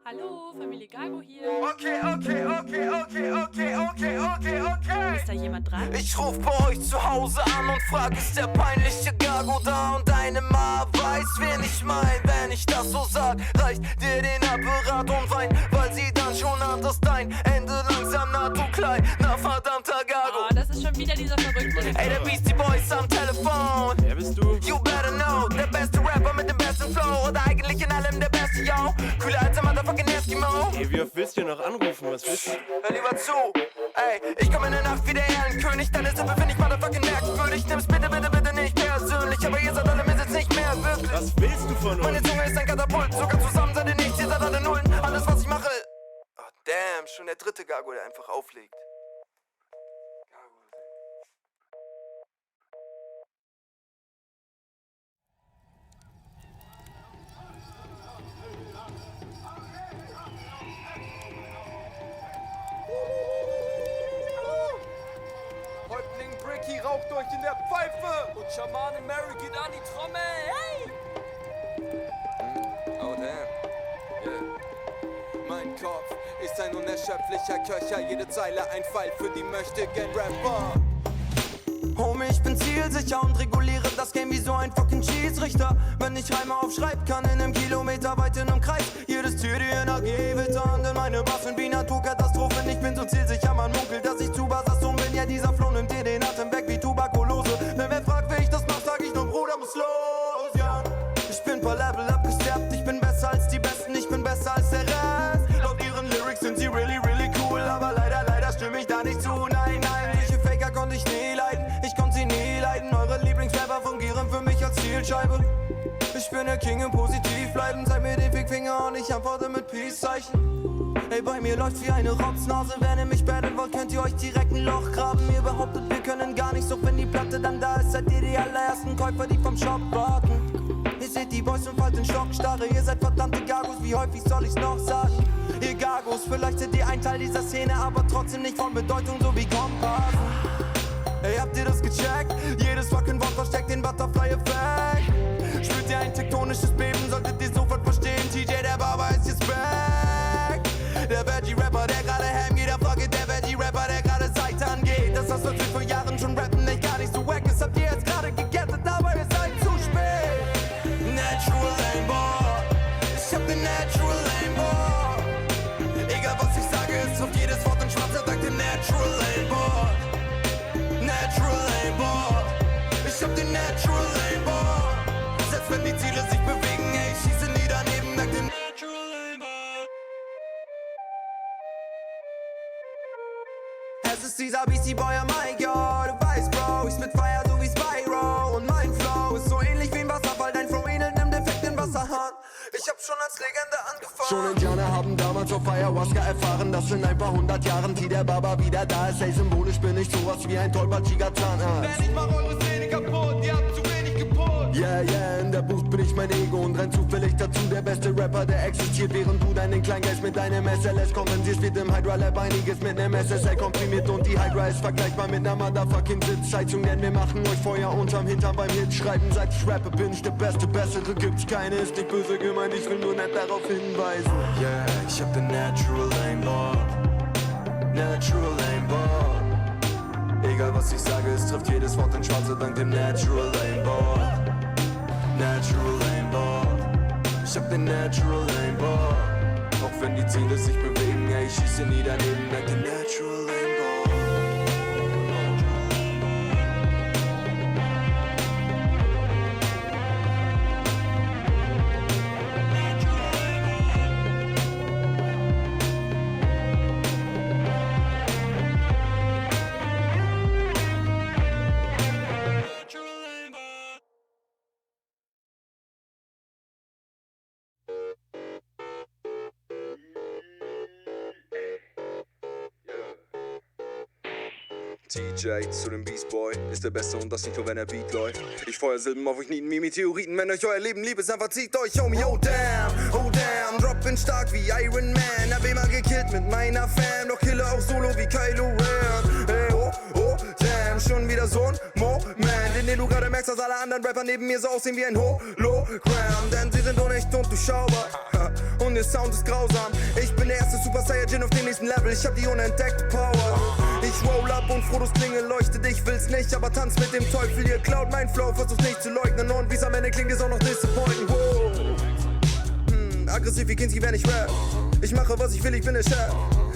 Hallo, Familie Gago hier. Okay. Ist da jemand dran? Ich ruf bei euch zu Hause an und frag, ist der peinliche Gago da? Und deine Ma weiß, wen ich mein. Wenn ich das so sag, reicht dir den Apparat und Wein, weil sie dann schon ahnt, dass dein Ende langsam naht, du kleiner verdammter Gago. Oh, das ist schon wieder dieser Verrückte. Ey, der Beastie Boy ist am Telefon. Wer bist du? You better know, der beste Rapper mit dem besten Flow. Oder eigentlich in allem der beste, yo. Cooler als der Motherfucking Eskimo. Ey, wie oft willst du noch anrufen? Was willst du? Hör lieber zu, ey, ich komm in der Nacht wie der Ehrenkönig. Deine Sippe find ich motherfucking merkwürdig. Nimm's bitte nicht persönlich, aber ihr seid alle mir jetzt nicht mehr wirklich. Was willst du von Meine uns? Zunge ist ein Katapult, sogar zusammen seid ihr nichts, ihr seid alle Nullen. Alles was ich mache, oh damn, schon der dritte Gago, der einfach auflegt. Häuptling Bricky raucht euch in der Pfeife und Schamane Mary geht an die Trommel. Hey! Oh damn. Yeah. Mein Kopf ist ein unerschöpflicher Köcher, jede Zeile ein Pfeil für die Möchtegern-Rapper. Homie, ich bin zielsicher und reguliere das Game wie so ein fucking Schießrichter. Wenn ich Reime aufschreib, kann in einem Kilometer weit in einem Kreis jedes Tier die Energie wittern. Denn meine Bass sind wie Naturkatastrophen. Ich bin so zielsicher, man munkelt, dass ich zu Bassasum bin. Ja, dieser Flow nimmt dir den Atem weg wie Tuberkulose. Wenn wer fragt, wie ich das mach, sag ich nur, Bruder, muss los, ja. Ich bin paar Level abgesteppt, ich bin besser als die Besten, ich bin besser als der Rest. Laut ihren Lyrics sind sie really cool, aber leider stimme ich da nicht zu. Nein, solche Faker konnte ich nie leiden, ich konnte sie nie leiden. Eure Lieblingsrapper fungieren für mich als Zielscheibe. Ich bin der King im Positiv bleiben, zeig mir den Fickfinger und ich antworte mit Peace-Zeichen. Ey, bei mir läuft wie eine Rotznase, wenn ihr mich battlen wollt, könnt ihr euch direkt ein Loch graben. Ihr behauptet, wir können gar nichts, doch wenn die Platte dann da ist, seid ihr die allerersten Käufer, die vom Shop warten. Ihr seht die Boys und fallt in Schockstarre, ihr seid verdammte Gagos, wie häufig soll ich's noch sagen? Ihr Gagos, vielleicht seid ihr ein Teil dieser Szene, aber trotzdem nicht von Bedeutung, so wie Kompass. Ey, habt ihr das gecheckt? Jedes fucking Wort versteckt den Butterfly-Effekt. Spürt ihr ein tektonisches Beben, solltet ihr sofort verstehen, TJ, der Barber ist jetzt back. Der Veggie-Rapper, der gerade ham geht, der fuck it, der Veggie-Rapper, der gerade Seite angeht. Das hast du vor Jahren schon rappen, nicht gar nicht so wack, das habt ihr jetzt gerade gegettet, aber ihr seid zu spät. Natural Rainbow, ich hab den Natural Rainbow. Egal was ich sage, es trifft jedes Wort in schwarzer Dank dem Natural Rainbow. Natural Rainbow, ich hab den Natural Rainbow. Selbst wenn die Ziele sich bewegen, ey, ich schieße nie daneben, dank dem Natural Rainbow. Es ist dieser Beastie Boy, oh my God, du weißt, Bro, ich mit Fire so wie Spyro. Und mein Flow ist so ähnlich wie ein Wasserfall, dein Flow ähnelt dem defekten Wasserhahn. Ich hab schon als Legende angefangen. Schon Indianer haben damals auf Ayahuasca erfahren, dass in ein paar 100 Jahren die der Barber wieder da ist. Ey, symbolisch bin ich sowas wie ein tollpatschiger Zahnarzt. Wenn ich mach eure Szene kaputt, ihr habt zu wenig geputzt. Yeah, in der Booth bin ich mein Ego und renn zufällig dazu. Der beste Rapper, der existiert, während du deinen Kleingeist mit deinem SLS kompensierst. Wird im Hydra Lab einiges mit nem SSL komprimiert und die Hydra ist vergleichbar mit ner Motherfucking Sitzheizung. Denn wir machen euch Feuer unterm Hintern beim Hit schreiben. Seit ich rappe, bin ich der Beste, bessere gibt's keine. Ist nicht böse gemeint, ich will nur nett darauf hinweisen. Yeah, ich hab den Natural Rainbow. Natural Rainbow. Egal was ich sage, es trifft jedes Wort in Schwarze dank dem Natural Rainbow. Natural Rainbow, ich hab den Natural Rainbow. Auch wenn die Ziele sich bewegen, ey, ich schieße nie daneben dank dem Natural Rainbow. TJ zu dem Beast Boy ist der Beste und das nicht nur wenn der Beat läuft. Ich feuer Silben auf euch Nieten wie Meteoriten, wenn euch euer Leben lieb ist, dann verzieht euch, homie, oh damn, drop bin stark wie Iron Man, hab immer gekillt mit meiner Fam, doch kille auch solo wie Kylo Ren, hey, oh damn, schon wieder so ein Moment, in dem du gerade merkst, dass alle anderen Rapper neben mir so aussehen wie ein Hologramm, denn sie sind unecht und durchschaubar, und der Sound ist grausam. Ich bin der erste Super Saiyajin auf dem nächsten Level, ich hab die unentdeckte Power. Ich roll up und Frodos Klinge leuchtet, ich will's nicht, aber tanz mit dem Teufel. Ihr klaut mein Flow, versucht nicht zu leugnen und wie's am Ende klingt, ist auch noch disappointing. Wow. Aggressiv wie Kinski, wenn ich rap. Ich mache was ich will, ich bin der Chef.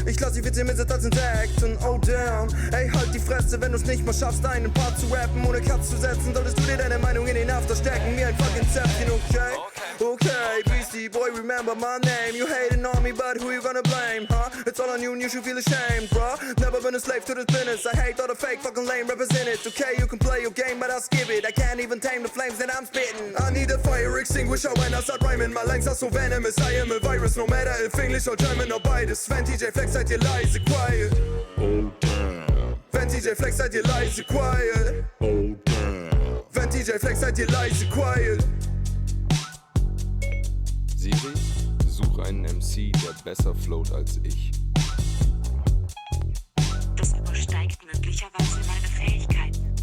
Ich lass die Witze mit als Insekten, oh damn. Ey, halt die Fresse, wenn du's nicht mal schaffst, einen Part zu rappen, ohne Cuts zu setzen. Solltest du dir deine Meinung in den After stecken, mir ein fucking Zäpfchen, okay? Okay, Beastie Boy, remember my name. You hating on me, but who you gonna blame, huh? It's all on you and you should feel ashamed, bruh. Never been a slave to this business. I hate all the fake fucking lame represented. Okay, you can play your game, but I'll skip it. I can't even tame the flames that I'm spitting. I need a fire extinguisher when I start rhyming. My lines are so venomous, I am a virus. No matter if English or German or beides. Wenn DJ Flex seid ihr leise, quiet. Oh damn. Wenn DJ Flex seid ihr leise, quiet. Oh damn. Wenn DJ Flex seid ihr leise, quiet. Siri, such einen MC, der besser float als ich. Das übersteigt möglicherweise meine Fähigkeiten.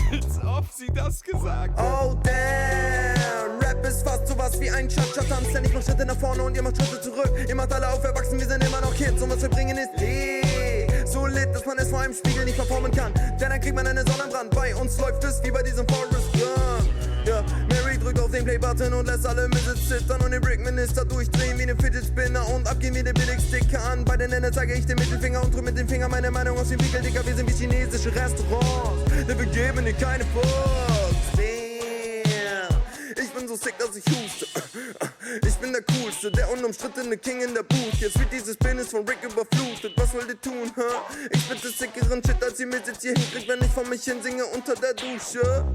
Als ob sie das gesagt hat. Oh damn, Rap ist fast sowas wie ein Cha-Cha-Tanz, denn ich mach Schritte nach vorne und ihr macht Schritte zurück. Ihr macht alle auf erwachsen, wir sind immer noch Kids und was wir bringen ist so lit, dass man es vor einem Spiegel nicht performen kann. Denn dann kriegt man einen Sonnenbrand, bei uns läuft es wie bei diesem Forrest Gump. Ja, Mary drückt auf den Play-Button und lässt alle Misses zittern und den Brickminister durchdrehen wie den Fidget Spinner und abgehen wie der Billigsticker an. Bei den Enden zeige ich den Mittelfinger und drück mit dem Finger meine Meinung aus dem Wickel, Digga, wir sind wie chinesische Restaurants. Wir begeben dir keine Post. Damn. Ich bin so sick, dass ich huste. Ich bin der Coolste, der unumstrittene King in der Booth. Jetzt wird dieses Business von Rick überflutet. Was wollt ihr tun, huh? Ich bitte sickeren Shit, als ihr mir jetzt hier hinkriegt, wenn ich von mich hin singe unter der Dusche.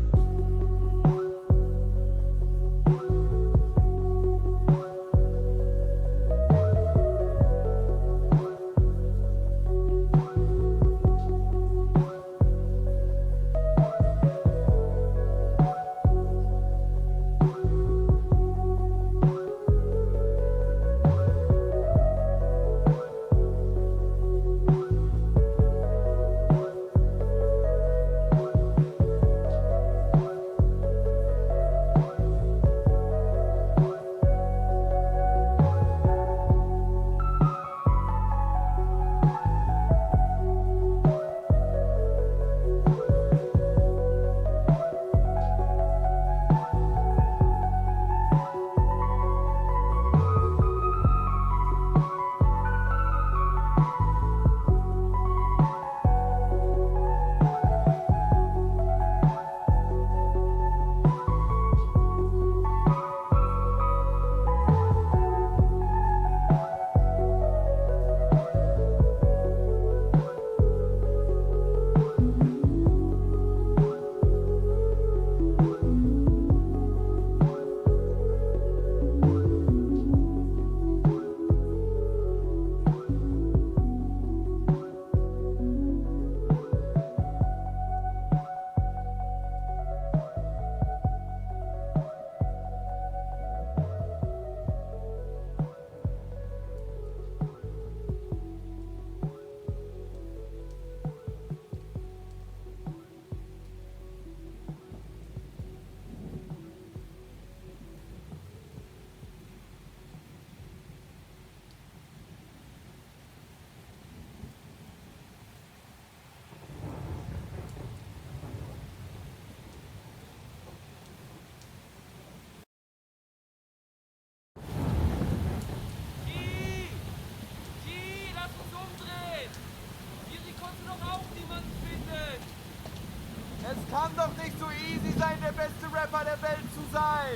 Es kann doch nicht so easy sein, der beste Rapper der Welt zu sein.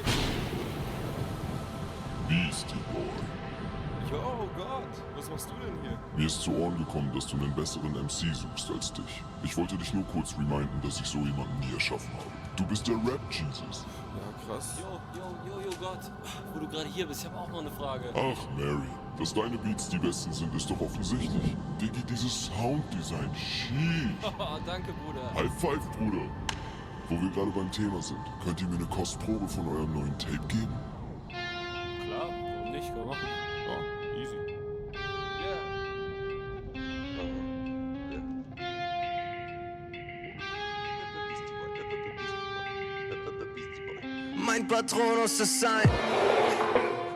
Beastie Boy. Yo, Gott, was machst du denn hier? Mir ist zu Ohren gekommen, dass du einen besseren MC suchst als dich. Ich wollte dich nur kurz reminden, dass ich so jemanden nie erschaffen habe. Du bist der Rap-Jesus. Ja, krass. Yo, Gott. Wo du gerade hier bist, ich habe auch noch eine Frage. Ach, Mary. Dass deine Beats die besten sind, ist doch offensichtlich. Diggi, dieses Sounddesign, sheesh. Danke, Bruder. High five, Bruder. Wo wir gerade beim Thema sind, könnt ihr mir eine Kostprobe von eurem neuen Tape geben? Klar, warum nicht? Können wir machen. Ja, easy. Mein Patronus ist sein,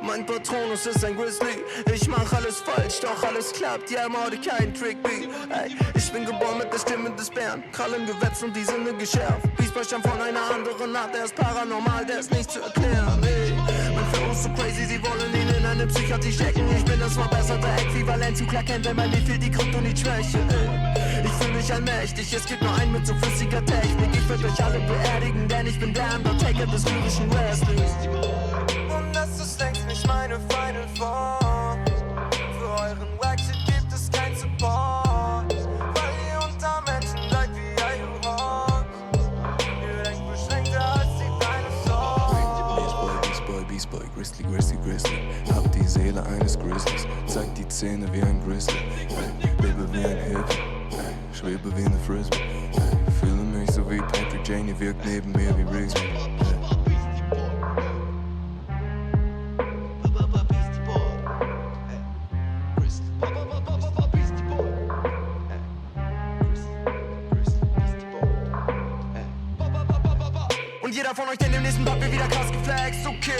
Mein Patronus ist ein Grizzly. Ich mach alles falsch, doch alles klappt. Ja, Morde, kein Trickbeat. Ey, ich bin geboren mit der Stimme des Bären. Krallen gewetzt und die Sinne geschärft. Beastboy stammt von einer anderen Art. Der ist paranormal, der ist nicht zu erklären. Ey, mein Flow ist so crazy, sie wollen ihn in eine Psychiatrie stecken. Ich bin das verbesserte Äquivalent zu Clark Kent, wenn bei mir fehlt die Kryptonit-Schwäche. Ich fühl mich allmächtig, es gibt nur einen mit so flüssiger Technik. Ich werd euch alle beerdigen, denn ich bin der Undertaker des lyrischen Wrestlings. Und das ist längst nicht meine Final Form. Für euren Wackshit gibt es kein Support, weil ihr unter Menschen seid wie Ayuhawk. Ihr denkt beschränkter als die Dinosaur. Beastboy, Grizzly. Hab die Seele eines Grizzlies, zeig die Zähne wie ein Grizzly. Lebe wie ein Hippie, schwebe wie eine Frisbee. Fühle mich so wie Patrick Janey, wirkt neben mir wie Rigsby. Und jeder von euch, der in dem nächsten Papier wieder krass geflext. Okay,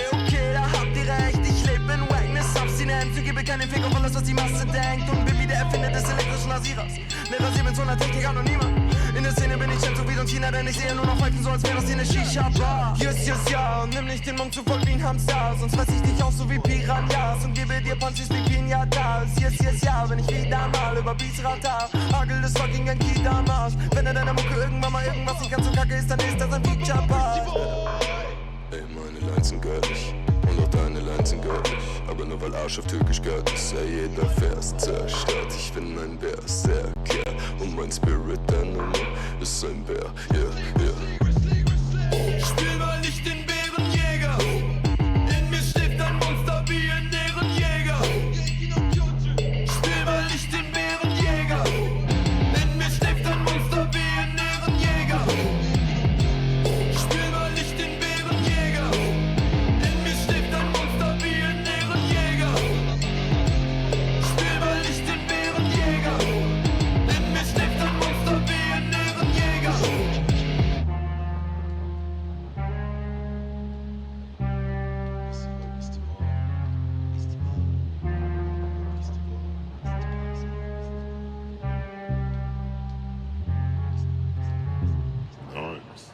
da habt ihr recht. Ich lebe in Wackness, Abstinenz und gebe keinen Fick auf alles, was die Masse denkt. Und bin wie der Erfinder des elektrischen Rasierers. Ne Rasier mit so einer Technik an und niemand. In der Szene bin ich schon so wie sonst China, denn ich sehe nur noch Pfeifen so, als wäre das hier eine Shisha-Bar. Yes, ja, und nimm nicht den Mund zu voll wie ein Hamster. Sonst fress ich dich auch so wie Piranhas und gebe dir Punches wie Pinatas. Yes, ja, wenn ich wieder mal über Beats ratter. Hagel ist fucking ein Kita am Arsch. Wenn er deiner Mucke irgendwann mal irgendwas nicht ganz so kacke ist, dann ist das ein Feature-Part. Ey, meine Lines sind göttlich und auch deine Lines sind göttlich. Aber nur weil Arsch auf Türkisch gehört ist, ey, jeder Vers zerstört. Ich bin ein Berserker und mein Spirit, der Nummer, ist ein Bär, yeah. Spiel mal nicht den Bärenjäger. In mir schläft ein Monster wie ein Ehrenjäger. Spiel mal nicht den Bärenjäger. In mir schläft ein Monster wie ein Ehrenjäger. Spiel mal nicht den Bärenjäger. In mir schläft ein Monster wie ein Ehrenjäger. Spiel mal nicht den Bärenjäger. In mir schläft ein Monster wie ein Ehrenjäger. Nice.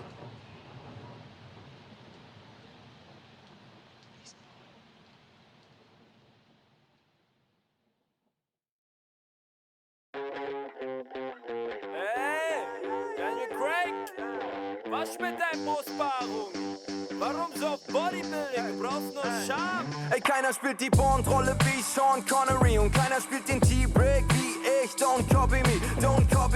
Hey, Daniel Craig, was mit deinem Brustpaarung? Warum so auf Bodybuilding? Du brauchst nur Charme. Ey, keiner spielt die Bond-Rolle wie Sean Connery und keiner spielt den T-Break wie ich. Don't copy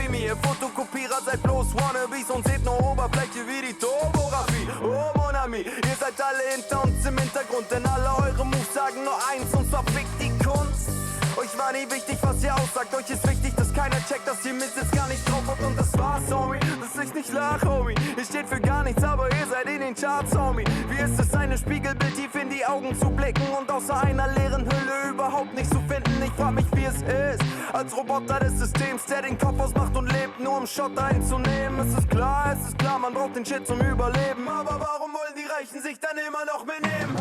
me. Ihr Fotokopierer seid bloß Wannabes und seht nur Oberfläche wie die Topografie. Oh, mon ami, ihr seid alle hinter uns im Hintergrund, denn alle eure Moves sagen nur eins, und zwar fickt die Kunst. Euch war nie wichtig, was ihr aussagt. Euch ist wichtig, dass keiner checkt, dass ihr mit jetzt gar nicht drauf habt. Und das war's, Homie, dass ich nicht lach, Homie. Ihr steht für gar nichts, aber ihr seid in den Charts, Homie. Wie ist es, einem Spiegelbild tief in die Augen zu blicken und außer einer leeren Hülle überhaupt nichts zu finden? Ich frag mich, wie es ist, als Roboter des Systems, der den Kopf ausmacht und lebt, nur um Shot einzunehmen. Es ist klar, man braucht den Shit zum Überleben. Aber warum wollen die Reichen sich dann immer noch benehmen?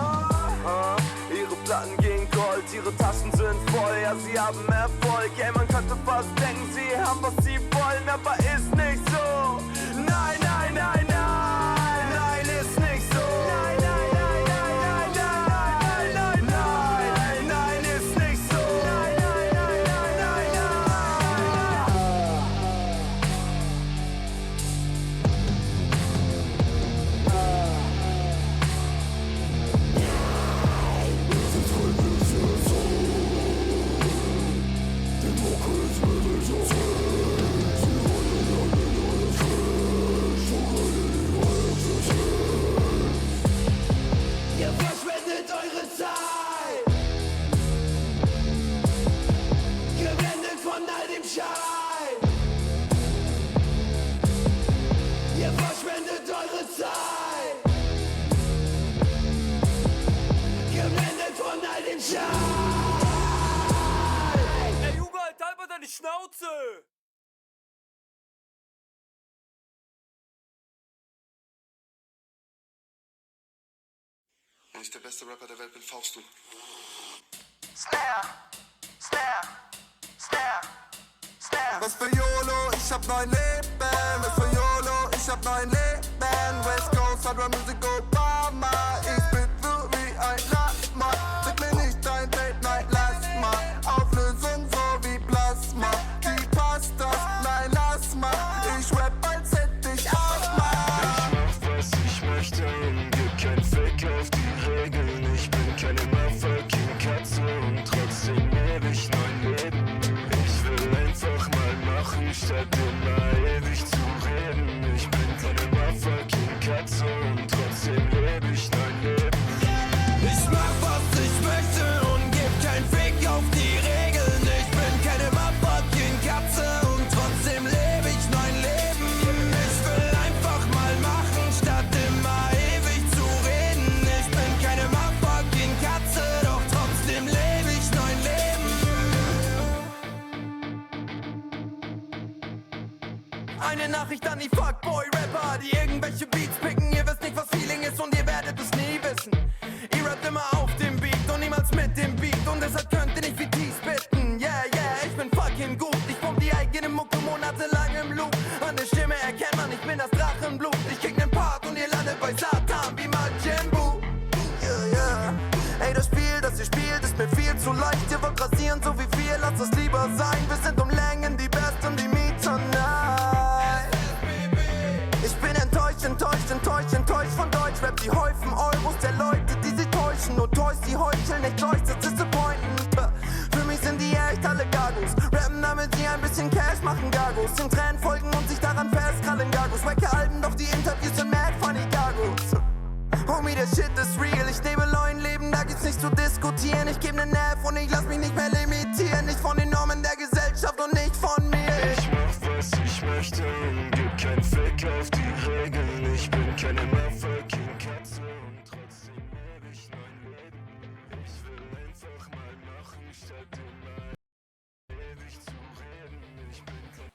Ihre Platten gehen Gold, ihre Taschen sind voll, ja, sie haben Erfolg. Ja, man könnte fast denken, sie haben, was sie wollen, aber ist nicht so. Nein, nein, nein, nein, nein, ist nicht so. Nein, nein, nein, nein, nein, nein, nein, nein, nein, ist nicht so. Nein, nein, nein, nein, nein, Ihr verschwendet eure Zeit, geblendet von all dem Schein. Ihr verschwendet eure Zeit, geblendet von all dem Schein. Ey Junge, halt mal deine Schnauze! ich der beste Rapper der Welt bin, faust du. Snare, Snare, Snare, Snare. Was für YOLO, ich hab neun Leben. Was für YOLO, ich hab neun Leben. West Coast, Hard Rock Music, Obama. Ich bin so wie ein Lama. Sag mir nicht dein Date Night, lass mal. Auflösung so wie Plasma. Wie passt das? Nein, lass mal. Ich rap, als hätte ich Asthma. Ich mach, was ich möchte und geb kein Fick auf die Regeln. Ich bin keine motherfucking Katze und trotzdem lebe ich mein Leben. Ich will einfach mal machen, statt immer ewig zu reden. Ich bin keine motherfucking Katze und trotzdem lebe ich mein Leben. Ich mach, was ich möchte und geb kein Fick auf die Regeln. Ich bin keine motherfucking Katze und trotzdem lebe ich mein Leben. Ich will einfach mal machen, statt immer ewig zu reden. Ich bin keine motherfucking Katze, doch trotzdem lebe ich mein Leben. Eine Nachricht an die Fuckboy-Rapper, die irgendwelche Beats picken. Ihr wisst nicht, was Feeling ist und ihr werdet es nie wissen. Ihr rappt immer auf dem Beat und niemals mit dem Beat. Und deshalb könnt ihr nicht wie Tees bitten. Yeah, yeah, ich bin fucking gut. Ich pump die eigene Mucke monatelang im Loop. An der Stimme erkennt man, ich bin das Drachenblut. Ich krieg nen Part und ihr landet bei Satan wie Majimbu. Yeah, yeah. Ey, das Spiel, das ihr spielt, ist mir viel zu leicht. Ihr wollt rasieren, so wie wir, lasst es lieber sein. Wir sind um Längen die Besten, die Mieter, nein. Ich bin enttäuscht, enttäuscht, enttäuscht, enttäuscht von Deutschrap. Die häufen Euros der Leute, die sie täuschen. Und Toys, die heucheln, nicht Toys, das ist disappointend. Für mich sind die echt alle Gagos. Rappen, damit sie ein bisschen Cash machen, Gagos. Den Tränen folgen und sich daran festkrallen, Gagos. Wacke Alben, doch die Interviews sind mad funny, Gagos. Homie, der Shit ist real. Ich lebe neuen Leben, da gibt's nicht zu diskutieren. Ich geb nen Nerv und ich lass mich nicht mehr limitieren. Nicht von den Normen der Gesellschaft und nicht von mir. Ich mach, was ich möchte und geb kein Fick auf die Regeln. Ich bin keine motherfucking Katze und trotzdem lebe ich mein Leben. Ich will einfach mal machen, statt immer ewig zu reden. Ich bin kein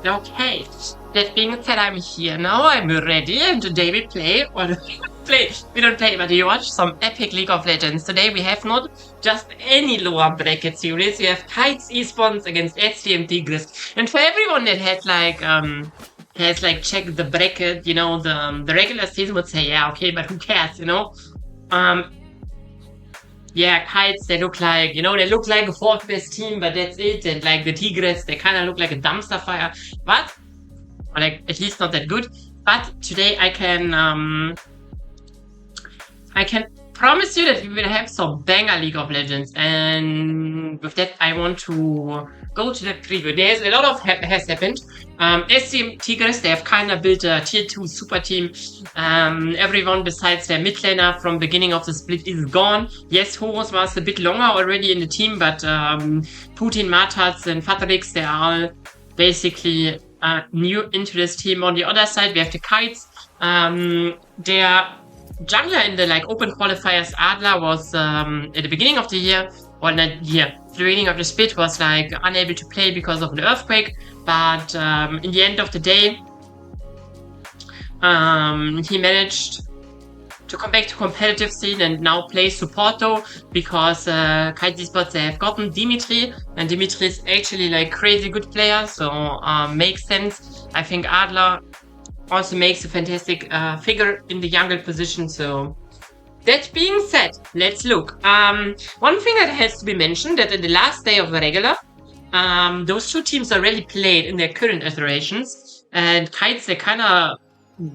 Okay, that being said, I'm here now, I'm ready, and today we play, we don't play, but you watch some epic League of Legends. Today we have not just any lower bracket series, we have Kites Esports against SDM Tigres. And for everyone that has checked the bracket, you know, the regular season would say, yeah, okay, but who cares, you know? Yeah, Kites, they look like a fourth best team, but that's it. And like the Tigres, they kind of look like a dumpster fire. But, or like, at least not that good. But today I can promise you that we will have some banger League of Legends. And with that, I want to go to that preview. There's a lot of has happened. SDM Tigres, they have kind of built a tier 2 super team. Everyone besides their mid laner from beginning of the split is gone. Yes, Horus was a bit longer already in the team, but Putin, Matas and Fatrix, they are all basically new into this team. On the other side, we have the Kites. Their jungler in the open qualifiers, Adler, was at the beginning of the year, or not year, the beginning of the split was unable to play because of the earthquake. But in the end of the day, he managed to come back to competitive scene and now play supporto because Kite Esports, they have gotten Dimitri, and Dimitri is actually crazy good player, so makes sense. I think Adler also makes a fantastic figure in the jungle position. So that being said, let's look. One thing that has to be mentioned, that in the last day of the regular, those two teams already played in their current iterations, and Kites, they kind of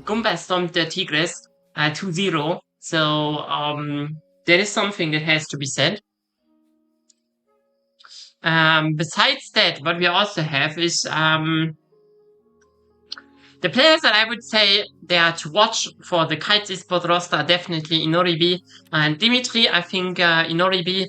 Gumba stomped the Tigres 2-0. So that is something that has to be said. Besides that, what we also have is the players that I would say they are to watch for the Kites Esports roster are definitely Inoribi and Dimitri. I think Inoribi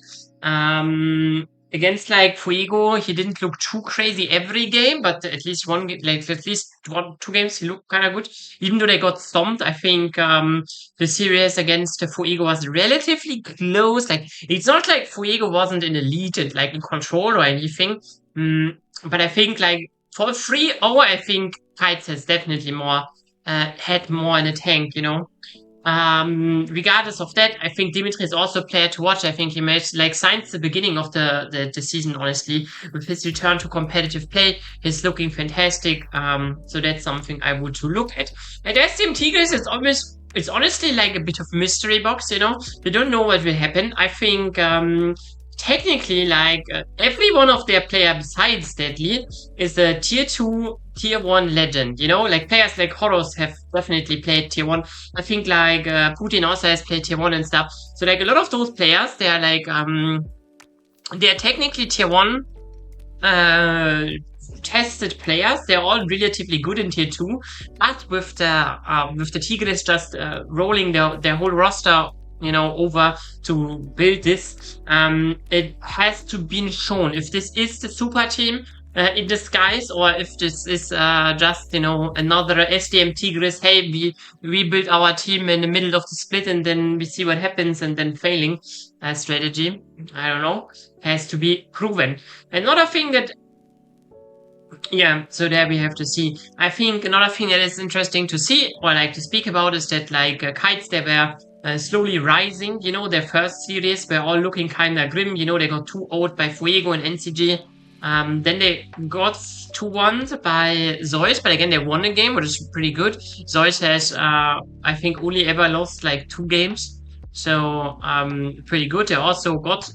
Against like Fuego, he didn't look too crazy every game, but at least two games he looked kind of good. Even though they got stomped, I think the series against Fuego was relatively close. Like it's not like Fuego wasn't in the lead and like in control or anything. But I think like for 3-0, I think Kites has definitely had more in the tank, you know. Regardless of that, I think Dimitri is also a player to watch. I think he made like since the beginning of the season, honestly, with his return to competitive play, he's looking fantastic. So that's something I would to look at. And SDM Tigres is it's honestly like a bit of mystery box, you know. We don't know what will happen. I think technically, like every one of their player besides Deadly is a tier 2, tier 1 legend, you know, like players like Horus have definitely played tier 1. I think like Putin also has played tier 1 and stuff. So like a lot of those players, they are like they're technically tier 1 tested players. They're all relatively good in tier 2, but with the Tigres just rolling their whole roster, you know, over to build this, it has to be shown if this is the super team in disguise, or if this is just, you know, another SDM Tigres, hey, we build our team in the middle of the split and then we see what happens and then failing strategy. I don't know. Has to be proven. Another thing that, yeah, so there we have to see. I think another thing that is interesting to see or like to speak about is that like Kites, they were slowly rising, you know, their first series were all looking kind of grim, you know, they got 2-0'd by Fuego and NCG. Then they got 2-1 by Zeus, but again, they won a game, which is pretty good. Zeus has, I think, only ever lost like 2 games. So, pretty good. They also got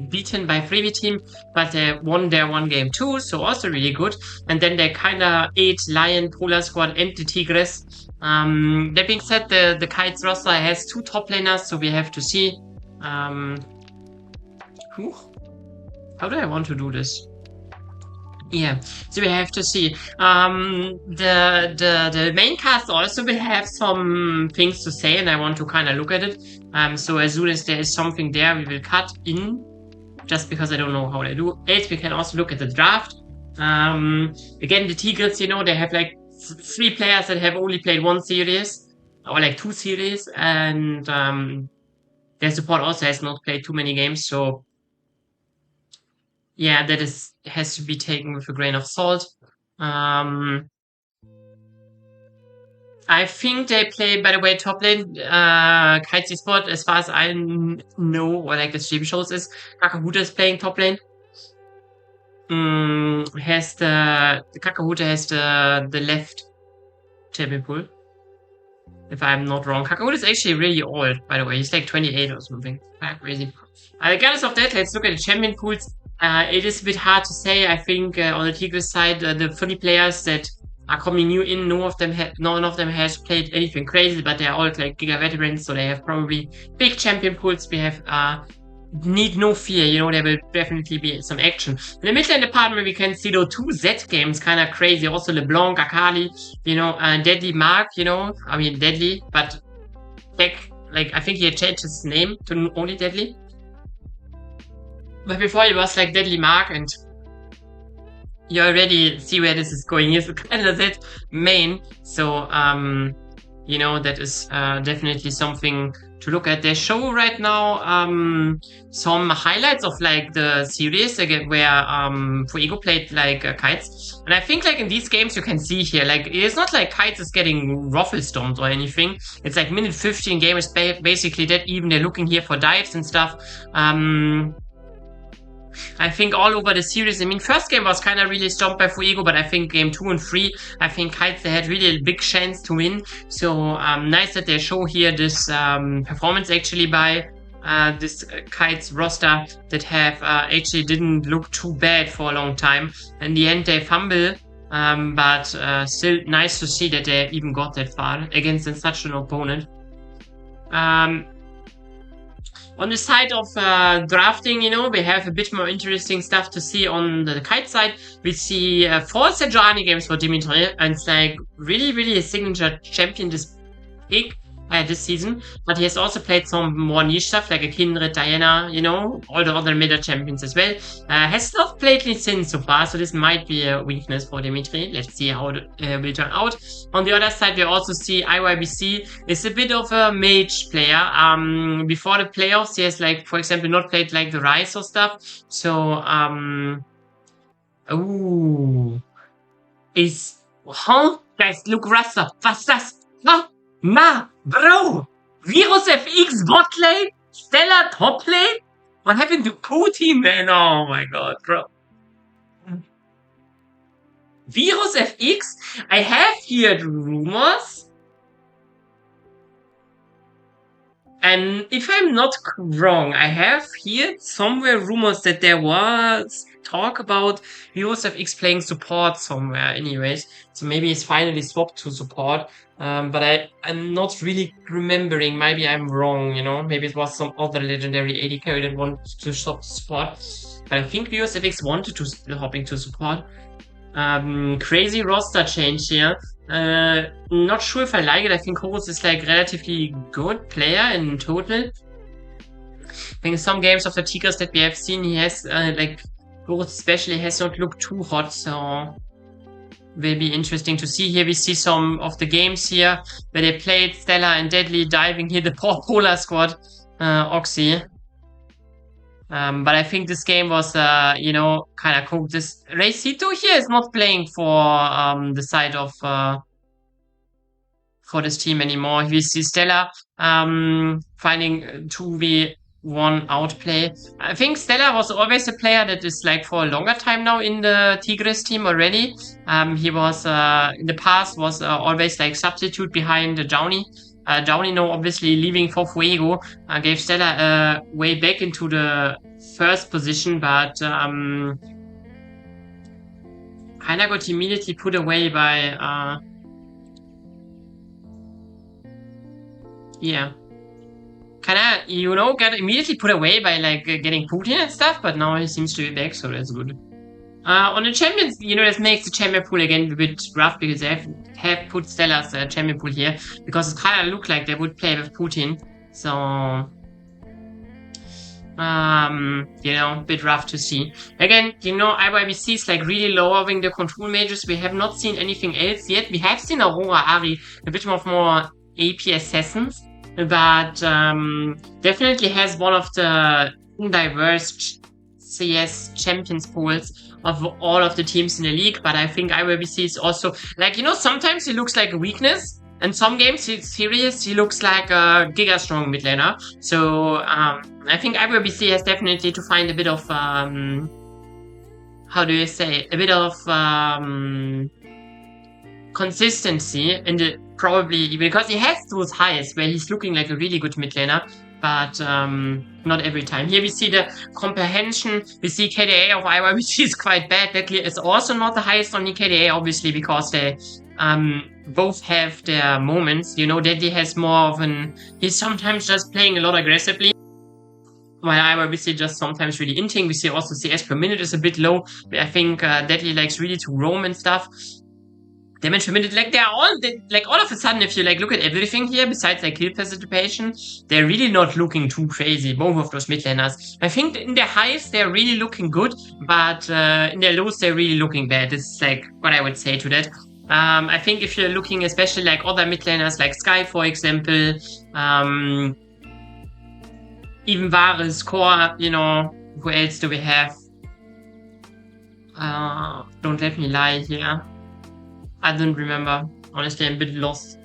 beaten by Freebie team, but they won their 1 game too, so also really good. And then they kind of ate Lion, Polar Squad, and the Tigres. That being said, the Kites roster has 2 top laners, so we have to see. How do I want to do this? Yeah, so we have to see. The main cast also will have some things to say, and I want to kind of look at it. So as soon as there is something there, we will cut in. Just because I don't know how they do it, we can also look at the draft. Again, the Tigres, you know, they have like 3 players that have only played 1 series, or like 2 series, and their support also has not played too many games, so yeah, that has to be taken with a grain of salt. I think they play, by the way, top lane, Kites Esports, as far as I know, or like the stream shows, is Kakahuta is playing top lane. The Kakahuta has the left champion pool, if I'm not wrong. Kakahuta is actually really old, by the way. He's like 28 or something. Crazy. Regardless of that, let's look at the champion pools. It is a bit hard to say. I think on the Tigres side, the 3 players that are coming new in, none of them has played anything crazy, but they're all like giga veterans, so they have probably big champion pools. We have need no fear, you know, there will definitely be some action. In the mid lane department, we can see those 2 Z games, kind of crazy. Also LeBlanc, Akali, you know, Deadly Mark, you know, I mean Deadly, but back, like, I think he had changed his name to only Deadly. But before he was like Deadly Mark, and you already see where this is going. He's kind of that main, so you know, that is definitely something to look at. They show right now some highlights of like the series again, where Fuego played like Kites, and I think like in these games you can see here, like it's not like Kites is getting ruffle stomped or anything. It's like minute 15 game is basically that. Even they're looking here for dives and stuff. I think all over the series, I mean, first game was kind of really stomped by Fuego, but I think game 2 and 3, I think Kites, they had really a big chance to win. So nice that they show here this performance actually by this Kites roster that have actually didn't look too bad for a long time. In the end, they fumble, but still nice to see that they even got that far against such an opponent. On the side of drafting, you know, we have a bit more interesting stuff to see on the Kite side. We see 4 Sejuani games for Dimitri, and it's like really, really a signature champion this pick. this season, but he has also played some more niche stuff like a Kindred, Diana, you know, all the other meta champions as well. Has not played Lee Sin so far, so this might be a weakness for Dimitri. Let's see how it will turn out. On the other side, we also see IYBC is a bit of a mage player. Before the playoffs, he has, like, for example, not played like the Rise or stuff. So, Guys, look, Rasta, was das? Na, Bro! Virus FX bot lane? Stella top lane? What happened to Putin, man? Oh my god, bro. Virus FX? I have heard rumors. And if I'm not wrong, I have heard somewhere rumors that there was talk about Virus FX playing support somewhere anyways. So maybe he's finally swapped to support. But I'm not really remembering. Maybe I'm wrong, you know? Maybe it was some other legendary AD carry that wanted to swap to support. But I think Virus FX wanted to hop into support. Crazy roster change here. Not sure if I like it. I think Horus is like relatively good player in total. I think some games of the Tigres that we have seen, he has like Horus especially has not looked too hot, so will be interesting to see. Here we see some of the games here where they played Stella and Deadly diving here, the poor Polar squad, Oxy. But I think this game was, you know, kind of cool. This Racito here is not playing for the side of for this team anymore. We see Stella finding 2v1 outplay. I think Stella was always a player that is like for a longer time now in the Tigres team already. He was in the past was always like substitute behind Downey. Downey now obviously leaving for Fuego gave Stella a way back into the first position, but kinda got immediately put away by yeah. Kinda, you know, got immediately put away by like getting Putin and stuff, but now he seems to be back, so that's good. On the champions, you know, this makes the champion pool again a bit rough because they have put Stella's champion pool here because it kind of looked like they would play with Putin. So, you know, a bit rough to see. Again, you know, IYBC is like really lowering the control mages. We have not seen anything else yet. We have seen Aurora, Ari, a bit of more AP assassins, but definitely has one of the diverse CS champions pools of all of the teams in the league. But I think IYBC is also like, you know, sometimes he looks like a weakness. In some games, he's serious. He looks like a giga strong mid laner. So I think IYBC has definitely to find a bit of how do you say, a bit of consistency in the probably because he has those highs where he's looking like a really good mid laner. But not every time. Here we see the comprehension. We see KDA of IYBC is quite bad. Deadly is also not the highest on the KDA, obviously, because they both have their moments. You know, Deadly has more of an... He's sometimes just playing a lot aggressively, while IYBC just sometimes really inting. We see also CS per minute is a bit low. I think Deadly likes really to roam and stuff. Damage per minute, like they're all of a sudden, if you like look at everything here, besides like kill participation, they're really not looking too crazy, both of those mid laners. I think in their highs, they're really looking good, but in their lows, they're really looking bad. This is like what I would say to that. I think if you're looking especially like other mid laners, like Sky, for example, even Varus, Core, you know, who else do we have? Don't let me lie here. I don't remember. Honestly, I'm a bit lost.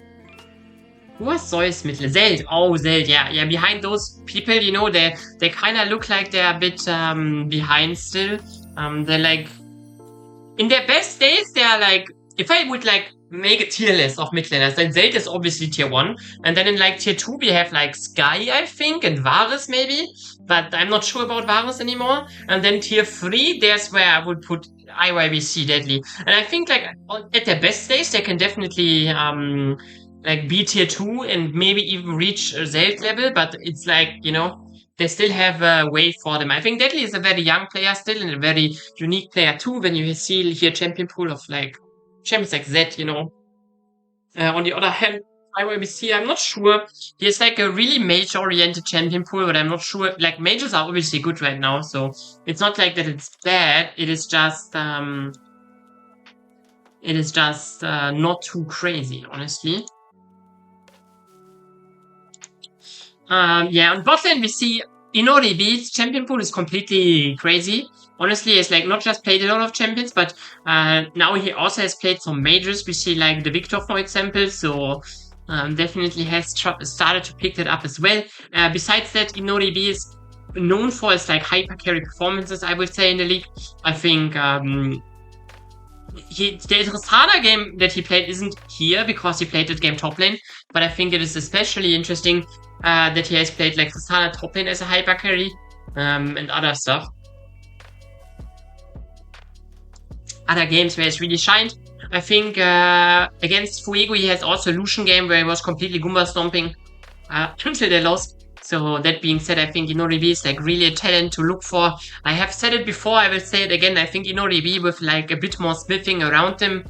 Who was Zeus Mittel? Zeld. Oh, Zeld. Yeah, yeah. Behind those people, you know, they kind of look like they're a bit behind still. They're like in their best days. They're like, if I would like make a tier list of mid laners, then Zeld is obviously tier 1, and then in like tier 2 we have like Sky, I think, and Varus maybe, but I'm not sure about Varus anymore. And then tier 3, there's where I would put IYBC Deadly, and I think like at their best days they can definitely like be tier 2 and maybe even reach a Zeld level, but it's like, you know, they still have a way for them. I think Deadly is a very young player still and a very unique player too. When you see here champion pool of like champions like Z, you know. On the other hand, IYBC, I'm not sure. He has like a really mage-oriented champion pool, but I'm not sure. Like, mages are obviously good right now, so it's not like that it's bad. It is just not too crazy, honestly. Yeah, on bot lane we see Inoribi's champion pool is completely crazy. Honestly, he's like not just played a lot of champions, but now he also has played some majors. We see like the Victor, for example, so definitely has started to pick that up as well. Besides that, Inoribi is known for his like hyper carry performances, I would say, in the league. I think the Rosana game that he played isn't here because he played that game top lane, but I think it is especially interesting that he has played like Rosana top lane as a hyper carry and other stuff. Other games where he's really shined. I think against Fuego he has also a Lucian game where he was completely Goomba stomping until they lost. So that being said, I think Inoribi is like really a talent to look for. I have said it before, I will say it again. I think Inoribi with like a bit more smithing around him,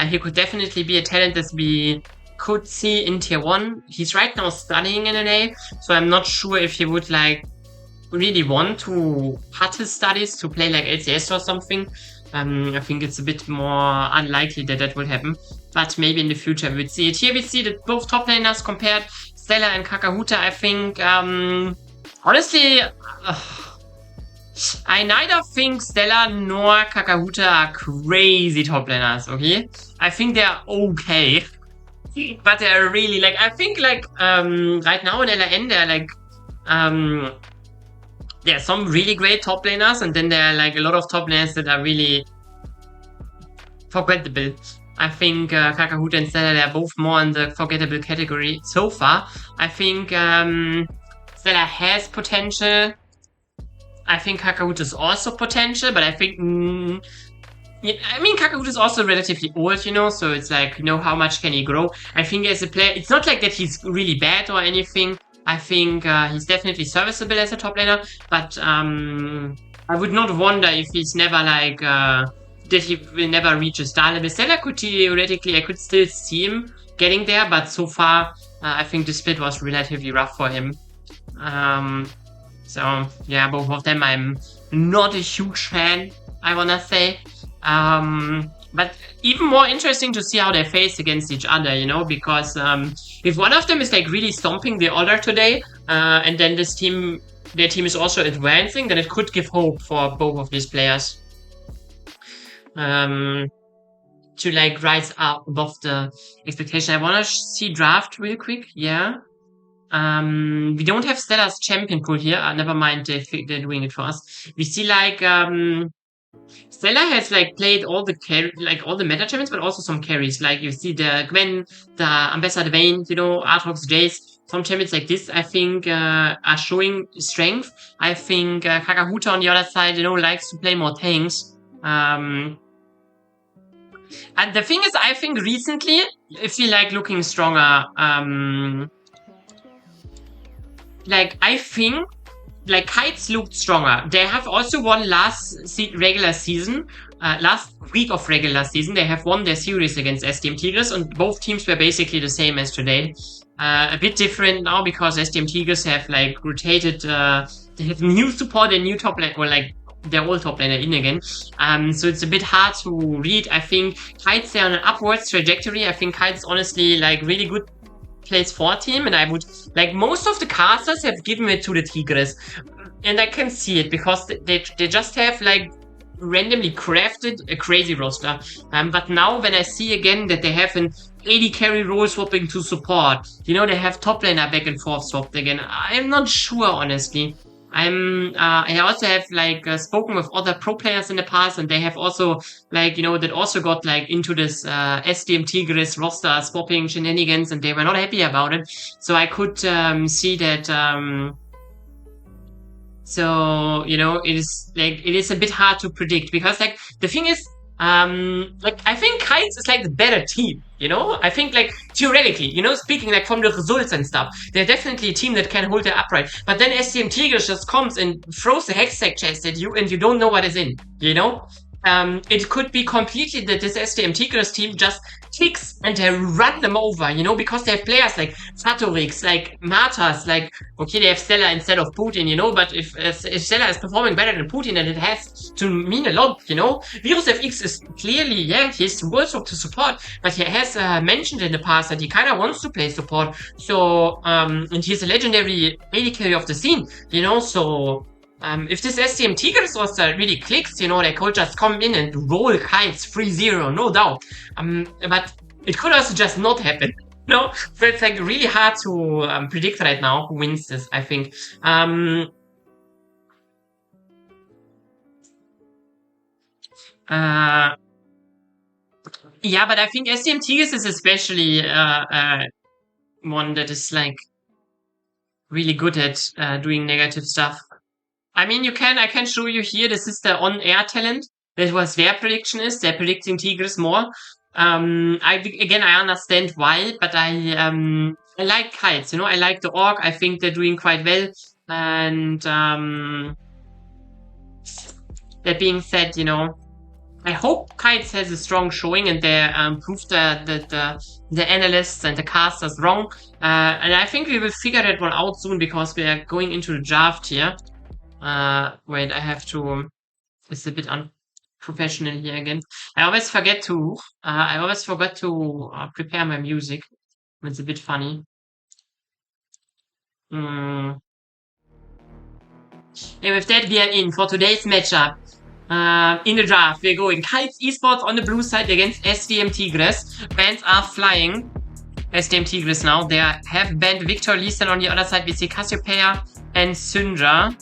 he could definitely be a talent that we could see in tier 1. He's right now studying in NA, so I'm not sure if he would like really want to cut his studies to play like LCS or something. I think it's a bit more unlikely that that will happen, but maybe in the future we would see it. Here we see that both top laners compared, Stella and Kakahuta. I think, honestly, I neither think Stella nor Kakahuta are crazy top laners, okay? I think they're okay, but they're really, like, I think, like, right now in LRN, they're, like, there are some really great top laners, and then there are like a lot of top laners that are really forgettable. I think Kakahuta and Stella, they're both more in the forgettable category so far. I think Stella has potential. I think Kakahuta is also potential, but I think I mean, Kakahuta is also relatively old, you know, so it's like, you know, how much can he grow? I think as a player, it's not like that he's really bad or anything. I think he's definitely serviceable as a top laner, but I would not wonder if he's never like, that he will never reach a star level. Stella could theoretically, I could still see him getting there, but so far, I think the split was relatively rough for him. So, yeah, both of them I'm not a huge fan, I wanna say. But even more interesting to see how they face against each other, you know, because if one of them is like really stomping the other today, and then their team is also advancing, then it could give hope for both of these players to like rise up above the expectation. I want to see draft real quick. Yeah. We don't have Stella's champion pool here. Never mind, they're doing it for us. We see like Stella has like played all the all the meta champions, but also some carries. Like you see the Gwen, the Ambassador Vayne, you know, Aatrox, Jace. Some champions like this, I think, are showing strength. I think Kakahuta on the other side, you know, likes to play more tanks. And the thing is, I think recently, if you like looking stronger, like I think. Like, Kites looked stronger. They have also won last regular season, last week of regular season. They have won their series against SDM Tigres, and both teams were basically the same as today. A bit different now because SDM Tigres have, like, rotated, they have new support and new top lane, or, like, their old top laner in again. So it's a bit hard to read. I think Kites, they're on an upwards trajectory. I think Kites, honestly, like, really good place 4 team, and I would like most of the casters have given it to the Tigres, and I can see it because they just have like randomly crafted a crazy roster. But now when I see again that they have an 80 carry role swapping to support, you know, they have top laner back and forth swapped again. I'm not sure, honestly. I also have like spoken with other pro players in the past, and they have also like, you know, that also got like into this SDM Tigres roster swapping shenanigans, and they were not happy about it. So I could see that. So, you know, it is a bit hard to predict because like the thing is, like I think Kites is like the better team, you know? I think like theoretically, you know, speaking like from the results and stuff, they're definitely a team that can hold their upright. But then SDM Tigres just comes and throws the hextech chest at you and you don't know what is in, you know? it could be completely that this SDM Tigres team just kicks and they run them over, you know, because they have players like Fatorix, like Martas, like, okay, they have Stella instead of Putin, you know, but if Stella is performing better than Putin, then it has to mean a lot, you know. Virus FX is clearly, yeah, he's worth to support, but he has mentioned in the past that he kind of wants to play support, so, and he's a legendary AD carry of the scene, you know, so... if this SDM Tigres roster really clicks, you know, they could just come in and roll kites 3-0, no doubt. But it could also just not happen. No, so it's like really hard to predict right now who wins this, I think. Yeah, but I think SDM Tigres is especially one that is like really good at doing negative stuff. I mean, I can show you here, this is the on-air talent. That was their prediction is. They're predicting Tigres more. I understand why, but I like kites, you know, I like the orc. I think they're doing quite well. And, that being said, you know, I hope kites has a strong showing and they prove the analysts and the casters wrong. And I think we will figure that one out soon because we are going into the draft here. Wait, I have to... It's a bit unprofessional here again. I always forget to... prepare my music. It's a bit funny. And with that, we are in for today's matchup. In the draft, we're going Kites Esports on the blue side against SDM Tigres. Bands are flying. SDM Tigres now. They have banned Victor Leeson on the other side. We see Cassiopeia and Syndra.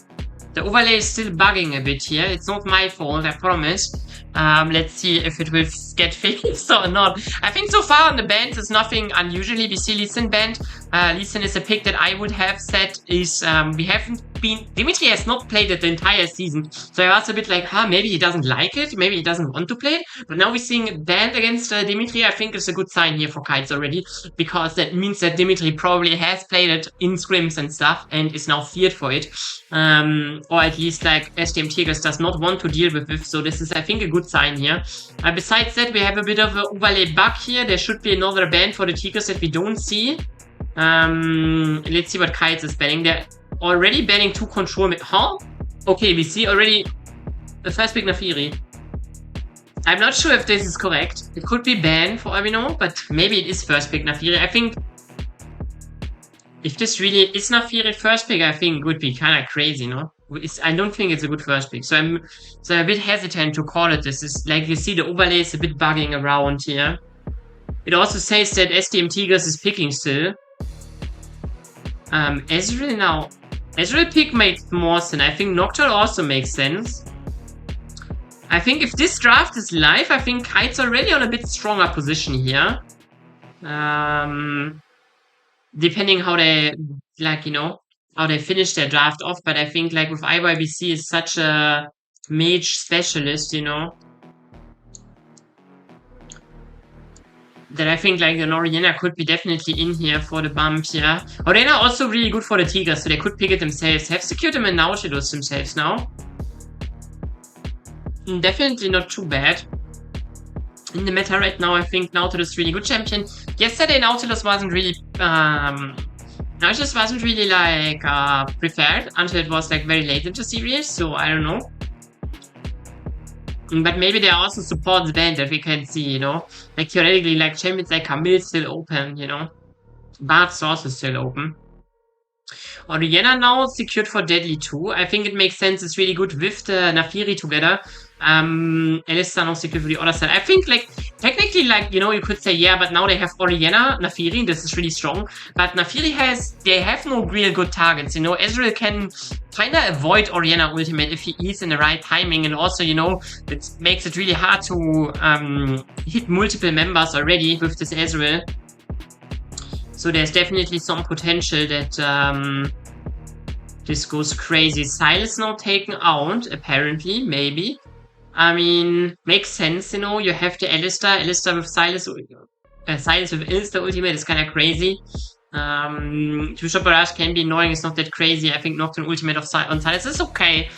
The overlay is still bugging a bit here. It's not my fault, I promise. Let's see if it will get fixed or not. I think so far on the bands is nothing unusually. We see Leeson banned. Leeson is a pick that I would have said is, we haven't been... Dimitri has not played it the entire season. So I was a bit like, maybe he doesn't like it. Maybe he doesn't want to play it. But now we're seeing it banned against Dimitri. I think it's a good sign here for Kites already. Because that means that Dimitri probably has played it in scrims and stuff. And is now feared for it. Or at least like SDM Tigres does not want to deal with it. So this is, I think, a good sign here. Besides that, we have a bit of an overlay bug here. There should be another ban for the Tigres that we don't see. Let's see what Kites is banning. They're already banning 2 control... Okay, we see already the first pick Nafiri. I'm not sure if this is correct. It could be banned for all we know, but maybe it is first pick Nafiri. I think if this really is Nafiri first pick, I think it would be kind of crazy, no? I don't think it's a good first pick, so I'm a bit hesitant to call it this. Is like you see the overlay is a bit bugging around here. It also says that SDM Tigres is picking still. Ezreal now. Ezreal pick makes more sense. I think Nocturne also makes sense. I think if this draft is live, I think Kite's already on a bit stronger position here. Depending how they, like, you know, how they finish their draft off, but I think like with IYBC is such a mage specialist, you know, that I think like an Oriana could be definitely in here for the bump here. Oriana also really good for the Tigers, so they could pick it themselves. Have secured them in Nautilus themselves now. Definitely not too bad. In the meta right now, I think Nautilus is really good champion. Yesterday Nautilus wasn't really like preferred until it was like very late into the series, so I don't know. But maybe there are also supports banned that we can see, you know. Like theoretically, like champions like Camille is still open, you know. Bard's Source is still open. Oriana now secured for Deadly 2. I think it makes sense. It's really good with the Nafiri together. Alistar now secured for the other side. I think, like, technically, like, you know, you could say, yeah, but now they have Oriana, Nafiri. This is really strong. But Nafiri they have no real good targets, you know. Ezreal can kind of avoid Oriana ultimate if he is in the right timing. And also, you know, it makes it really hard to hit multiple members already with this Ezreal. So there's definitely some potential that this goes crazy. Silas now taken out, apparently, maybe. I mean, makes sense, you know. You have the Alistar with Silas with Alistar ultimate is kind of crazy. Two-shot barrage can be annoying, it's not that crazy. I think Nocturne ultimate on Silas is okay.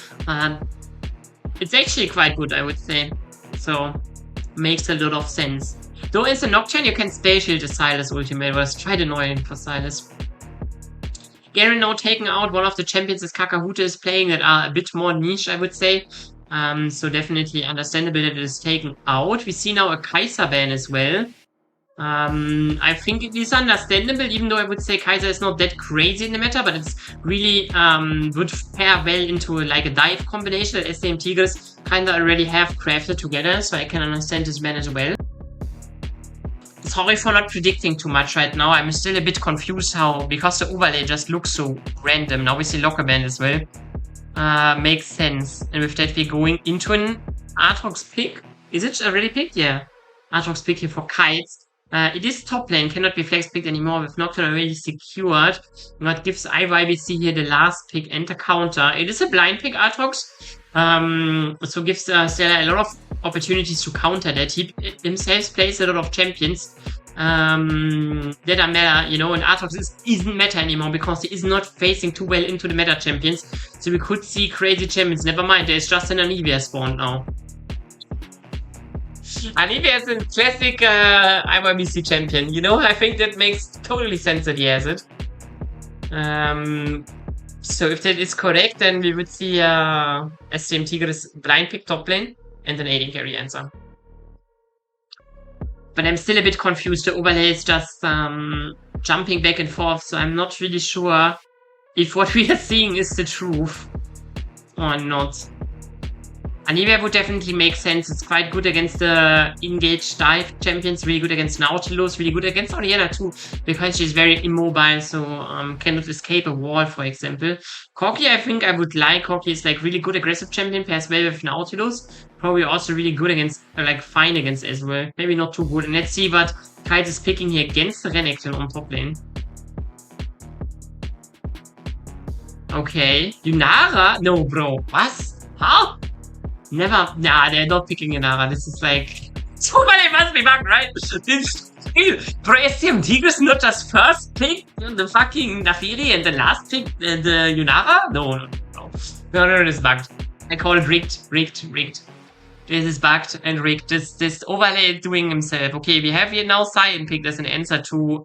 It's actually quite good, I would say. So, makes a lot of sense. Though as a Nocturne, you can stay shield the Silas ultimate, but it's quite annoying for Silas. Garen now taking out one of the champions as Kakahuta is playing that are a bit more niche, I would say. So definitely understandable that it is taken out. We see now a Kai'Sa ban as well. I think it is understandable, even though I would say Kai'Sa is not that crazy in the meta, but it's really would pair well into like a dive combination that SDM Tigres kinda already have crafted together, so I can understand this ban as well. Sorry for not predicting too much right now. I'm still a bit confused how, because the overlay just looks so random. Now we see Locker Band as well. Makes sense. And with that, we're going into an Aatrox pick. Is it already picked? Yeah. Aatrox pick here for Kites. It is top lane, cannot be flex picked anymore with Nocturne already secured. What gives IYBC here the last pick and the counter. It is a blind pick, Aatrox. So gives Stella a lot of opportunities to counter that. He himself plays a lot of champions that are meta, you know, and Aatrox isn't meta anymore because he is not facing too well into the meta champions. So we could see crazy champions. Never mind, there's just an Anivia spawned now. Anivia is a classic IYBC champion, you know? I think that makes totally sense that he has it. So if that is correct, then we would see SDM Tigres blind pick top lane and an AD carry answer. But I'm still a bit confused. The overlay is just jumping back and forth, so I'm not really sure if what we are seeing is the truth or not. Anivia would definitely make sense. It's quite good against the engaged dive champions, really good against Nautilus, really good against Orianna too, because she's very immobile, so cannot escape a wall, for example. Corki, I think I would like. Corki is like really good aggressive champion, pairs well with Nautilus. Probably also really good against, like fine against as well. Maybe not too good. And let's see what Kite is picking here against the Renekton on top lane. Okay. Yunara? No, bro. Was? How? Never. Nah, they're not picking Yunara. This is like. Somebody must be bugged, right? Bro, SDM Tigres not just first pick the fucking Naafiri and the last pick the Yunara? No, this is bugged. I call it rigged. This is bugged and rigged. This overlay doing himself. Okay, we have here now Cyan picked as an answer to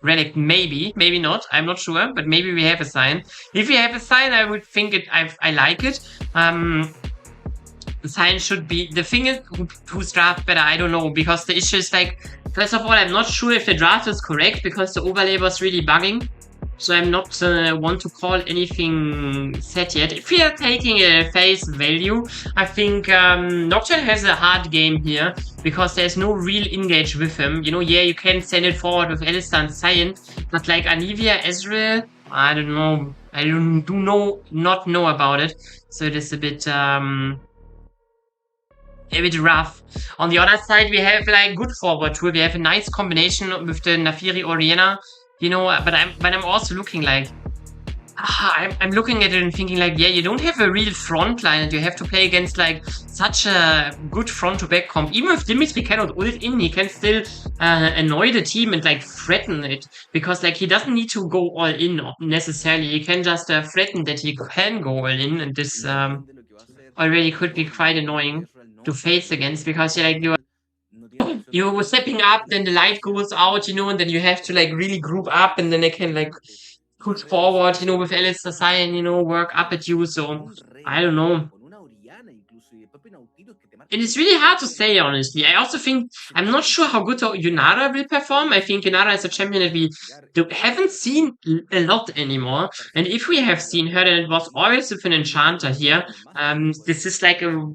Relic. Maybe not. I'm not sure, but maybe we have a sign. If we have a sign, I would think it. I like it. The sign should be the thing is who's draft better. I don't know, because the issue is like, first of all, I'm not sure if the draft is correct because the overlay was really bugging. So I'm not want to call anything set yet. If we are taking a face value, I think Nocturne has a hard game here because there's no real engage with him. You know, yeah, you can send it forward with Alistar and Cyan, but like Anivia, Ezreal, I don't know. I not know about it. So it is a bit rough. On the other side, we have like good forward too. We have a nice combination with the Naafiri Orianna. You know, but I'm also looking like, I'm looking at it and thinking like, yeah, you don't have a real front line and you have to play against like such a good front to back comp. Even if Dimitri cannot ult in, he can still annoy the team and like threaten it, because like he doesn't need to go all in necessarily. He can just threaten that he can go all in, and this already could be quite annoying to face against, because you're stepping up, then the light goes out, you know, and then you have to like really group up, and then they can like push forward, you know, with Alistar Cyan, you know, work up at you. So I don't know. It is really hard to say, honestly. I also think, I'm not sure how good Yunara will perform. I think Yunara is a champion that we haven't seen a lot anymore. And if we have seen her, then it was always with an enchanter here. This is like a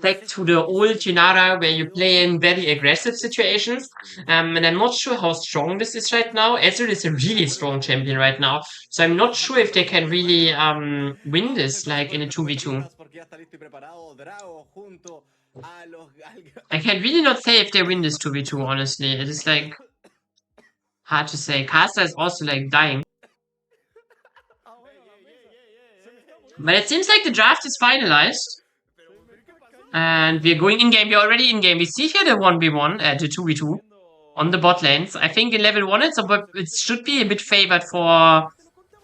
back to the old Yunara where you play in very aggressive situations. And I'm not sure how strong this is right now. Ezreal is a really strong champion right now. So I'm not sure if they can really win this like in a 2v2. I can really not say if they win this 2v2, honestly. It is like hard to say. Caster is also like dying. But it seems like the draft is finalized. And we're going in-game. We're already in-game. We see here the 1v1, the 2v2 on the bot lanes. I think in level 1 it should be a bit favored for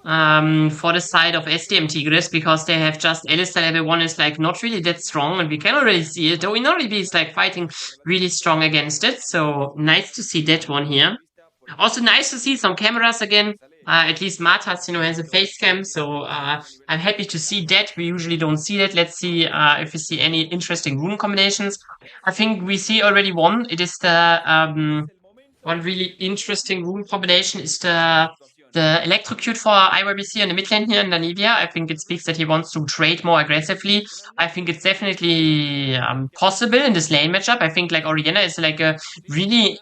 for the side of SDM Tigres, because they have just Alistair level 1 is like not really that strong, and we cannot really see it, though Inoribi is like fighting really strong against it, so nice to see that one here. Also nice to see some cameras again. At least Matas, has a face cam, so I'm happy to see that. We usually don't see that. Let's see if we see any interesting rune combinations. I think we see already one. It is the one really interesting rune combination is the electrocute for IYBC on the mid lane here in Danivia. I think it speaks that he wants to trade more aggressively. I think it's definitely possible in this lane matchup. I think like Oriana is like a really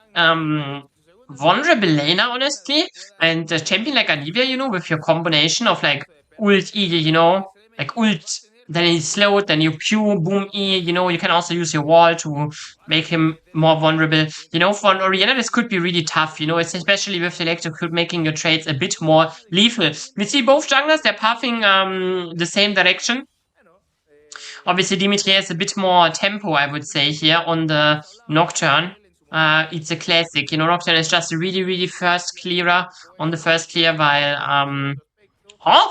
vulnerable laner, honestly. And a champion like Anivia, with your combination of like ult E, like ult, then he's slowed, then you Q, boom E, you can also use your wall to make him more vulnerable. For an Oriana, this could be really tough, it's especially with the electrocute making your trades a bit more lethal. We see both junglers, they're pathing the same direction. Obviously, Dimitri has a bit more tempo, I would say, here on the Nocturne. It's a classic. Nocturne is just a really, really first clearer on the first clear, while,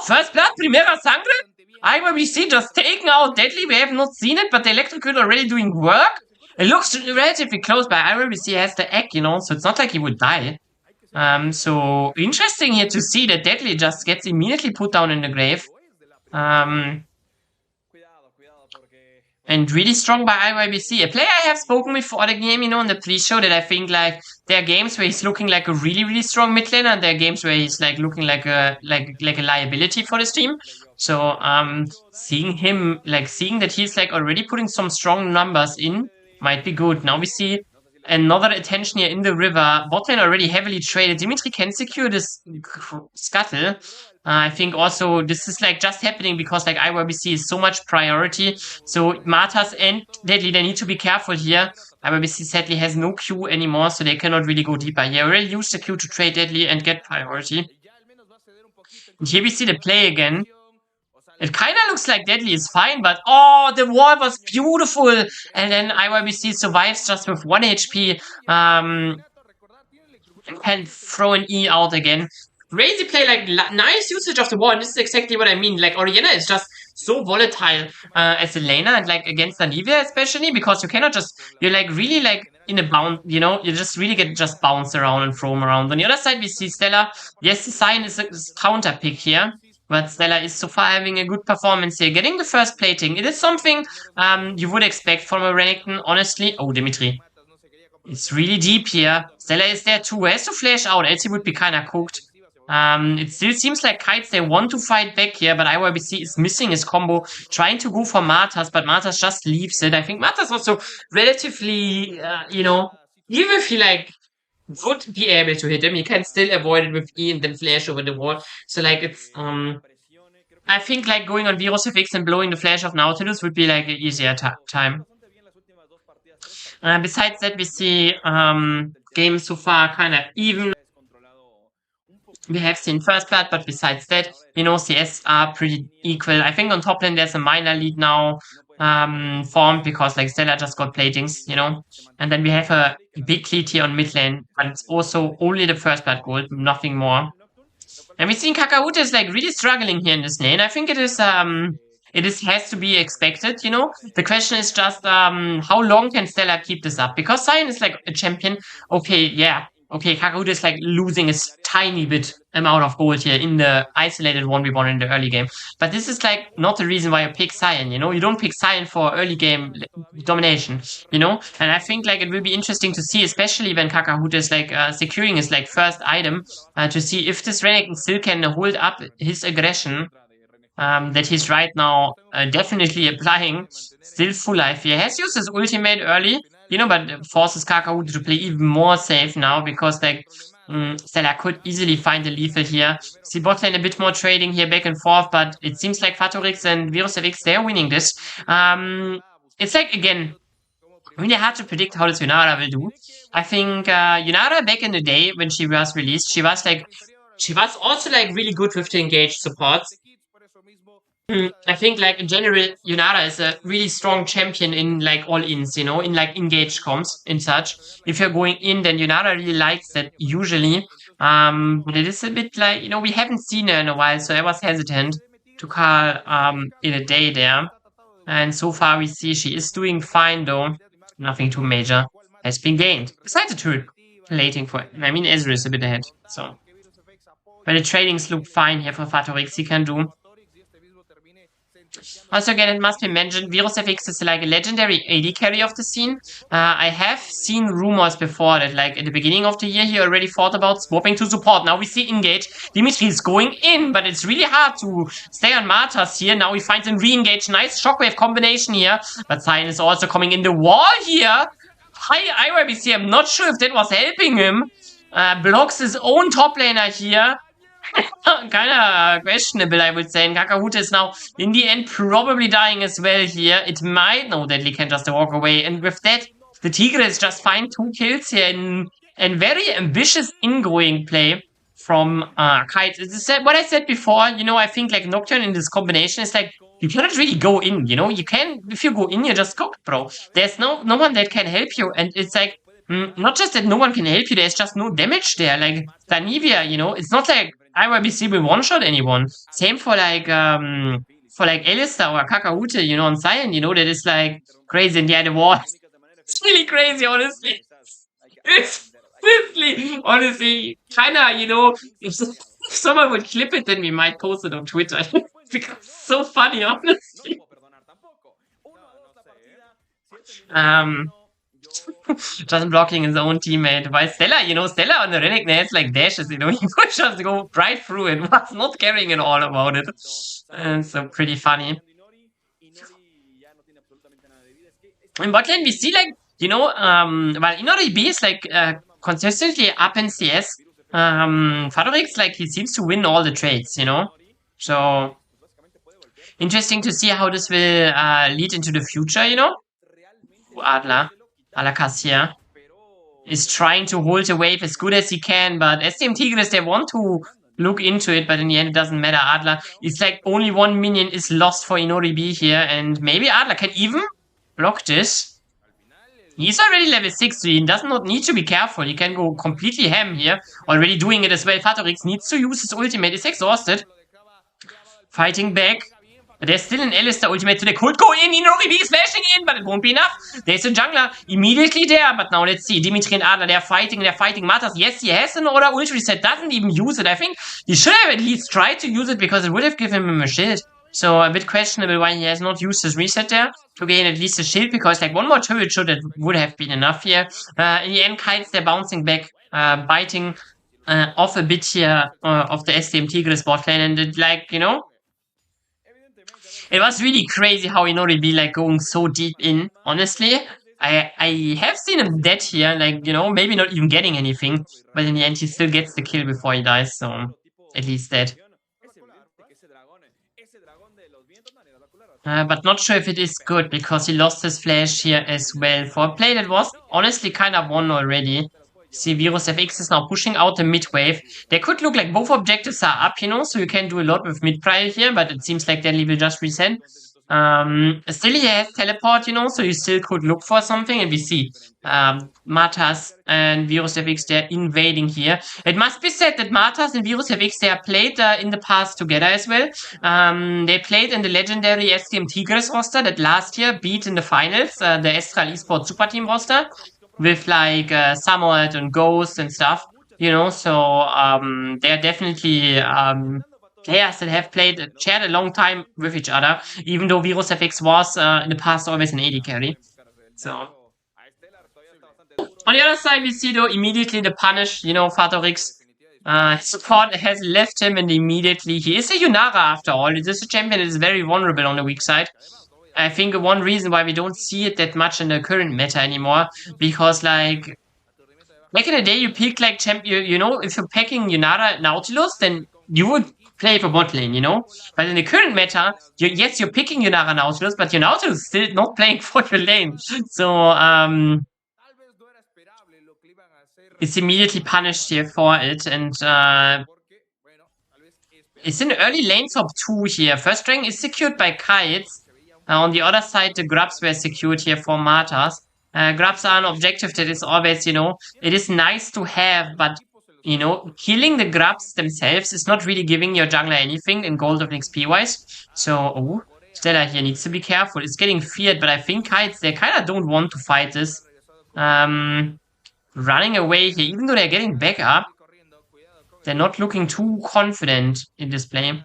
first blood, Primera Sangre? IYBC just taking out Deadly. We have not seen it, but the electrocute already doing work. It looks relatively close, but IYBC has the egg, so it's not like he would die. So interesting here to see that Deadly just gets immediately put down in the grave. And really strong by IYBC. A player I have spoken before the game, in the pre-show, that I think like there are games where he's looking like a really, really strong mid laner, and there are games where he's like looking like a liability for this team. So seeing that he's like already putting some strong numbers in might be good. Now we see another attention here in the river. Botlane already heavily traded. Dimitri can secure this scuttle. I think also this is like just happening because like IYBC is so much priority. So Matas and Deadly, they need to be careful here. IYBC sadly has no Q anymore, so they cannot really go deeper. He already used the Q to trade Deadly and get priority. And here we see the play again. It kind of looks like Deadly is fine, but the wall was beautiful. And then IYBC survives just with 1 HP. And can throw an E out again. Crazy play, like nice usage of the wall. And this is exactly what I mean. Like Oriana is just so volatile as a laner, and like against Anivia especially, because you cannot you're like really like in a bound, you just really get just bounced around and thrown around. On the other side, we see Stella. Yes, the sign is a counter pick here. But Stella is so far having a good performance here. Getting the first plating. It is something you would expect from a Renekton, honestly. Oh, Dimitri. It's really deep here. Stella is there too. Has to flash out, else he would be kind of cooked. It still seems like Kites, they want to fight back here, but IYBC is missing his combo, trying to go for Matas, but Matas just leaves it. I think Matas also relatively, even if he like would be able to hit him, he can still avoid it with E and then flash over the wall. So like it's I think like going on Virus FX and blowing the flash of Nautilus would be like an easier time. Besides that, we see games so far kind of even. We have seen first blood, but besides that, CS are pretty equal. I think on top lane there's a minor lead now formed because like Stella just got platings, and then we have a big lead here on mid lane, but it's also only the first blood gold, nothing more. And we've seen Kakahuta is like really struggling here in this lane. I think it has to be expected, The question is just how long can Stella keep this up? Because Sion is like a champion. Okay, Kakahuta is like losing a tiny bit amount of gold here in the isolated 1v1 in the early game. But this is like not the reason why you pick Sion, You don't pick Sion for early game domination, And I think like it will be interesting to see, especially when Kakahuta is like securing his like first item, to see if this Renekton still can hold up his aggression that he's right now definitely applying. Still full life. He has used his ultimate early, but forces Kakahuta to play even more safe now because like Stella could easily find the lethal here. See bot lane a bit more trading here back and forth, but it seems like Fatorix and Virus FX, they're winning this. It's like, again, really hard to predict how this Yunara will do. I think Yunara back in the day when she was released, she was also like really good with the engaged supports. I think, like, in general, Yunara is a really strong champion in, like, all-ins, you know, in, like, engaged comps and such. If you're going in, then Yunara really likes that usually. But it is a bit like, you know, we haven't seen her in a while, so I was hesitant to call in a day there. And so far we see she is doing fine, though. Nothing too major has been gained. Besides the turret plating for, I mean, Ezra is a bit ahead, so. But the tradings look fine here for Fatorix, he can do. Also, again, it must be mentioned, Virus FX is like a legendary AD carry of the scene. I have seen rumors before that, like, at the beginning of the year, he already thought about swapping to support. Now we see engage. Dimitri is going in, but it's really hard to stay on Martas here. Now he finds him re-engage. Nice shockwave combination here. But Cyan is also coming in the wall here. Hi, IYBC. I'm not sure if that was helping him. Blocks his own top laner here. Kinda questionable, I would say. And Kakahuta is now, in the end, probably dying as well here. It might know that he can just walk away. And with that, the Tigres just find 2 kills here in very ambitious ingoing play from Kite. This is what I said before. You know, I think, like, Nocturne in this combination is like, you cannot really go in, you know? You can, if you go in, you're just cooked, bro. There's no one that can help you. And it's like, not just that no one can help you, there's just no damage there. Like, Danivia, you know, it's not like IYBC will one-shot anyone. Same for like Alistar or Kakaute, you know, on Cyan, you know, that is like crazy. And yeah, the war it's really crazy, honestly. It's seriously, honestly, kinda, you know, if someone would clip it, then we might post it on Twitter. It's become so funny, honestly. Just blocking his own teammate. While Stella, you know, Stella on the Renekton has like dashes, you know, he would just go right through it, was not caring at all about it. And so pretty funny. In bot lane, we see, like, you know, while Inori B is like consistently up in CS, Fadorix, like, he seems to win all the trades, you know? So interesting to see how this will lead into the future, you know? Adler. Alakasia is trying to hold the wave as good as he can, but SDM Tigres, they want to look into it, but in the end, it doesn't matter. Adler, it's like only 1 minion is lost for Inori B here, and maybe Adler can even block this. He's already level 6, so he does not need to be careful. He can go completely ham here. Already doing it as well. Fatorix needs to use his ultimate. He's exhausted. Fighting back. But there's still an Alistar ultimate, so they could go in. Inori B is flashing in, but it won't be enough. There's a jungler immediately there, but now let's see. Dimitri and Adler, they're fighting Matas. Yes, he has an order ult reset, doesn't even use it. I think he should have at least tried to use it because it would have given him a shield. So a bit questionable why he has not used his reset there to gain at least a shield, because like one more turret should would have been enough here. In the end, Kites, they're bouncing back, biting off a bit here of the SDM Tigres bot lane, and it, like, you know, it was really crazy how Inori be like going so deep in. Honestly, I have seen him dead here, like, you know, maybe not even getting anything, but in the end he still gets the kill before he dies, so at least that. But not sure if it is good, because he lost his flash here as well. For a play that was honestly kind of won already. See, Virus FX is now pushing out the mid wave. They could look like both objectives are up, you know, so you can do a lot with mid prior here, but it seems like Deadly will just reset. Still he has teleport, you know, so you still could look for something, and we see Martas and Virus FX, they're invading here. It must be said that Martas and Virus FX, they are played in the past together as well. They played in the legendary SDM Tigres roster that last year beat in the finals the Estral Esports Super Team roster, with like Samoed and Ghost and stuff, you know, so they're definitely players that have shared a long time with each other, even though Virus FX was in the past always an AD carry. So on the other side, we see though immediately the punish, you know, Fatorix. His support has left him, and immediately he is a Yunara after all. It is a champion that is very vulnerable on the weak side. I think one reason why we don't see it that much in the current meta anymore, because like back in the day you picked like you know, if you're picking Yunara Nautilus, then you would play for bot lane, you know? But in the current meta, yes, you're picking Yunara Nautilus, but your Nautilus is still not playing for your lane. So it's immediately punished here for it, and It's an early lane top 2 here. First rank is secured by Kites. On the other side, the grubs were secured here for Martas. Grubs are an objective that is always, you know, it is nice to have, but, you know, killing the grubs themselves is not really giving your jungler anything in gold of XP wise. So, Stella here needs to be careful. It's getting feared, but I think Kites, they kind of don't want to fight this. Running away here, even though they're getting back up, they're not looking too confident in this play.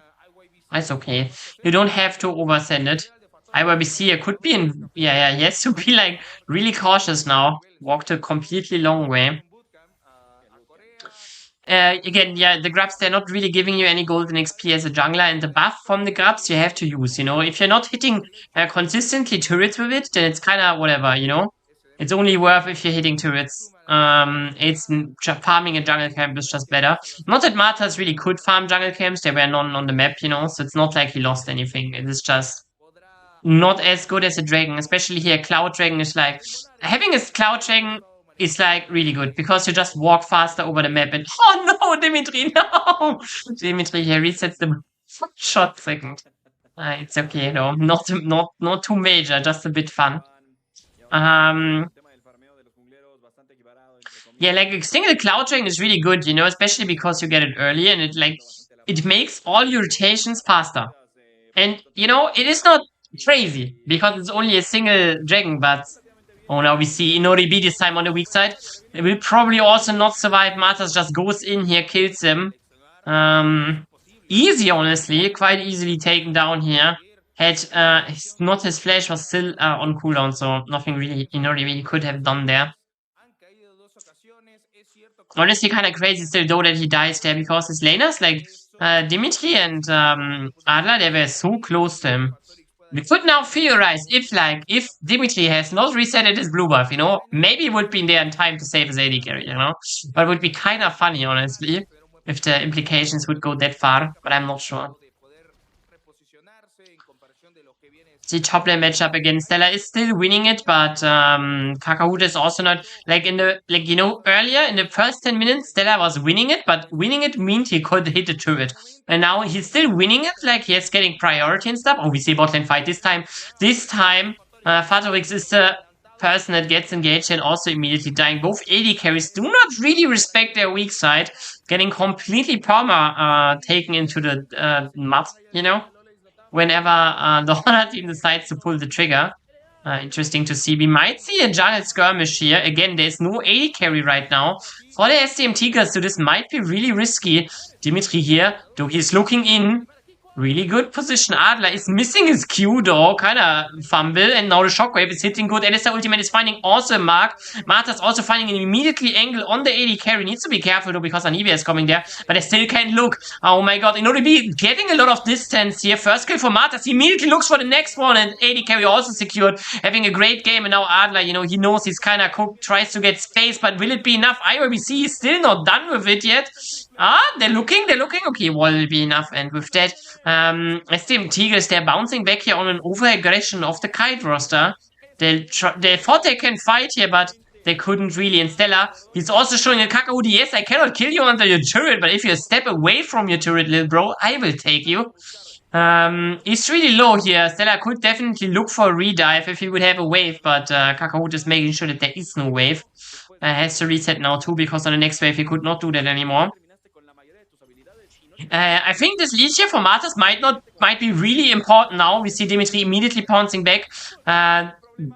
That's okay. You don't have to oversend it. IYBC, it could be in... Yeah, he has to be, like, really cautious now. Walked a completely long way. Again, yeah, the grubs, they're not really giving you any golden XP as a jungler, and the buff from the grubs you have to use, you know? If you're not hitting consistently turrets with it, then it's kind of whatever, you know? It's only worth if you're hitting turrets. It's farming a jungle camp is just better. Not that Martas really could farm jungle camps, they were none on the map, you know, so it's not like he lost anything. It is just not as good as a dragon, especially here. Cloud Dragon is like, having a Cloud Dragon is like really good because you just walk faster over the map and oh no, Dimitri, no! Dimitri here resets the shot second. It's okay though, not too major, just a bit fun. Yeah, like a single Cloud Dragon is really good, you know, especially because you get it early and it makes all your rotations faster. And, you know, it is not crazy because it's only a single dragon, but oh, now we see Inori this time on the weak side. They will probably also not survive. Martas just goes in here, kills him. Easy, honestly, quite easily taken down here. Had not his flash was still on cooldown, so nothing really Inori really could have done there. Honestly, kind of crazy still though that he dies there because his laners, like Dimitri and Adler, they were so close to him. We could now theorize if Dimitri has not resetted his blue buff, you know, maybe it would be there in time to save his AD carry, you know, but it would be kind of funny, honestly, if the implications would go that far, but I'm not sure. The top lane matchup again, Stella is still winning it, but Kakahuta is also not like you know, earlier in the first 10 minutes Stella was winning it, but winning it means he could hit the turret. And now he's still winning it, like he is getting priority and stuff. Oh, we see bot lane fight this time. This time Fatorix is the person that gets engaged and also immediately dying. Both AD carries do not really respect their weak side, getting completely perma taken into the mud, you know, whenever the Honor team decides to pull the trigger. Interesting to see. We might see a jungle skirmish here. Again, there's no AD carry right now for the SDM Tigres, so this might be really risky. Dimitri here, though he's looking in. Really good position. Adler is missing his Q though, kinda fumble, and now the shockwave is hitting good. Alistair ultimate is finding also a mark. Marta's also finding an immediately angle on the AD carry. Needs to be careful though because Anivia is coming there, but I still can't look. Oh my god, in order to be getting a lot of distance here. First kill for Martas, he immediately looks for the next one, and AD carry also secured. Having a great game, and now Adler, you know, he knows he's kinda cooked, tries to get space, but will it be enough? IYBC is still not done with it yet. They're looking. Okay, will be enough, and with that, SDM Tigres, they're bouncing back here on an over-aggression of the Kite roster. They thought they can fight here, but they couldn't really. And Stella, he's also showing a Kakahuti, yes, I cannot kill you under your turret, but if you step away from your turret, little bro, I will take you. He's really low here. Stella could definitely look for a redive if he would have a wave, but Kakahuti is making sure that there is no wave. Has to reset now too, because on the next wave he could not do that anymore. I think this lead here for Martas might be really important now. We see Dimitri immediately pouncing back,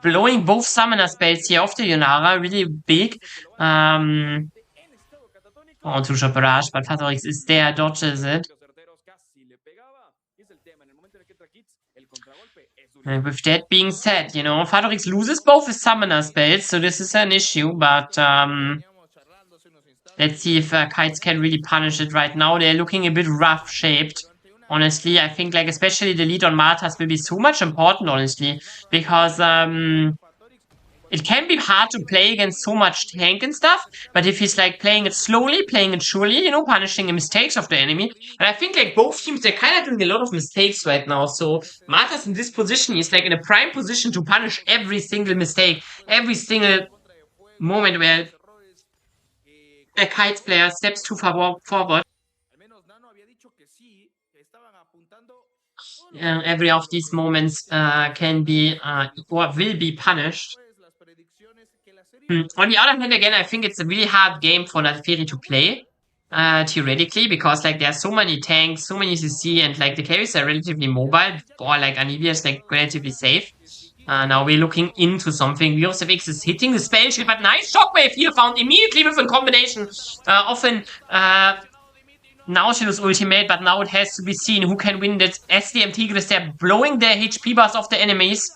blowing both summoner spells here off the Yonara, really big. Oh, two-shot barrage, but Fatorix is there, dodges it. And with that being said, you know, Fatorix loses both his summoner spells, so this is an issue, but let's see if Kites can really punish it right now. They're looking a bit rough-shaped, honestly. I think, like, especially the lead on Martas will be so much important, honestly, because it can be hard to play against so much tank and stuff, but if he's, like, playing it slowly, playing it surely, you know, punishing the mistakes of the enemy. And I think, like, both teams, they're kind of doing a lot of mistakes right now, so Martas in this position is, like, in a prime position to punish every single mistake, every single moment where a Kites player steps too far forward. every of these moments can be or will be punished. On the other hand, again, I think it's a really hard game for Nathiri to play, theoretically, because like there's so many tanks, so many CC, and like the carries are relatively mobile, or like Anivia is like relatively safe. Now we're looking into something. X is hitting the spell shield, but nice shockwave here found immediately with a combination. Often Nautilus ultimate, but now it has to be seen who can win that. SDM Tigres, they're blowing their HP bars of the enemies,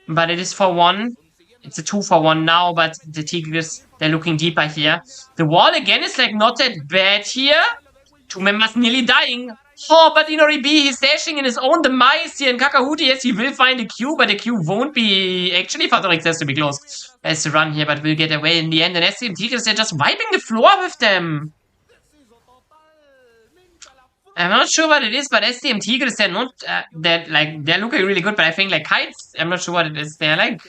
but it is for one. It's a 2-for-1 now, but the Tigres, they're looking deeper here. The wall again is like not that bad here. 2 members nearly dying. Oh, but Inori B, he's dashing in his own demise here in Kakahuti. Yes, he will find a Q, but the Q won't be... Actually, Fatorix has to be close. Has to run here, but will get away in the end. And SDM Tigres, they're just wiping the floor with them. I'm not sure what it is, but SDM Tigres, they're not... they're looking really good, but I think, like, Kites, I'm not sure what it is. They're, like...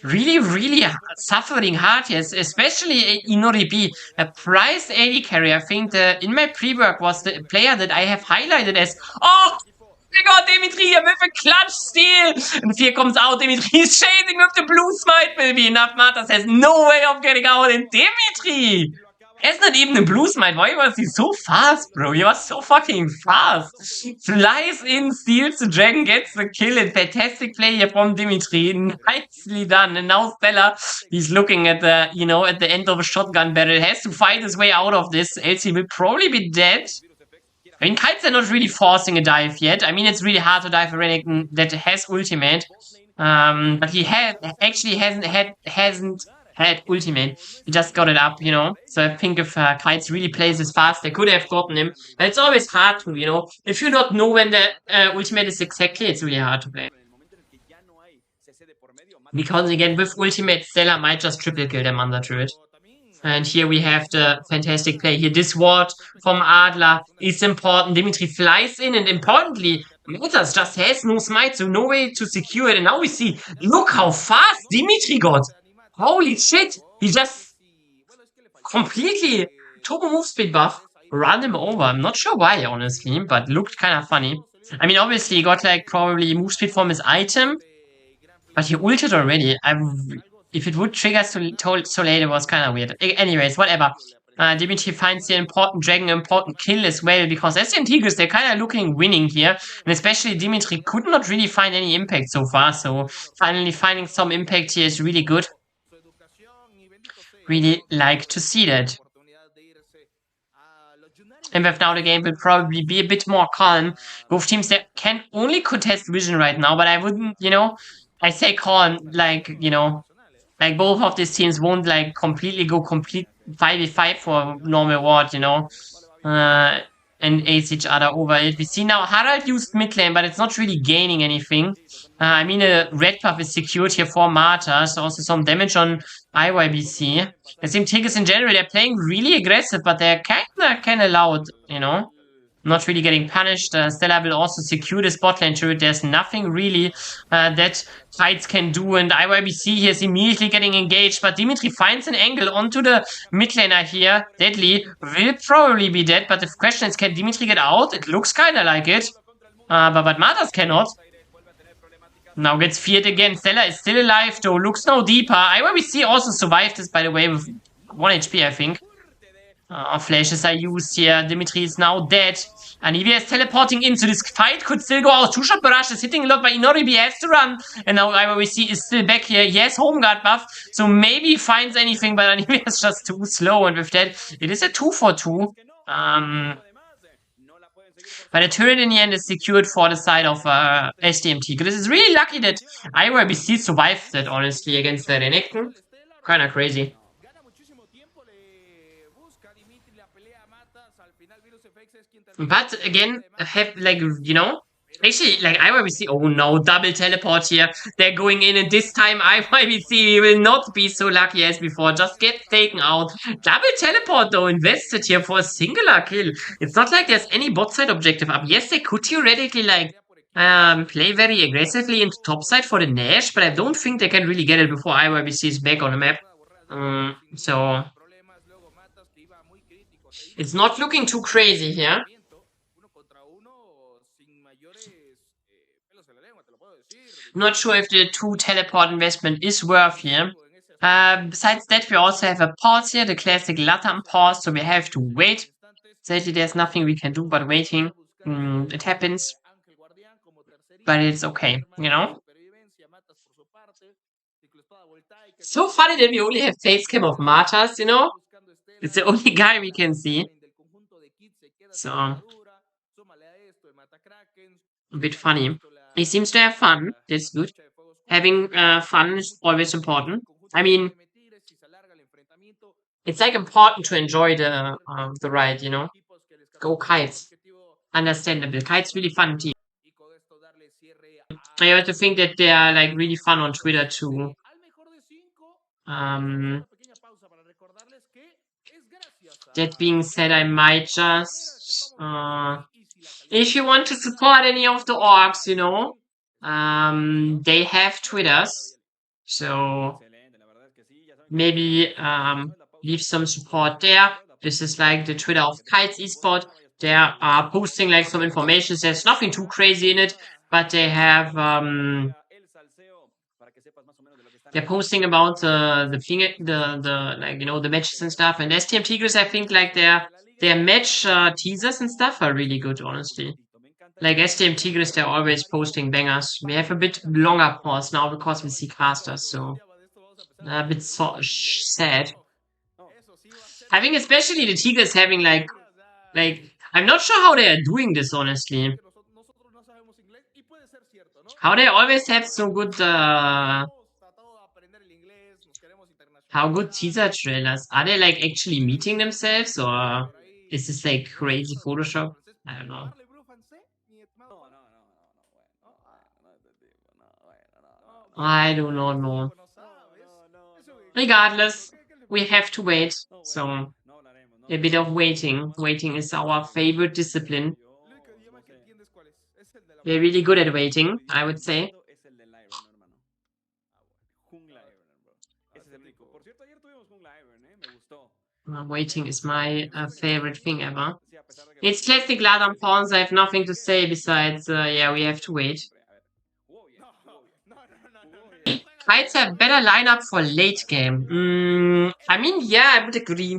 really suffering hard here, especially Inori B, a prize AD carry. I think in my pre-work was the player that I have highlighted as, oh my god, Dimitri here with a clutch steal! And here comes out, Dimitri is chasing with the blue smite, will be enough. Matas has no way of getting out, and Dimitri! It's not even a blue smite. Why was he so fast, bro? He was so fucking fast. Flies in, steals the dragon, gets the kill. And fantastic play here from Dimitri. Nicely done. And now Stella, he's looking at the, at the end of a shotgun battle. Has to fight his way out of this, else he will probably be dead. I mean, Kites are not really forcing a dive yet. I mean, it's really hard to dive a Renekton that has ultimate. But he hasn't had ultimate. He just got it up, So I think if Kites really plays this fast, they could have gotten him. But it's always hard to, if you don't know when the ultimate is exactly, it's really hard to play. Because again, with ultimate, Stella might just triple kill them under turret. And here we have the fantastic play here. This ward from Adler is important. Dimitri flies in, and importantly, Metas just has no smite, so no way to secure it. And now we see, look how fast Dimitri got. Holy shit! He just completely turbo move speed buff, ran him over. I'm not sure why, honestly, but looked kind of funny. I mean, obviously, he got like probably move speed from his item, but he ulted already. If it would trigger so late, it was kind of weird. Anyways, whatever. Dimitri finds the important dragon, important kill as well, because SDM Tigres, they're kind of looking winning here. And especially Dimitri could not really find any impact so far, so finally finding some impact here is really good. Really like to see that. And with now the game will probably be a bit more calm. Both teams that can only contest vision right now, but I wouldn't, I say calm, like, like both of these teams won't like completely go 5v5 for normal ward, and ace each other over it. We see now Harald used mid lane, but it's not really gaining anything. I mean, a red buff is secured here for Marta, so also some damage on IYBC. The same Tigres in general, they're playing really aggressive, but they're kinda loud, Not really getting punished. Stella will also secure the spot lane turret. There's nothing really that Kites can do, and IYBC here is immediately getting engaged, but Dimitri finds an angle onto the mid laner here. Deadly will probably be dead, but the question is, can Dimitri get out? It looks kinda like it, but Martas cannot. Now gets feared again. Stella is still alive though, looks no deeper. IYBC also survived this, by the way, with 1 HP, I think. Flashes are used here. Dimitri is now dead. Anivia is teleporting in, so this fight could still go out. Two-shot barrage is hitting a lot, but Inoribi has to run. And now IYBC is still back here. He has home guard buff, so maybe he finds anything, but Anivia is just too slow. And with that, it is a 2-for-2. But the turret in the end is secured for the side of SDM Tigres. It's really lucky that IYBC survived that, honestly, against the Renekton. Kinda crazy. But again, actually, like IYBC, oh no, double teleport here. They're going in, and this time IYBC will not be so lucky as before. Just get taken out. Double teleport though, invested here for a singular kill. It's not like there's any bot side objective up. Yes, they could theoretically play very aggressively into top side for the Nash, but I don't think they can really get it before IYBC is back on the map. So it's not looking too crazy here. Not sure if the 2 teleport investment is worth here. Besides that, we also have a pause here, the classic Latam pause, so we have to wait. Sadly, there's nothing we can do but waiting. It happens. But it's okay, you know? So funny that we only have facecam of Martas, you know? It's the only guy we can see. So, a bit funny. He seems to have fun. That's good. Having fun is always important. I mean, it's like important to enjoy the ride, you know? Go Kites. Understandable. Kites really fun team. I also think that they are like really fun on Twitter too. That being said, I might just if you want to support any of the orgs, you know, they have Twitters, so maybe leave some support there. This is like the Twitter of Kites Esports. They are posting like some information. There's nothing too crazy in it, but they have they're posting about the thing, the like, you know, the matches and stuff. And SDM Tigres, I think like their match teasers and stuff are really good, honestly. Like SDM Tigres, they're always posting bangers. We have a bit longer pause now because we see casters, so a bit sad. I think especially the Tigres having like I'm not sure how they are doing this, honestly. How they always have so good how good teaser trailers. Are they like actually meeting themselves, or is this like crazy Photoshop? I don't know. I do not know. Regardless, we have to wait. So a bit of waiting. Waiting is our favorite discipline. We're really good at waiting, I would say. Waiting is my favorite thing ever. It's classic Ladam pawns. I have nothing to say besides, yeah, we have to wait. Kites have better lineup for late game. I mean, yeah, I would agree.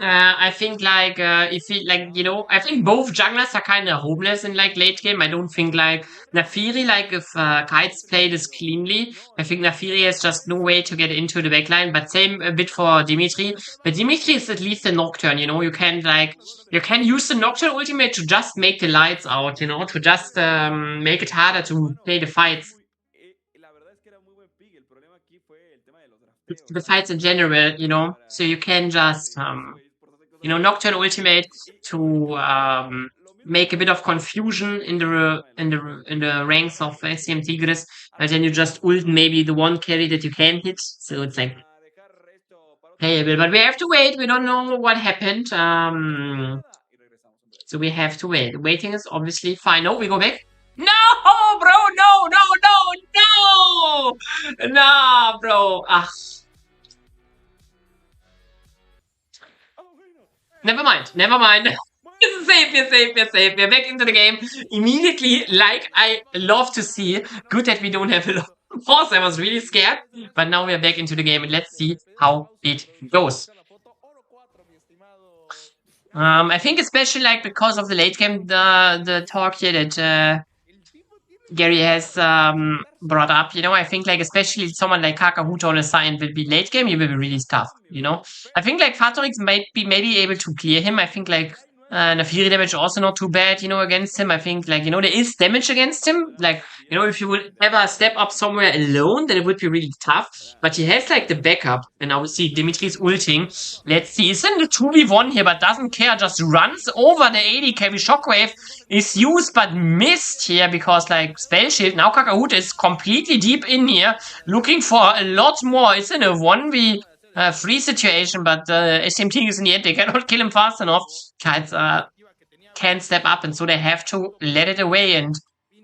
I think like if he like, you know, I think both junglers are kind of homeless in like late game. I don't think like Nafiri, like if Kites play this cleanly, I think Nafiri has just no way to get into the backline. But same a bit for Dimitri. But Dimitri is at least a Nocturne, you know. You can use the Nocturne ultimate to just make the lights out, you know, to just make it harder to play the fights. The fights in general, you know. So you can just you know, Nocturne ultimate to make a bit of confusion in the ranks of SDM Tigres, but then you just ult maybe the one carry that you can hit, so it's like playable. But we have to wait. We don't know what happened. So we have to wait. Waiting is obviously fine. No, we go back. No, bro, no. Nah, bro. Ah. Never mind. We're safe. We're back into the game immediately, like I love to see. Good that we don't have a lot of pause. I was really scared. But now we're back into the game and let's see how it goes. I think especially like because of the late game, the talk here that Gary has brought up, you know, I think like especially someone like Kakahuta on a side will be late game, he will be really tough, you know. I think like Fatorix might be maybe able to clear him. I think like Nafiri damage also not too bad, you know, against him. I think like, you know, there is damage against him. Like, you know, if you would ever step up somewhere alone, then it would be really tough. But he has like the backup. And now we see Dimitri's ulting. Let's see. He's in the 2v1 here, but doesn't care. Just runs over the 80 kV shockwave. Is used but missed here because like spell shield. Now Kakahuta is completely deep in here, looking for a lot more. It's in a 1v3 situation, but SDM Tigres in the end, they cannot kill him fast enough. Kites can't step up, and so they have to let it away. And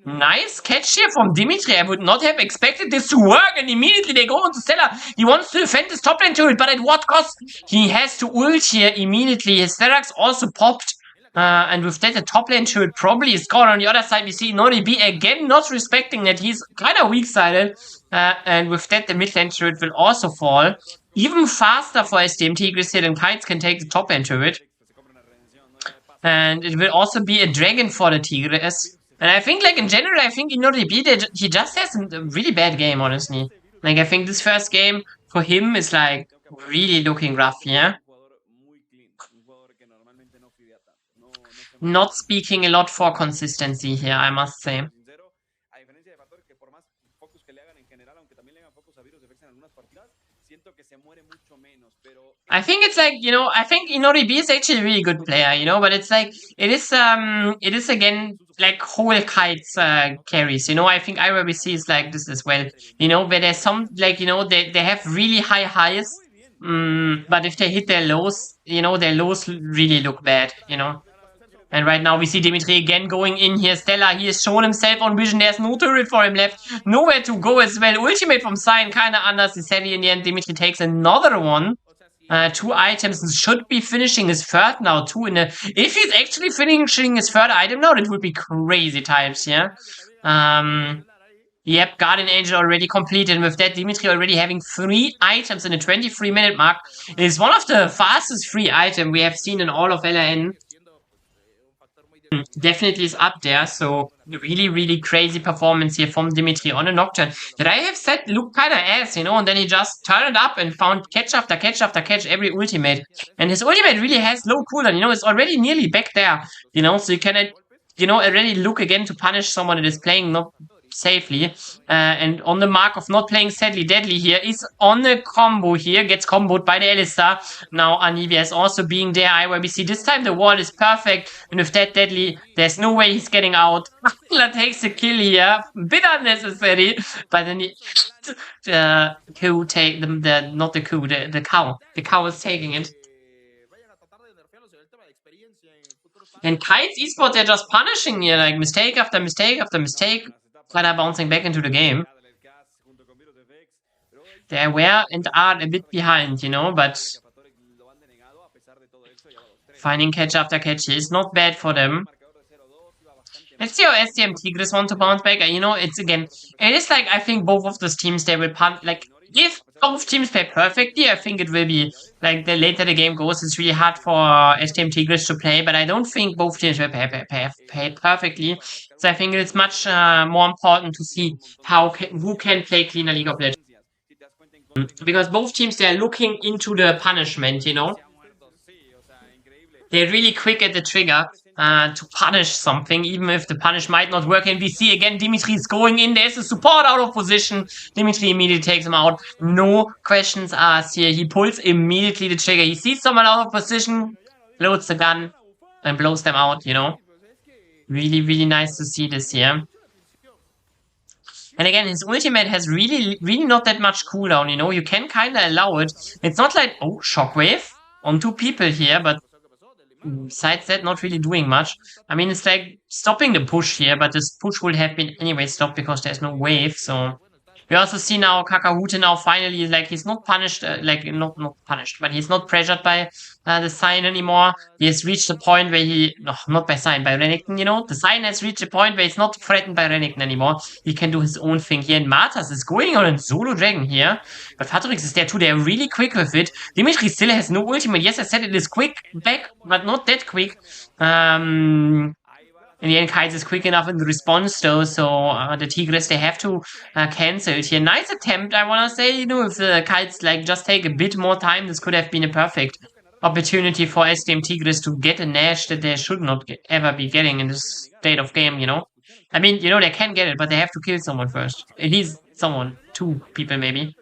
nice catch here from Dimitri. I would not have expected this to work, and immediately they go on to Stellar. He wants to defend his top lane turret, but at what cost? He has to ult here immediately. His Stellax also popped. And with that, the top lane turret probably is gone. On the other side, we see Noribi again not respecting that he's kind of weak-sided. And with that, the mid lane turret will also fall. Even faster for SDM Tigres here than Kites can take the top lane turret. And it will also be a dragon for the Tigres. And I think, like, in general, I think Noribi, he just has a really bad game, honestly. Like, I think this first game for him is, like, really looking rough, yeah? Not speaking a lot for consistency here, I must say. I think it's like, you know, I think Inoribi is actually a really good player, you know, but it's like, it is again, like, whole Kites carries, you know, I think IRBC is like this as well, you know, where there's some, like, you know, they have really high highs, but if they hit their lows, you know, their lows really look bad, you know. And right now we see Dimitri again going in here. Stella, he has shown himself on vision. There's no turret for him left. Nowhere to go as well. Ultimate from Cyan kind of unnecessary in the end. Dimitri takes another one. 2 items and should be finishing his third now too. If he's actually finishing his third item now, that would be crazy times, yeah? Yep, Guardian Angel already completed. And with that, Dimitri already having 3 items in the 23-minute mark. It is one of the fastest free items we have seen in all of LRN. Definitely is up there, so really, really crazy performance here from Dimitri on a Nocturne that I have said looked kind of ass, you know, and then he just turned it up and found catch after catch after catch every ultimate. And his ultimate really has low cooldown, you know, it's already nearly back there, you know, so you can, you know, already look again to punish someone that is playing not safely. And on the mark of not playing Sadly Deadly here is on the combo here, gets comboed by the Alistar. Now Anivia is also being there. IYBC, this time the wall is perfect, and with that Deadly, there's no way he's getting out. Akla takes the kill here, bit unnecessary, but then the coup take not the coup, the cow. The cow is taking it. And Kites Esports, they're just punishing here, like mistake after mistake after mistake. Kind of bouncing back into the game. They were and are a bit behind, you know, but finding catch after catch is not bad for them. Let's see how SDM Tigres want to bounce back. You know, it's again, it is like, I think both of those teams, they will punt, like, if both teams play perfectly, I think it will be, like, the later the game goes, it's really hard for SDM Tigres to play, but I don't think both teams will play perfectly. So I think it's much more important to see who can play cleaner League of Legends. Because both teams, they're looking into the punishment, you know. They're really quick at the trigger to punish something, even if the punish might not work. And we see again, Dimitri is going in. There's a support out of position. Dimitri immediately takes him out. No questions asked here. He pulls immediately the trigger. He sees someone out of position, loads the gun, and blows them out, you know. Really, really nice to see this here. And again, his ultimate has really, really not that much cooldown, you know. You can kind of allow it. It's not like, oh, Shockwave on 2 people here, but besides that, not really doing much. I mean, it's like stopping the push here, but this push would have been anyway stopped because there's no wave, so... We also see now Kakahute now finally, like, he's not punished, like, not punished, but he's not pressured by the Cyan anymore. He has reached the point where he, no, not by Cyan, by Renekton, you know? The Cyan has reached the point where he's not threatened by Renekton anymore. He can do his own thing here. And Martas is going on a solo dragon here. But Fatorix is there too. They're really quick with it. Dimitri still has no ultimate. Yes, I said it is quick back, but not that quick. In the end, Kites is quick enough in the response, though, so the Tigres, they have to cancel it here. Nice attempt, I want to say. You know, if the Kites, like, just take a bit more time, this could have been a perfect opportunity for SDM Tigres to get a Nash that they should not ever be getting in this state of game, you know? I mean, you know, they can get it, but they have to kill someone first. At least someone. 2 people, maybe.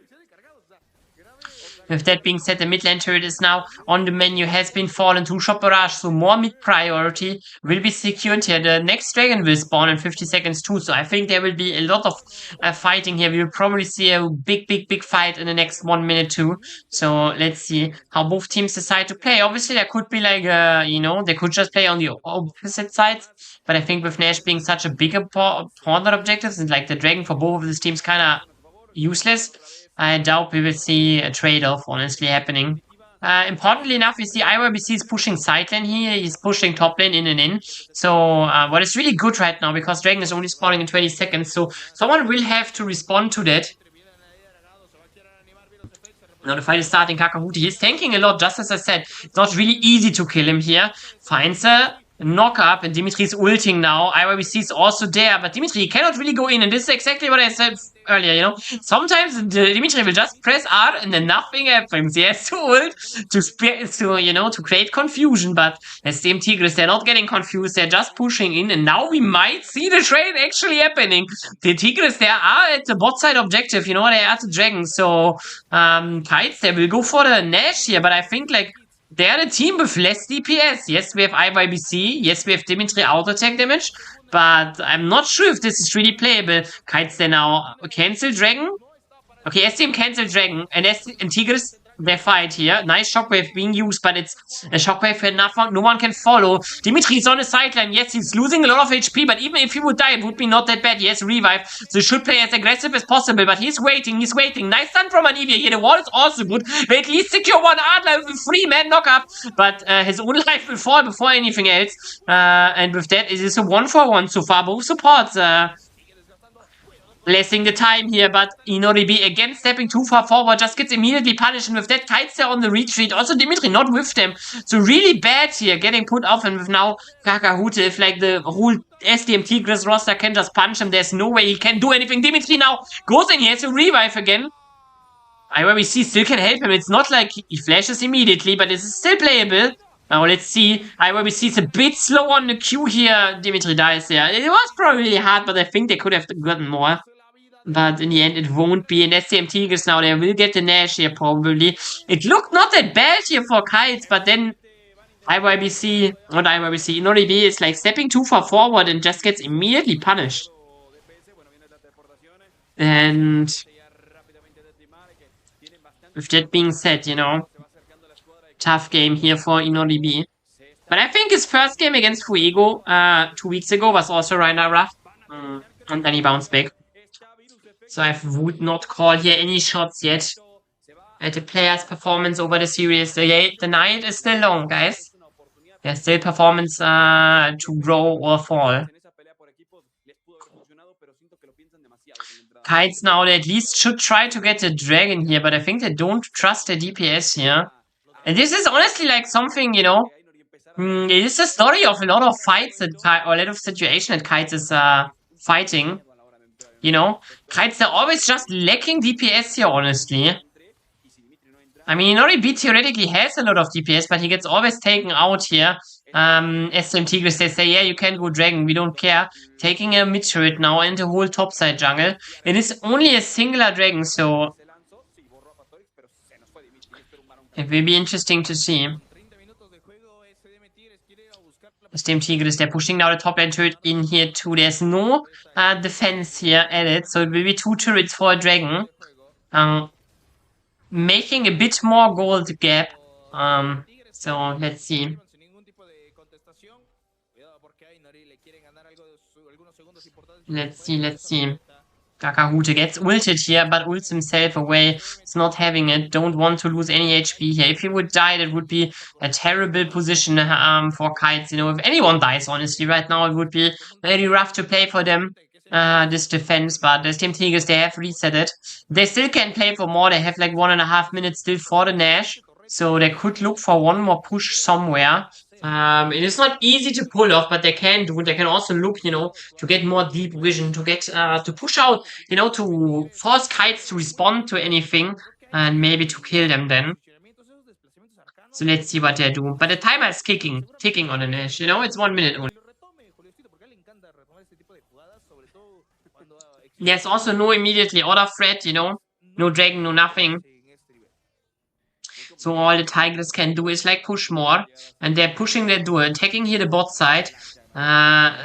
With that being said, the mid lane turret is now on the menu, has been fallen to Shop Barrage, so more mid priority will be secured here. The next dragon will spawn in 50 seconds too, so I think there will be a lot of fighting here. We will probably see a big fight in the next 1 minute too. So let's see how both teams decide to play. Obviously, there could be like, you know, they could just play on the opposite sides. But I think with Nash being such a bigger important objectives, and like the dragon for both of these teams kind of useless, I doubt we will see a trade-off honestly happening. Importantly enough, we see IYBC is pushing side lane here. He's pushing top lane in and in. So, what is really good right now, because Dragon is only spawning in 20 seconds. So, someone will have to respond to that. Now the fight is starting. Kakahuti, he's tanking a lot, just as I said. It's not really easy to kill him here. Finds a knock up, and Dimitri is ulting now. IYBC is also there, but Dimitri cannot really go in, and this is exactly what I said earlier, you know. Sometimes Dimitri will just press R and then nothing happens. He has to ult to create confusion, but SDM Tigres, they're not getting confused, they're just pushing in, and now we might see the trade actually happening. The Tigres, they are at the bot side objective, you know, they are the Dragon, so Kites, they will go for the Nash here, but I think, like, they are the team with less DPS. Yes, we have IYBC. Yes, we have Dimitri auto attack damage. But I'm not sure if this is really playable. Kites, they now cancel Dragon. Okay, SDM cancel Dragon. And Tigres, they fight here. Nice shockwave being used, but it's a shockwave that no one can follow. Dimitri is on the sideline. Yes, he's losing a lot of HP, but even if he would die, it would be not that bad. He has revive, so he should play as aggressive as possible, but he's waiting. Nice stun from Anivia here. The wall is also good. They at least secure one Adler with a 3-man knockup, but his own life will fall before anything else. And with that, it is a 1-for-1 so far. Both supports blessing the time here, but Inoribi again stepping too far forward, just gets immediately punished, and with that, Kites there on the retreat. Also Dimitri not with them, so really bad here, getting put off, and with now Kakahute, if like the whole SDM Tigres roster can just punch him, there's no way he can do anything. Dimitri now goes in, he has to revive again. IYBC still can help him, it's not like he flashes immediately, but this is still playable. Now let's see, IYBC is a bit slow on the queue here. Dimitri dies there. It was probably hard, but I think they could have gotten more. But in the end, it won't be. And SDM Tigres now, they will get the Nash here probably. It looked not that bad here for Kites, but then Inoribi is like stepping too far forward and just gets immediately punished. And with that being said, you know, tough game here for Inoribi. But I think his first game against Fuego 2 weeks ago was also rather rough. And then he bounced back. So I would not call here any shots yet at the player's performance over the series. The night is still long, guys. There's still performance to grow or fall. Kites now, they at least should try to get the Dragon here, but I think they don't trust the DPS here. And this is honestly like something, you know, it is a story of a lot of fights that or a lot of situation that Kites is fighting. You know, Kites, they're always just lacking DPS here, honestly. I mean, Inoribi theoretically has a lot of DPS, but he gets always taken out here. SDM Tigres, they say, yeah, you can go Dragon, we don't care. Taking a mid turret now and the whole topside jungle. It is only a singular Dragon, so it will be interesting to see. SDM Tigres, they're pushing now the top lane turret in here too. There's no defense here added, so it will be 2 turrets for a Dragon. Making a bit more gold gap. So let's see. Let's see. Kakahute gets ulted here, but ults himself away. He's not having it. Don't want to lose any HP here. If he would die, that would be a terrible position for Kites. You know, if anyone dies, honestly, right now, it would be very rough to play for them, this defense. But the SDM Tigres, they have reset it. They still can play for more. They have like 1.5 minutes still for the Nash. So they could look for one more push somewhere. It is not easy to pull off, but they can do. They can also look, you know, to get more deep vision, to get, to push out, you know, to force Kites to respond to anything, and maybe to kill them then. So let's see what they do. But the timer is ticking on the Nash, you know, it's 1 minute only. There's also no immediately other threat, you know, no Dragon, no nothing. So all the Tigers can do is like push more. And they're pushing their duel, attacking here the bot side.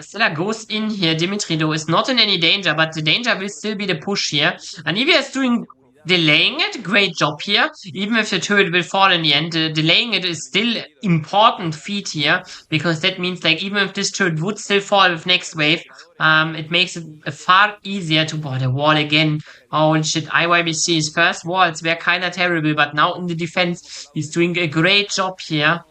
Stella goes in here. Dimitri though is not in any danger, but the danger will still be the push here. Anivia is doing delaying it, great job here. Even if the turret will fall in the end, delaying it is still important feat here, because that means like even if this turret would still fall with next wave, it makes it far easier to board the wall again. Oh shit, IYBC's first walls were kinda terrible, but now in the defense, he's doing a great job here.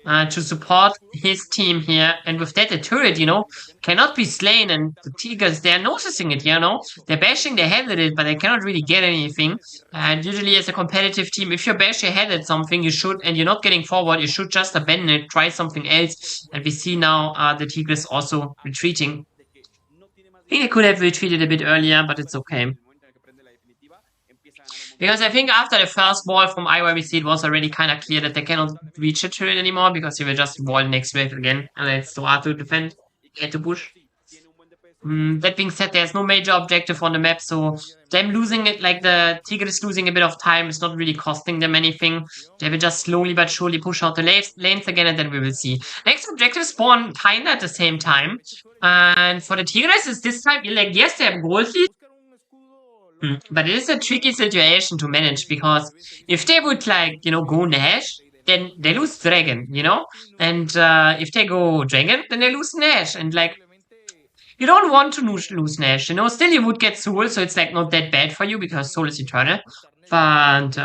To support his team here. And with that, the turret, you know, cannot be slain. And the Tigers, they're noticing it, you know. They're bashing their head at it, but they cannot really get anything. And usually as a competitive team, if you bash your head at something, you should, and you're not getting forward, you should just abandon it, try something else. And we see now the Tigers also retreating. I think they could have retreated a bit earlier, but it's okay. Because I think after the first wall from IYBC, it was already kind of clear that they cannot reach a turret anymore, because they will just wall next wave again, and it's too hard to defend, get to push. That being said, there's no major objective on the map, so them losing it, like the Tigres losing a bit of time, is not really costing them anything. They will just slowly but surely push out the lanes again, and then we will see. Next objective spawn kinda at the same time, and for the Tigres is this time, like, yes, they have gold lead, but it is a tricky situation to manage, because if they would, like, you know, go Nash, then they lose Dragon, you know? And if they go Dragon, then they lose Nash. And, like, you don't want to lose Nash, you know? Still, you would get Soul, so it's, like, not that bad for you, because Soul is eternal. But,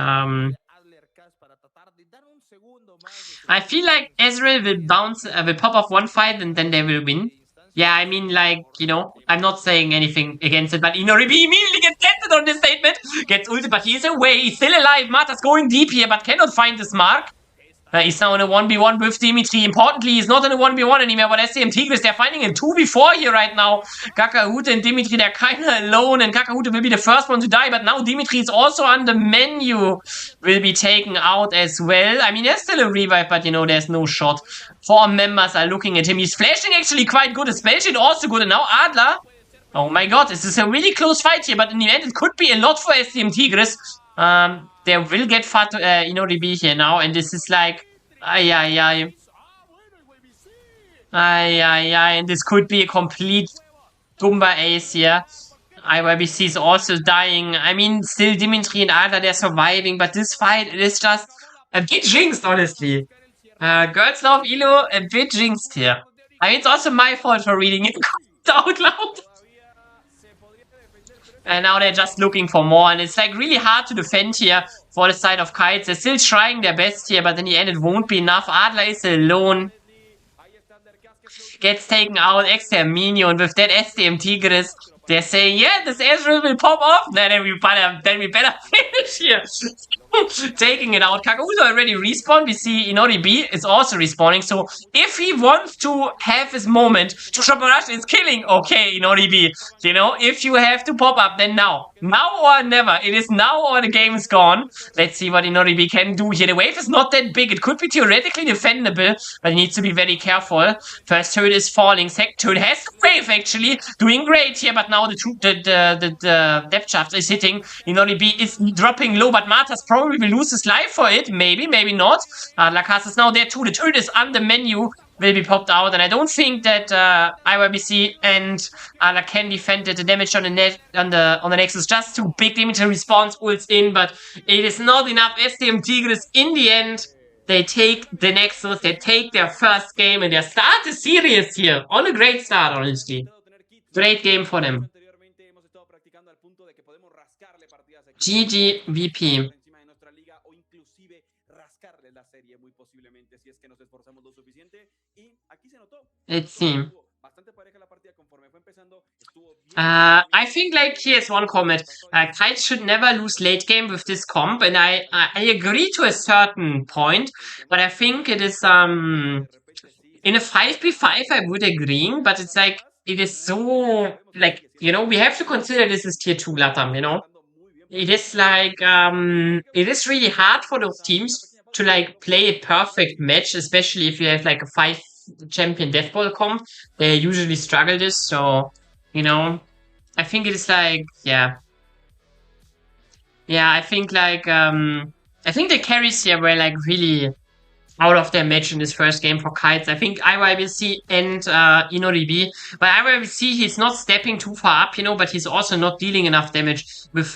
I feel like Ezreal will pop off one fight, and then they will win. Yeah, I mean, like, you know, I'm not saying anything against it, but Inoribi immediately gets tested on this statement, gets ulted, but he is away, he's still alive. Marta's going deep here, but cannot find this mark. He's now in a 1v1 with Dimitri. Importantly, he's not in a 1v1 anymore, but SDM Tigres, they're finding a 2v4 here right now. Kakahute and Dimitri, they're kinda alone, and Kakahute will be the first one to die, but now Dimitri is also on the menu. Will be taken out as well. I mean, there's still a revive, but, you know, there's no shot. 4 members are looking at him. He's flashing actually quite good. His spell sheet also good, and now Adler. Oh my god, this is a really close fight here, but in the end, it could be a lot for SDM Tigres. They will get fat, Inoribi here now, and this is like, and this could be a complete Dumba ace here. IYBC is also dying. I mean, still Dimitri and Adler, they're surviving, but this fight, it is just a bit jinxed, honestly. Girls Love Elo, a bit jinxed here. I mean, it's also my fault for reading it out loud. And now they're just looking for more, and it's like really hard to defend here for the side of Kites. They're still trying their best here, but in the end it won't be enough. Adler is alone. Gets taken out, Exterminio, and with that SDM Tigres, they're saying, yeah, this Ezreal will pop off. Then we better finish here. Taking it out. Kakahute already respawned. We see Inoribi is also respawning. So if he wants to have his moment to shop rush is killing, okay, Inoribi. You know, if you have to pop up, then now. Now or never. It is now or the game is gone. Let's see what Inoribi can do here. The wave is not that big. It could be theoretically defendable, but he needs to be very careful. First turret is falling. Second turret has the wave actually. Doing great here, but now the depth shaft is hitting. Inoribi is dropping low, but Marta's probably will lose his life for it. Maybe, maybe not. Lacasse is now there too. The turret is on the menu. Will be popped out, and I don't think that IYBC and Ala can defend the damage on the Nexus. Just too big. Dimitri response ults in, but it is not enough. SDM Tigres in the end, they take the Nexus, they take their first game, and they start the series here on a great start, honestly. Great game for them. GG VP. Let's see. I think, like, here's one comment. Kites should never lose late game with this comp, and I agree to a certain point, but I think it is, in a 5v5 I would agree, but it's like, it is so, like, you know, we have to consider this is tier 2 Latam, you know? It is like, it is really hard for those teams to, like, play a perfect match, especially if you have, like, a 5 champion deathball comp. They usually struggle this, so, you know, I think it is like, yeah, I think, like, I think the carries here were, like, really out of their match in this first game for Kites. I think IYBC and Inoribi, but IYBC, he's not stepping too far up, you know, but he's also not dealing enough damage with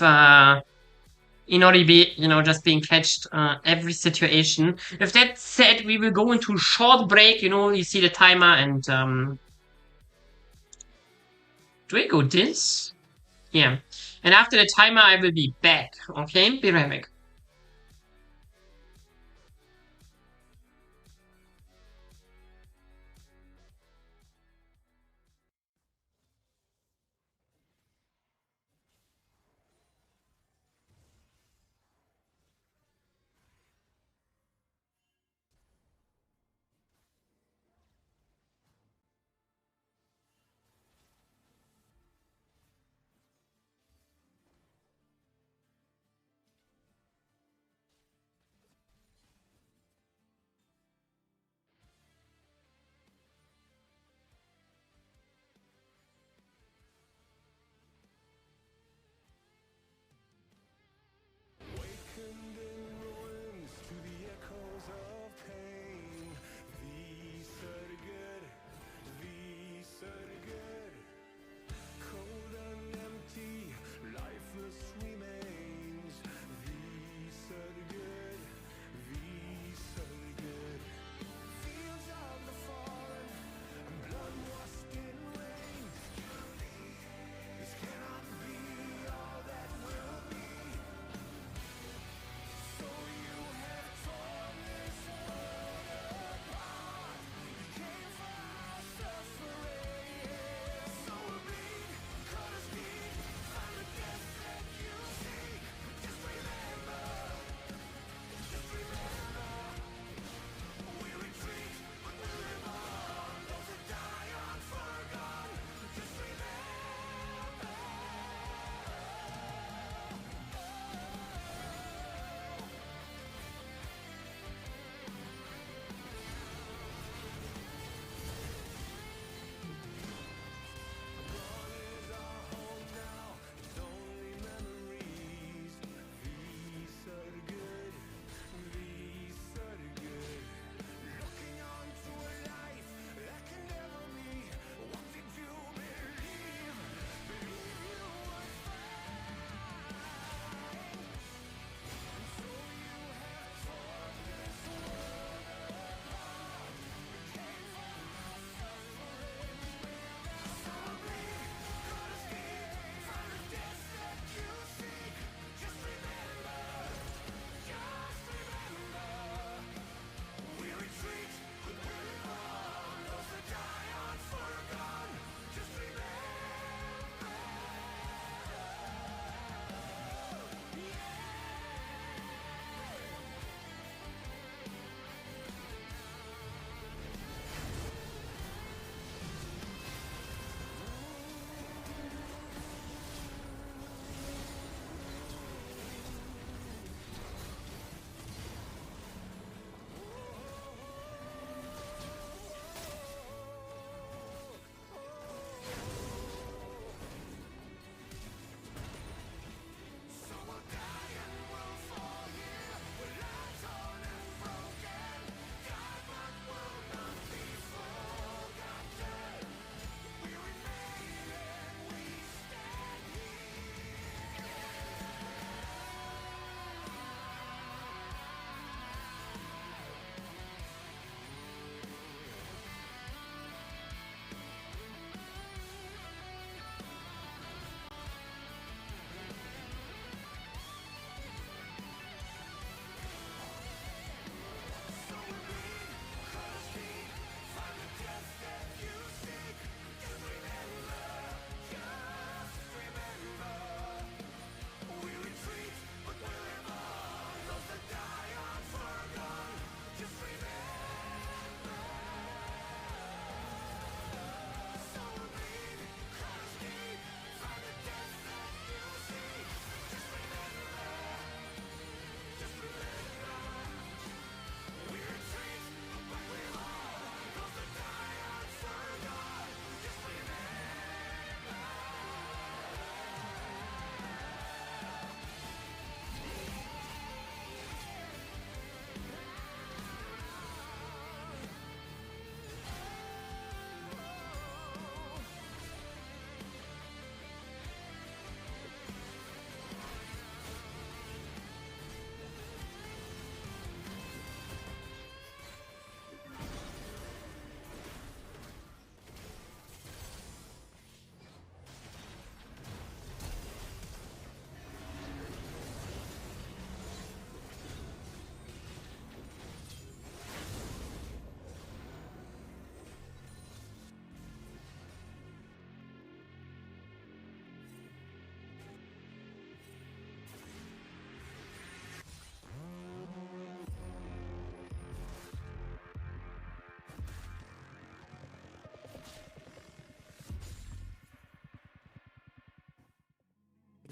Inoribe, you know, just being catched every situation. With that said, we will go into a short break. You know, you see the timer and do I go this? Yeah. And after the timer, I will be back. Okay? Be right back.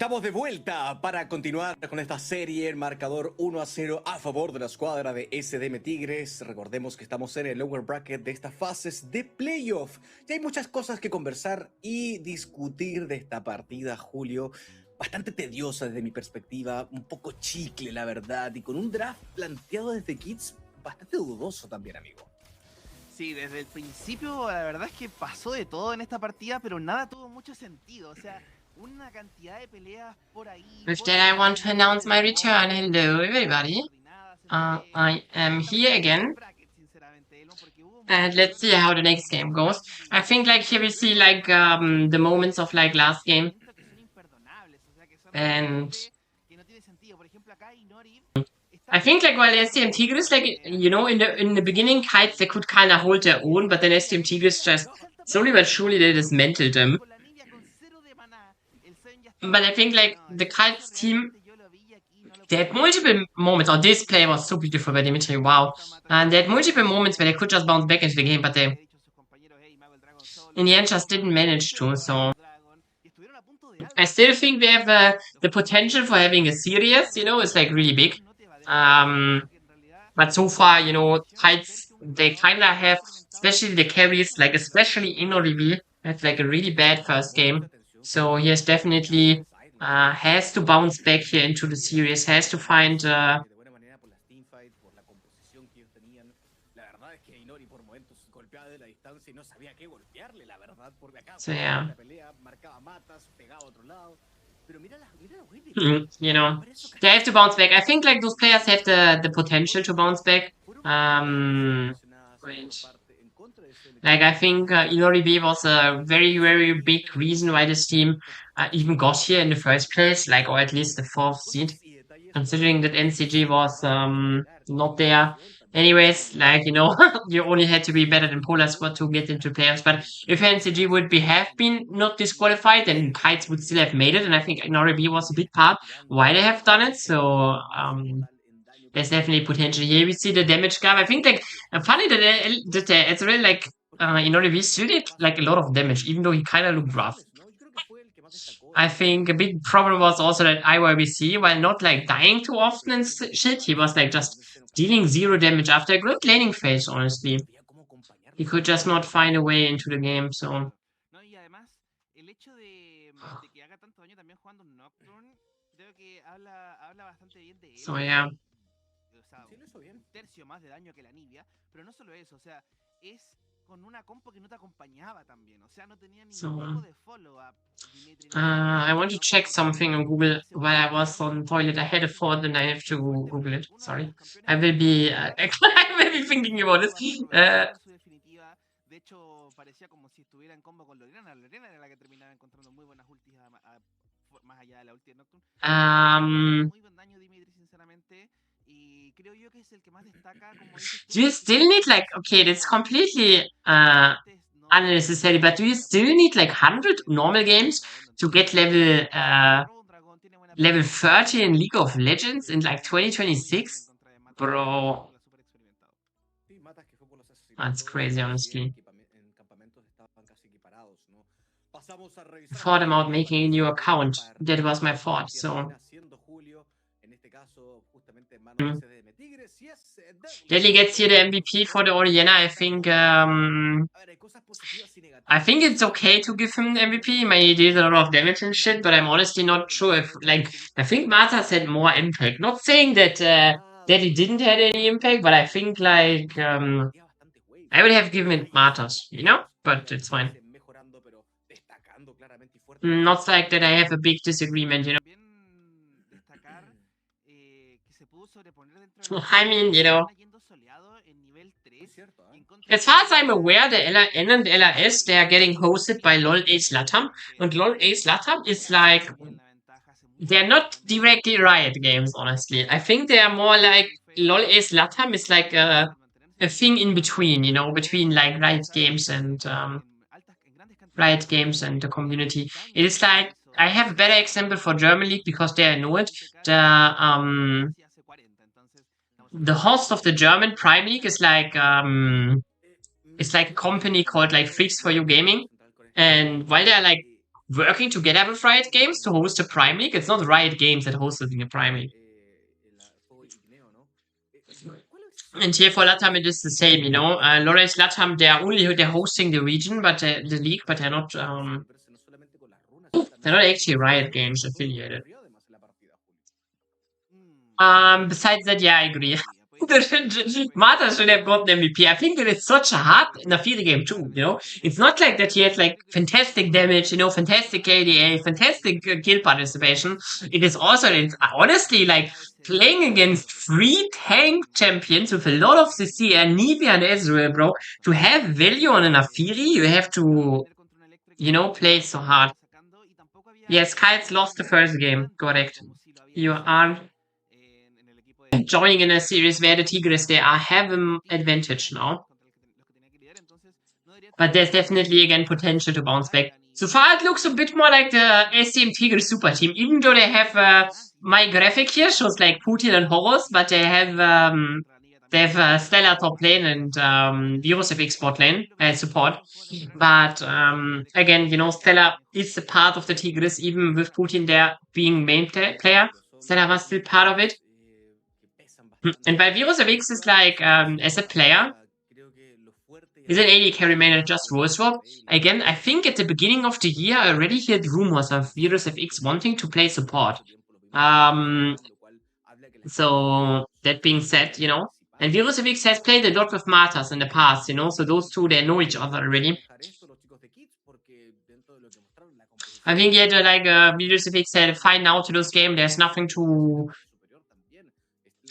Estamos de vuelta para continuar con esta serie, el marcador 1-0 a favor de la escuadra de SDM Tigres. Recordemos que estamos en el lower bracket de estas fases de playoff. Y hay muchas cosas que conversar y discutir de esta partida, Julio. Bastante tediosa desde mi perspectiva, un poco chicle, la verdad, y con un draft planteado desde Kids bastante dudoso también, amigo. Sí, desde el principio la verdad es que pasó de todo en esta partida, pero nada tuvo mucho sentido, o sea, una cantidad de peleas por ahí. With that, I want to announce my return. Hello, everybody. I am here again. And let's see how the next game goes. I think like here we see like the moments of like last game. And I think like while SDM Tigres, like, you know, in the beginning Kites they could kind of hold their own, but then SDM Tigres just slowly but surely they dismantled them. But I think like the Kites team, they had multiple moments. Oh, this play was so beautiful by Dimitri. Wow. And they had multiple moments where they could just bounce back into the game, but they in the end just didn't manage to. So I still think they have the potential for having a series, you know, it's like really big. But so far, you know, Kites, they kind of have, especially the carries, like especially Inoribi, had like a really bad first game. So he has definitely has to bounce back here into the series, has to find so yeah. You know, they have to bounce back. I think like those players have the potential to bounce back. Wait. Like I think Inoribe was a very, very big reason why this team even got here in the first place, like, or at least the 4th seed, considering that NCG was not there. Anyways, like, you know, you only had to be better than Polar Squad to get into playoffs. But if NCG would have been not disqualified, then Kites would still have made it. And I think Inoribe was a big part why they have done it. So there's definitely potential here. We see the damage gap. I think like funny that it's really like Inoribe still did like a lot of damage, even though he kind of looked rough. I think a big problem was also that IYBC, while not like dying too often and shit, he was like just dealing 0 damage after a great laning phase, honestly. He could just not find a way into the game, so. So yeah. So, I want to check something on Google while I was on toilet. I had a thought and I have to Google it. Sorry. I will be thinking about this. Do you still need like, okay, that's completely unnecessary, but do you still need like 100 normal games to get level 30 in League of Legends in like 2026? Bro. That's crazy, honestly. I thought about making a new account. That was my thought, so. Deadly gets here the MVP for the Oriana. I think it's okay to give him the MVP. He did a lot of damage and shit, but I'm honestly not sure if, like, I think Martas had more impact. Not saying that Deadly didn't have any impact, but I think, like, I would have given it Martas, you know? But it's fine. Not like that I have a big disagreement, you know? I mean, you know, as far as I'm aware, the LRN and LRS, they are getting hosted by LOL Ace Latam. And LOL Ace Latam is like, they're not directly Riot games, honestly. I think they are more like, LOL Ace Latam is like a thing in between, you know, between like Riot games and the community. It is like, I have a better example for German League because there I know it. The host of the German Prime League is like it's like a company called like Freaks for You Gaming, and while they're like working together with Riot Games to host a Prime League. It's not Riot Games that hosted the Prime League. And here for LATAM it is the same, you know. Lawrence LATAM, they're hosting the region, but the league, but they're not actually Riot Games affiliated. Besides that, yeah, I agree. Martha should have gotten MVP. I think that it's such a hard Nafiri game too, you know? It's not like that he had like fantastic damage, you know, fantastic KDA, fantastic kill participation. It is also, it's honestly like playing against 3 tank champions with a lot of CC and Nivea and Ezreal, bro. To have value on a Nafiri, you have to, you know, play so hard. Yes, Kyle's lost the first game, correct. You aren't joining in a series where the Tigres, they have an advantage now. But there's definitely, again, potential to bounce back. So far, it looks a bit more like the SDM Tigres super team, even though they have, my graphic here shows like Putin and Horus, but they have Stellar top lane and Virus of Export lane support. But again, you know, Stellar is a part of the Tigres, even with Putin there being main player. Stellar was still part of it. And by Virus of X is like, as a player, is an AD carry main and just role swap. Again, I think at the beginning of the year, I already heard rumors of Virus of X wanting to play support. So, that being said, you know, and Virus of X has played a lot with Martas in the past, you know, so those two, they know each other already. I think he had Virus of X had a fine now to this game, there's nothing to...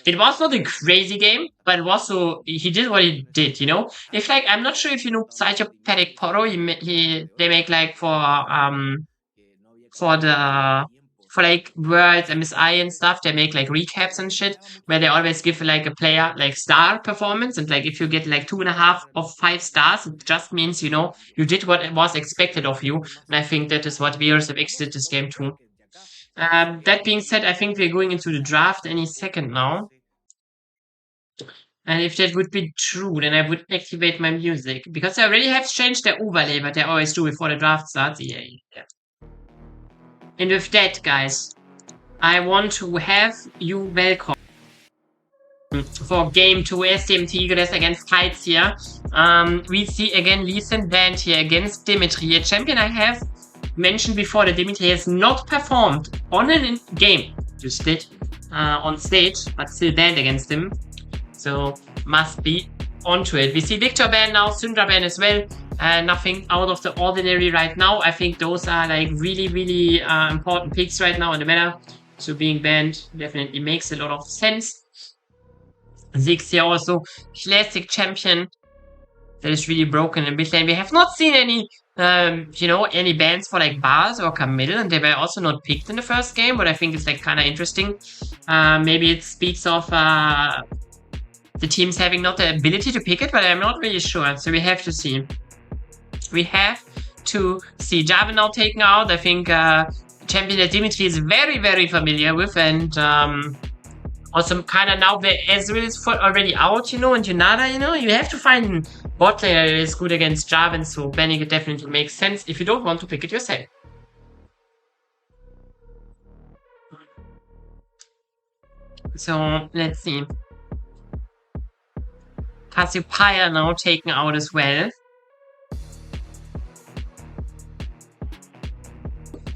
It was not a crazy game, but it was so he did what he did, you know. If like I'm not sure if you know Psychopathic Poro, they make like for like Worlds, MSI and stuff, they make like recaps and shit where they always give like a player like star performance, and like if you get like 2.5 of 5 stars, it just means, you know, you did what was expected of you. And I think that is what Virus of X did this game too. That being said, I think we're going into the draft any second now. And if that would be true, then I would activate my music. Because I already have changed the overlay, but I always do before the draft starts. Yeah. And with that, guys, I want to have you welcome for game 2 SDM Tigres against Kites here. We see again Leeson banned here against Dimitri, a champion I have mentioned before that Dimitri has not performed on a game. Just did on stage, but still banned against him. So must be onto it. We see Victor ban now, Syndra ban as well. Nothing out of the ordinary right now. I think those are like really important picks right now in the meta. So being banned definitely makes a lot of sense. Ziggs here also, classic champion that is really broken in mid lane. We have not seen any you know, any bans for like Bars or Camille, and they were also not picked in the first game, but I think it's like kind of interesting. Maybe it speaks of the teams having not the ability to pick it, but I'm not really sure, so we have to see. We have to see Jarvan now taken out. I think champion that Dimitri is very familiar with, and also kind of now where Ezreal is already out, you know, and Yunada, you know, you have to find bot player that is good against Jarvan, so banning it definitely makes sense if you don't want to pick it yourself. So, let's see. Cassiopeia now taken out as well.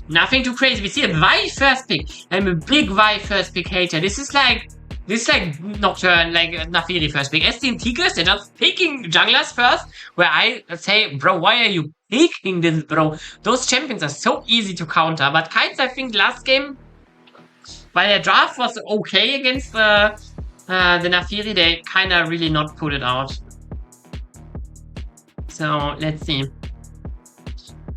Nothing too crazy. We see a Vi first pick. I'm a big Vi first pick hater. This is like Nocturne, like Nafiri first pick. SDM Tigres, they're just picking junglers first, where I say, bro, why are you picking this, bro? Those champions are so easy to counter. But Kites, I think last game, while their draft was okay against the Nafiri, they kind of really not put it out. So, let's see.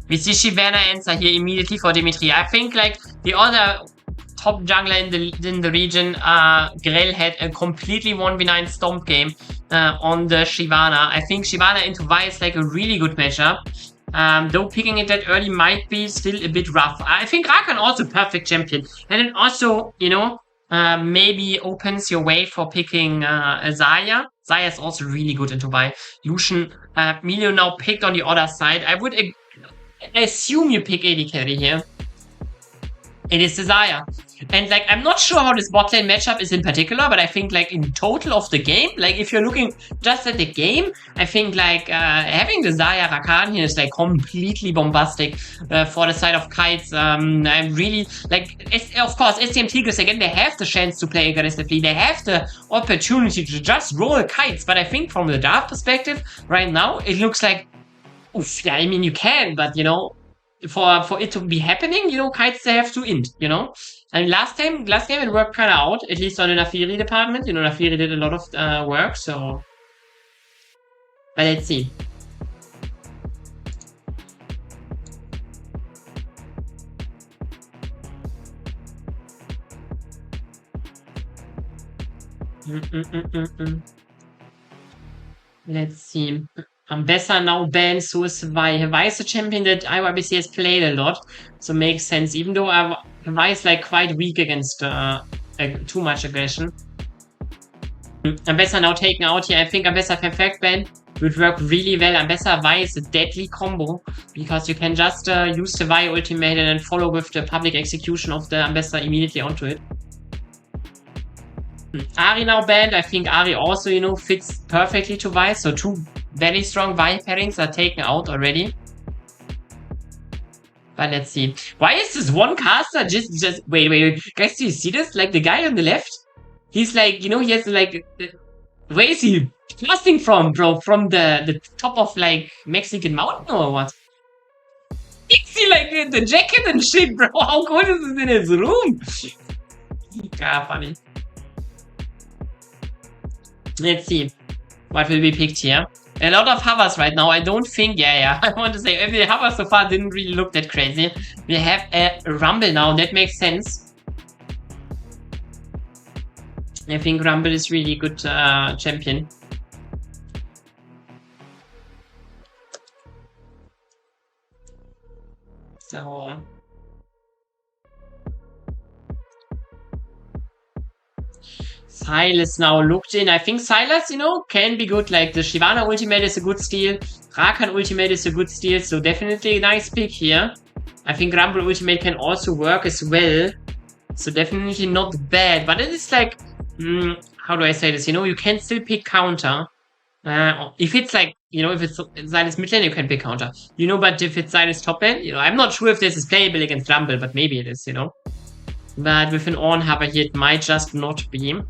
We see Shyvana answer here immediately for Dimitri. I think like the other top jungler in the region, Grell had a completely 1v9 stomp game on the Shyvana. I think Shyvana into Vi is like a really good matchup. Though picking it that early might be still a bit rough. I think Rakan also perfect champion. And it also, you know, maybe opens your way for picking Zarya. Zarya is also really good into Vi. Lucian, Milio now picked on the other side. I would I assume you pick AD carry here. It is Desire. And like, I'm not sure how this bot lane matchup is in particular, but I think like in total of the game, like if you're looking just at the game, I think like having Desire Rakan here is like completely bombastic for the side of Kites. I'm really like, of course, SDM Tigres again, they have the chance to play aggressively. They have the opportunity to just roll Kites, but I think from the draft perspective, right now, it looks like, oof, yeah, I mean, you can, but you know, for it to be happening, you know, Kites they have to int, you know. And last game it worked kind of out, at least on the Nafiri department. You know, Nafiri did a lot of work, so. But let's see. Let's see. Besser now ban so ist Hawaii is a champion that IYBC has played a lot, so makes sense. Even though Hawaii is like quite weak against too much aggression. Besser now taken out here. I think Besser perfect ban would work really well. Besser Hawaii is a deadly combo because you can just use the Hawaii ultimate and then follow with the public execution of the Besser immediately onto it. Ari now banned. I think Ari also, you know, fits perfectly to Vi, so two very strong Vi pairings are taken out already. But let's see. Why is this one caster just wait. Guys, do you see this? Like the guy on the left? He's like, you know, he has like, where is he casting from, bro? From the top of like Mexican mountain or what? You see like the jacket and shit, bro. How cool is this in his room? Ah, funny. Let's see what will be picked here. A lot of hovers right now. I don't think, yeah. I want to say every hover so far didn't really look that crazy. We have a Rumble now. That makes sense. I think Rumble is really good champion. So. Silas now looked in. I think Silas, you know, can be good. Like the Shyvana ultimate is a good steal. Rakan ultimate is a good steal. So definitely a nice pick here. I think Rumble ultimate can also work as well. So definitely not bad. But it is like, how do I say this? You know, you can still pick counter. If it's like, you know, if it's Silas mid lane, you can pick counter. You know, but if it's Silas top lane, you know, I'm not sure if this is playable against Rumble, but maybe it is, you know. But with an on hover here, it might just not be.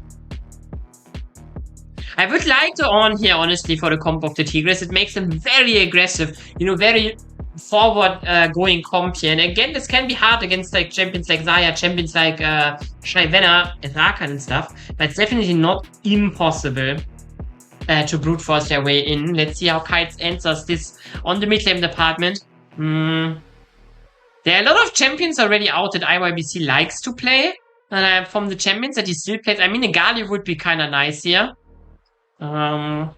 I would like the on here, honestly, for the comp of the Tigres. It makes them very aggressive, you know, very forward going comp here. And again, this can be hard against like champions like Zaya, champions like Shyvana and Rakan and stuff. But it's definitely not impossible to brute force their way in. Let's see how Kites answers this on the mid lane department. There are a lot of champions already out that IYBC likes to play. From the champions that he still plays. I mean, a Gali would be kind of nice here. The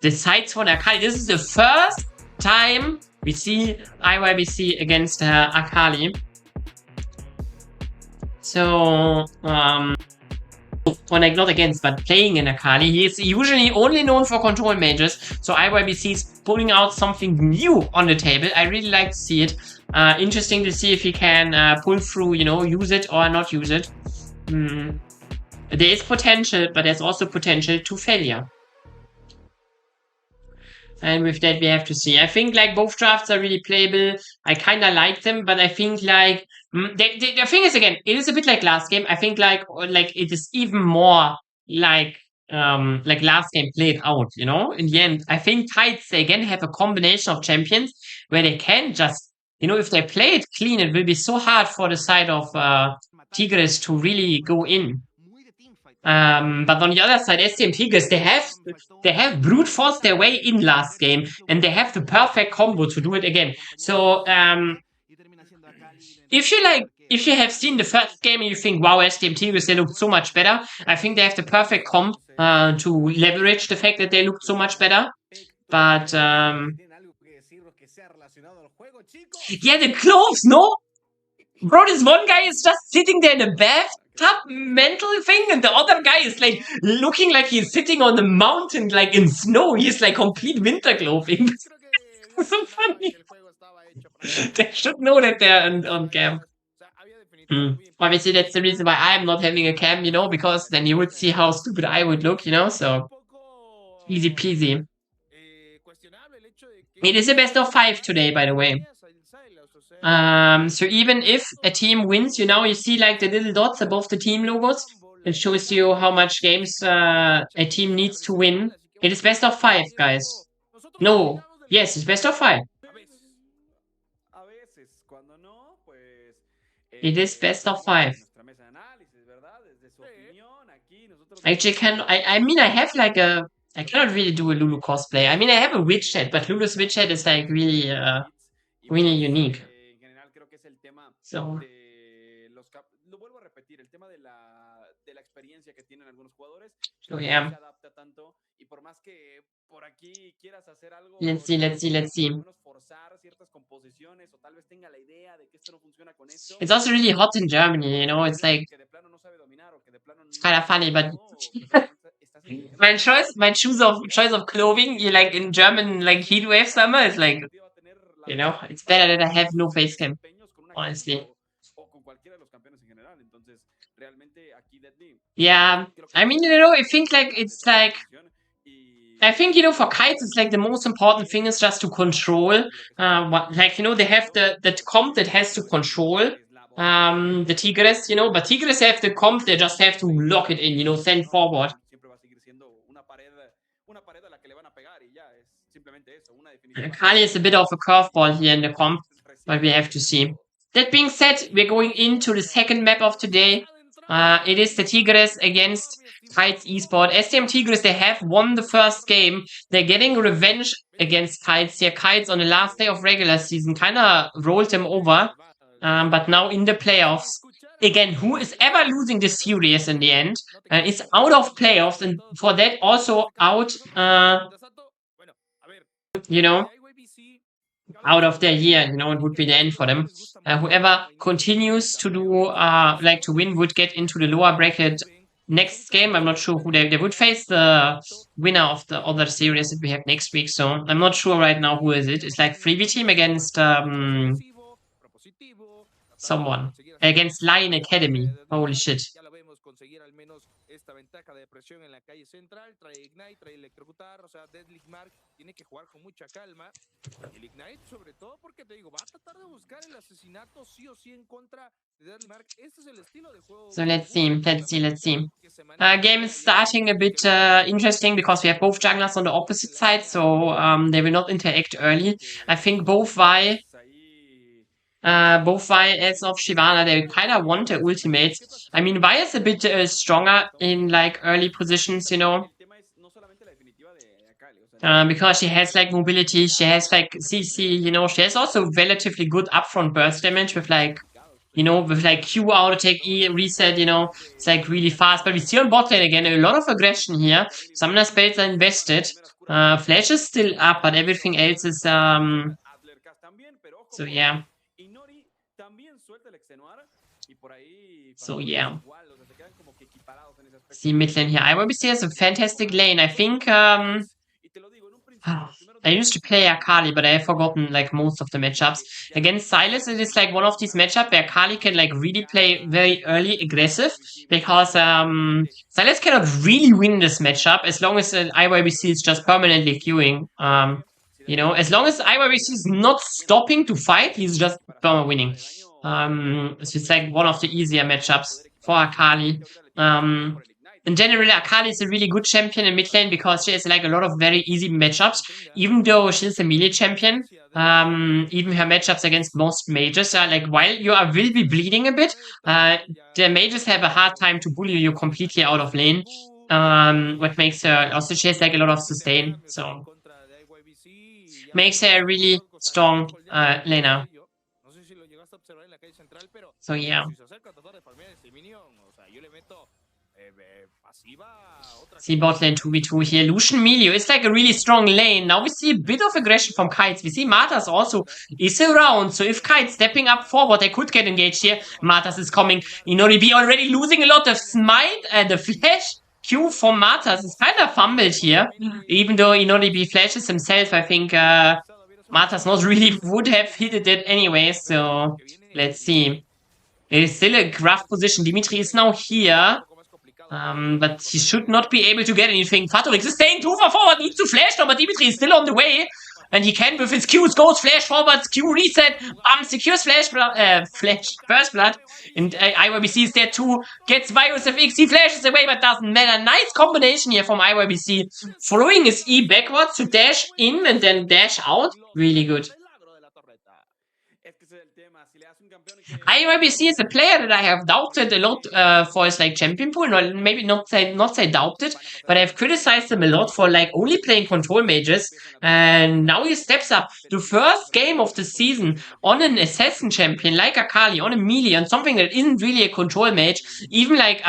sides for Akali. This is the first time we see IYBC against Akali. So, or like not against, but playing in Akali. He is usually only known for control mages. So IYBC is pulling out something new on the table. I really like to see it. Interesting to see if he can pull through, you know, use it or not use it. There is potential, but there's also potential to failure. And with that, we have to see. I think like both drafts are really playable. I kind of like them, but I think like the thing is, again, it is a bit like last game. I think like it is even more like last game played out. You know, in the end, I think Kites they again have a combination of champions where they can just, you know, if they play it clean, it will be so hard for the side of Tigres to really go in. But on the other side, SDM Tigres, they have brute forced their way in last game, and they have the perfect combo to do it again. So, if you have seen the first game and you think, wow, SDM Tigres, they looked so much better, I think they have the perfect comp to leverage the fact that they looked so much better. But, yeah, the clothes, no? Bro, this one guy is just sitting there in a bathtub mental thing, and the other guy is like looking like he's sitting on the mountain, like in snow. He's like complete winter clothing. So funny. They should know that they're on cam. Obviously, that's the reason why I'm not having a cam, you know, because then you would see how stupid I would look, you know, so easy peasy. It is a best of 5 today, by the way. So even if a team wins, you know, you see like the little dots above the team logos. It shows you how much games a team needs to win. It is best of 5, guys. No. Yes, it's best of 5. It is best of 5. Actually, I mean, I have like I cannot really do a Lulu cosplay. I mean, I have a witch hat, but Lulu's witch hat is like really, really unique. So. Oh, yeah. Let's see. It's also really hot in Germany, you know, it's like, it's kind of funny, but my choice of clothing, you like in German, like heatwave summer is like, you know, it's better that I have no face cam, honestly. Yeah, I mean, you know, I think like it's like, I think, you know, for kites, it's like the most important thing is just to control. Like, you know, they have the comp that has to control the Tigres, you know, but Tigres have the comp, they just have to lock it in, you know, send forward. Kali is a bit of a curveball here in the comp, but we have to see. That being said, we're going into the second map of today. It is the Tigres against Kites Esports. SDM Tigres, they have won the first game. They're getting revenge against Kites here. Kites on the last day of regular season kind of rolled them over. But now in the playoffs, again, who is ever losing this series in the end is out of playoffs, and for that also out, you know, out of their year, you know, it would be the end for them. Whoever continues to do, like to win would get into the lower bracket next game. I'm not sure who they would face the winner of the other series that we have next week. So I'm not sure right now who is it. It's like Freebie team against someone. Against Lion Academy. Holy shit. So let's see. Game is starting a bit interesting because we have both junglers on the opposite side, so they will not interact early. I think both Vi as of Shyvana, they kind of want their ultimates. I mean, Vi is a bit stronger in like early positions, you know. Because she has like mobility, she has like CC, you know, she has also relatively good upfront burst damage with like, you know, with like Q auto take E reset, you know, it's like really fast. But we see on bot lane again a lot of aggression here. Summoner spells are invested. Flash is still up, but everything else is so yeah. So yeah. See mid lane here. IYBC has a fantastic lane. I think I used to play Akali, but I have forgotten like most of the matchups. Against Sylas, it is like one of these matchups where Akali can like really play very early aggressive because Sylas cannot really win this matchup as long as IYBC is just permanently queuing. You know, as long as IYBC is not stopping to fight, he's just winning. So it's like one of the easier matchups for Akali. In general, Akali is a really good champion in mid lane because she has like a lot of very easy matchups. Even though she's a melee champion, even her matchups against most mages are like, while you will be bleeding a bit, the mages have a hard time to bully you completely out of lane. What makes her also, she has like a lot of sustain, so makes her a really strong laner. So yeah. See bot lane 2v2 here. Lucian Milio is like a really strong lane. Now we see a bit of aggression from Kites. We see Martas also is around. So if Kites stepping up forward, they could get engaged here. Martas is coming. Inoribi already losing a lot of smite. The flash Q from Martas is kind of fumbled here. Even though Inoribi flashes himself, I think Matas not really would have hit it anyway, so let's see. It is still a rough position. Dimitri is now here. But he should not be able to get anything. Fatorix is staying too far forward, needs to flash now, but Dimitri is still on the way. And he can with his Qs, goes flash forward, Q reset, secures flash first blood. And IYBC is there too, gets Virus FX, he flashes away, but doesn't matter. Nice combination here from IYBC. Following his E backwards to dash in and then dash out. Really good. IYBC is a player that I have doubted a lot for his like champion pool. No, maybe not say doubted, but I've criticized him a lot for like only playing control mages. And now he steps up. The first game of the season on an assassin champion like Akali, on a melee, on something that isn't really a control mage. Even like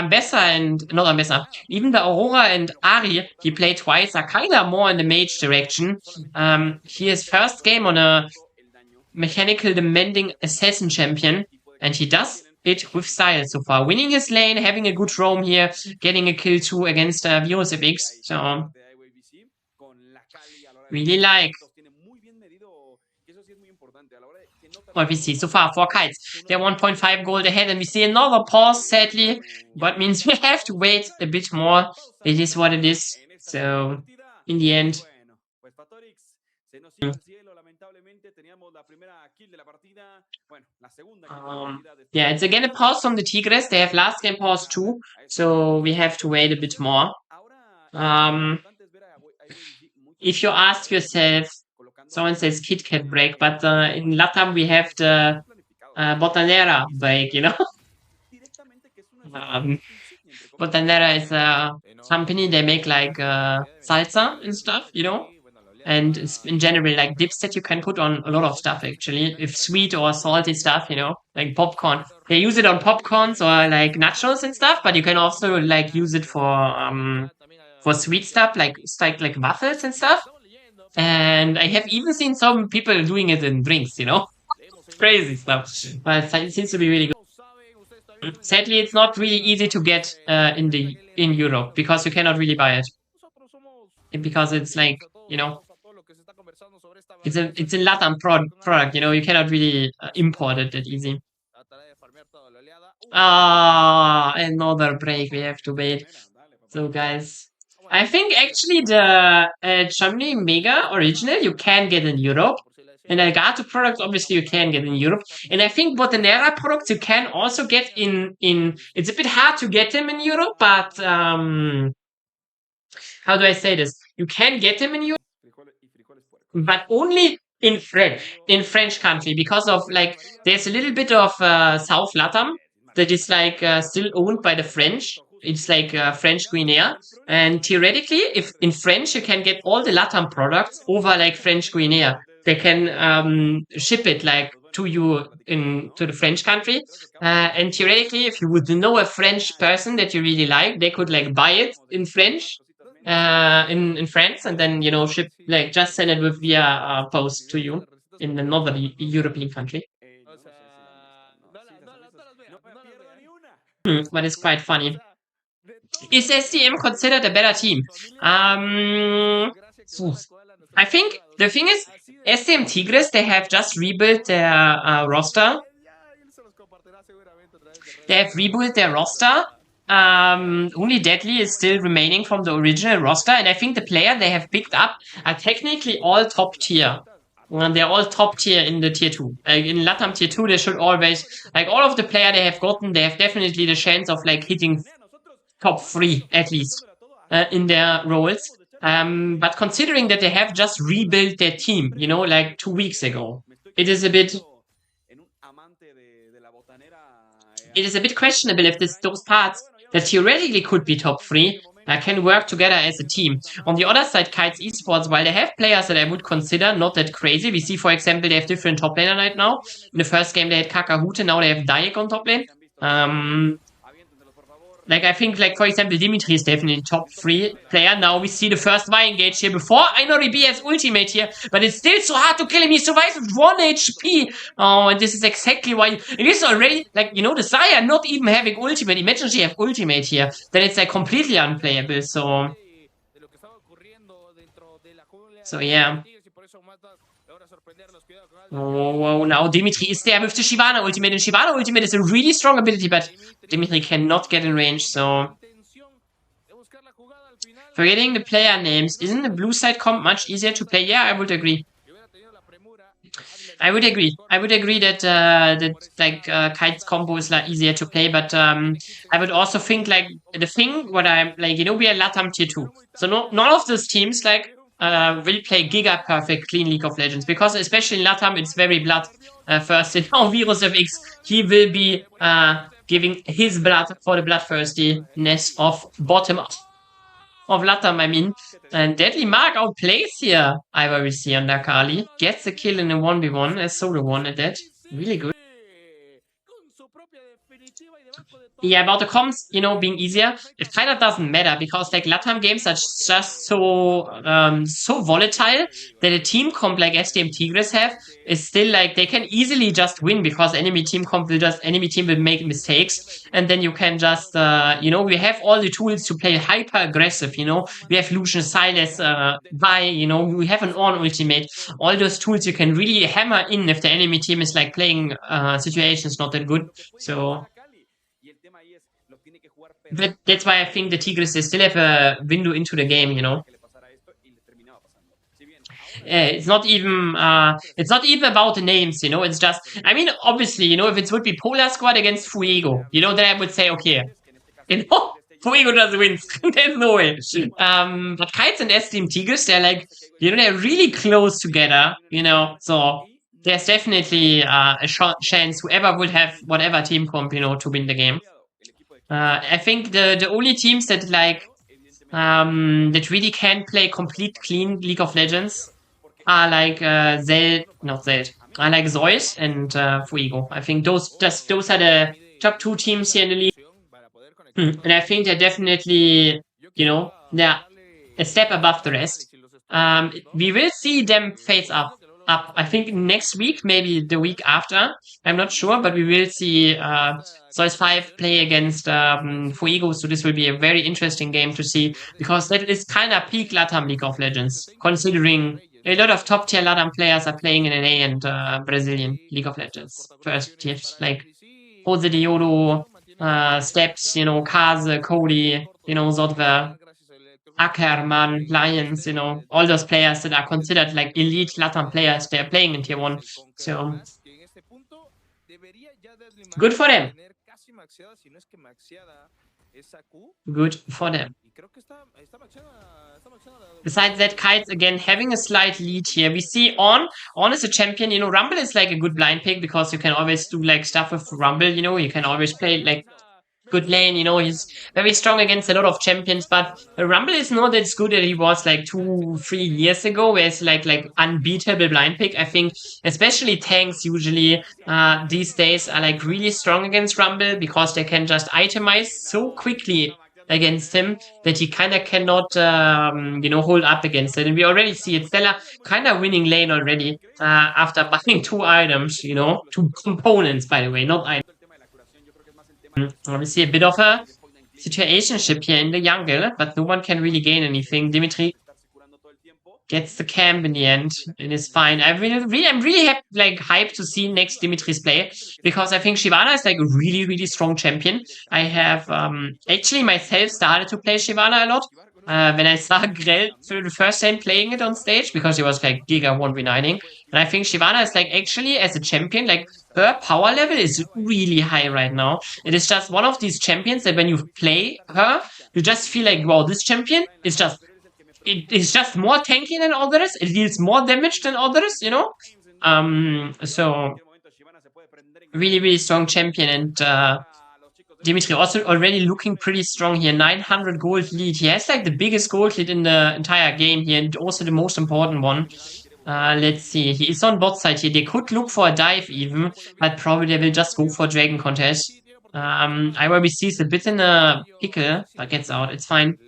even the Aurora and Ari he played twice are kinda more in the mage direction. His first game on a mechanical demanding assassin champion, and he does it with style so far. Winning his lane, having a good roam here, getting a kill too against Virus FX. So really like what we see so far for Kites. They're 1.5 gold ahead, and we see another pause, sadly, but means we have to wait a bit more. It is what it is. So in the end, yeah, it's again a pause from the Tigres. They have last game pause too, so we have to wait a bit more. If you ask yourself, someone says KitKat break, but in Latam we have the Botanera break, you know? Botanera is a company, they make like salsa and stuff, you know? And it's in general like dips that you can put on a lot of stuff actually, if sweet or salty stuff, you know, like popcorn. They use it on popcorns or like nachos and stuff, but you can also like use it for sweet stuff like waffles and stuff. And I have even seen some people doing it in drinks, you know, crazy stuff. But it seems to be really good. Sadly, it's not really easy to get in Europe because you cannot really buy it because it's like, you know, it's a Latam product, you know, you cannot really import it that easy. Another break, we have to wait. So guys, I think actually the Germany Mega Original you can get in Europe. And Elgato products obviously you can get in Europe. And I think Botanera products you can also get in it's a bit hard to get them in Europe, but how do I say this? You can get them in Europe, but only in French country, because of like there's a little bit of South Latam that is like still owned by the French. It's like French Guinea, and theoretically, if in French you can get all the Latam products over like French Guinea, they can ship it like to you to the French country, and theoretically, if you would know a French person that you really like, they could like buy it in French. In France, and then you know ship like just send it with via post to you in another European country. But it's quite funny. Is SDM considered a better team? I think the thing is SDM Tigres, they have just rebuilt their roster. They have rebuilt their roster. Only Deadly is still remaining from the original roster, and I think the player they have picked up are technically all top tier. They're all top tier in the tier 2. In Latam tier 2, they should always, like all of the player they have gotten, they have definitely the chance of like hitting top 3 at least in their roles. But considering that they have just rebuilt their team, you know, like 2 weeks ago, it is a bit questionable if those parts that theoretically could be top 3 can work together as a team. On the other side, Kites Esports, while they have players that I would consider not that crazy, we see, for example, they have different top laner right now. In the first game, they had Kakahute, now they have Dayek on top lane. Like, I think, like, for example, Dimitri is definitely top 3 player. Now we see the first Y engage here before INORB has ultimate here, but it's still so hard to kill him. He survives with 1 HP. Oh, and this is exactly why it is already, like, you know, the Xayah not even having ultimate. Imagine she have ultimate here. Then it's, like, completely unplayable, so yeah. Oh, now Dimitri is there with the Shyvana ultimate, and Shyvana ultimate is a really strong ability, but Dimitri cannot get in range, so... Forgetting the player names, isn't the blue side comp much easier to play? Yeah, I would agree. I would agree that Kite's combo is like easier to play, but I would also think like the thing what I'm like, you know, we are Latam tier 2. So none of those teams like will play Giga perfect clean League of Legends, because especially in Latam it's very blood first. And now Virus FX, he will be giving his blood for the bloodthirstiness of bottom of Latam, I mean. And Deadly Mark outplays here Ivory Sea on Dakali. Gets a kill in a 1v1 as solo one at that. Really good. Yeah, about the comms, you know, being easier, it kind of doesn't matter, because like Latam games are just so volatile that a team comp like SDM Tigres have is still like they can easily just win, because enemy team will make mistakes, and then you can just you know, we have all the tools to play hyper aggressive, you know, we have Lucian, Silas, Vi, you know, we have an On ultimate, all those tools you can really hammer in if the enemy team is like playing situations not that good. So that's why I think the Tigres, they still have a window into the game, you know. It's not even about the names, you know. It's just, I mean, obviously, you know, if it would be Polar Squad against Fuego, you know, then I would say, okay, you know, Fuego just wins. There's no way. But Kites and SDM Tigres, they're like, you know, they're really close together, you know. So there's definitely a chance whoever would have whatever team comp, you know, to win the game. I think the only teams that like that really can play complete clean League of Legends are like are like Zeus and Fuego. I think those are the top 2 teams here in the league. And I think they're definitely, you know, they're a step above the rest. We will see them face up. I think next week, maybe the week after. I'm not sure, but we will see Zeus 5 play against Fuego. So this will be a very interesting game to see, because that is kind of peak Latam League of Legends, considering a lot of top tier Latam players are playing in NA and Brazilian League of Legends. First tiers like Jose Diodo, Steps, you know, Kaze, Cody, you know, Zodver, Ackerman, Lions, you know, all those players that are considered like elite Latam players, they're playing in tier 1. So good for them. Good for them. Besides that, Kites again having a slight lead here. We see On is a champion, you know. Rumble is like a good blind pick, because you can always do like stuff with Rumble, you know. You can always play like good lane, you know. He's very strong against a lot of champions, but Rumble is not as good as he was like 2-3 years ago, where it's like unbeatable blind pick. I think especially tanks usually these days are like really strong against Rumble, because they can just itemize so quickly against him that he kind of cannot you know, hold up against it. And we already see it, Stella kind of winning lane already after buying 2 items, you know, 2 components, by the way, not items. We see a bit of a situationship here in the jungle, but no one can really gain anything. Dimitri gets the camp in the end, and is fine. I'm really happy, like hyped to see next Dimitri's play, because I think Shyvana is like a really, really strong champion. I have actually myself started to play Shyvana a lot when I saw Grell for the first time playing it on stage, because he was like Giga 1v9ing. And I think Shyvana is like actually, as a champion, like her power level is really high right now. It is just one of these champions that when you play her, you just feel like, wow, this champion is just, it is just more tanky than others. It deals more damage than others, you know? So really, really strong champion. And Dimitri also already looking pretty strong here. 900 gold lead. He has like the biggest gold lead in the entire game here, and also the most important one. Let's see. He is on bot side here. They could look for a dive even, but probably they will just go for Dragon Contest. IYBC is a bit in a pickle, but gets out. It's fine.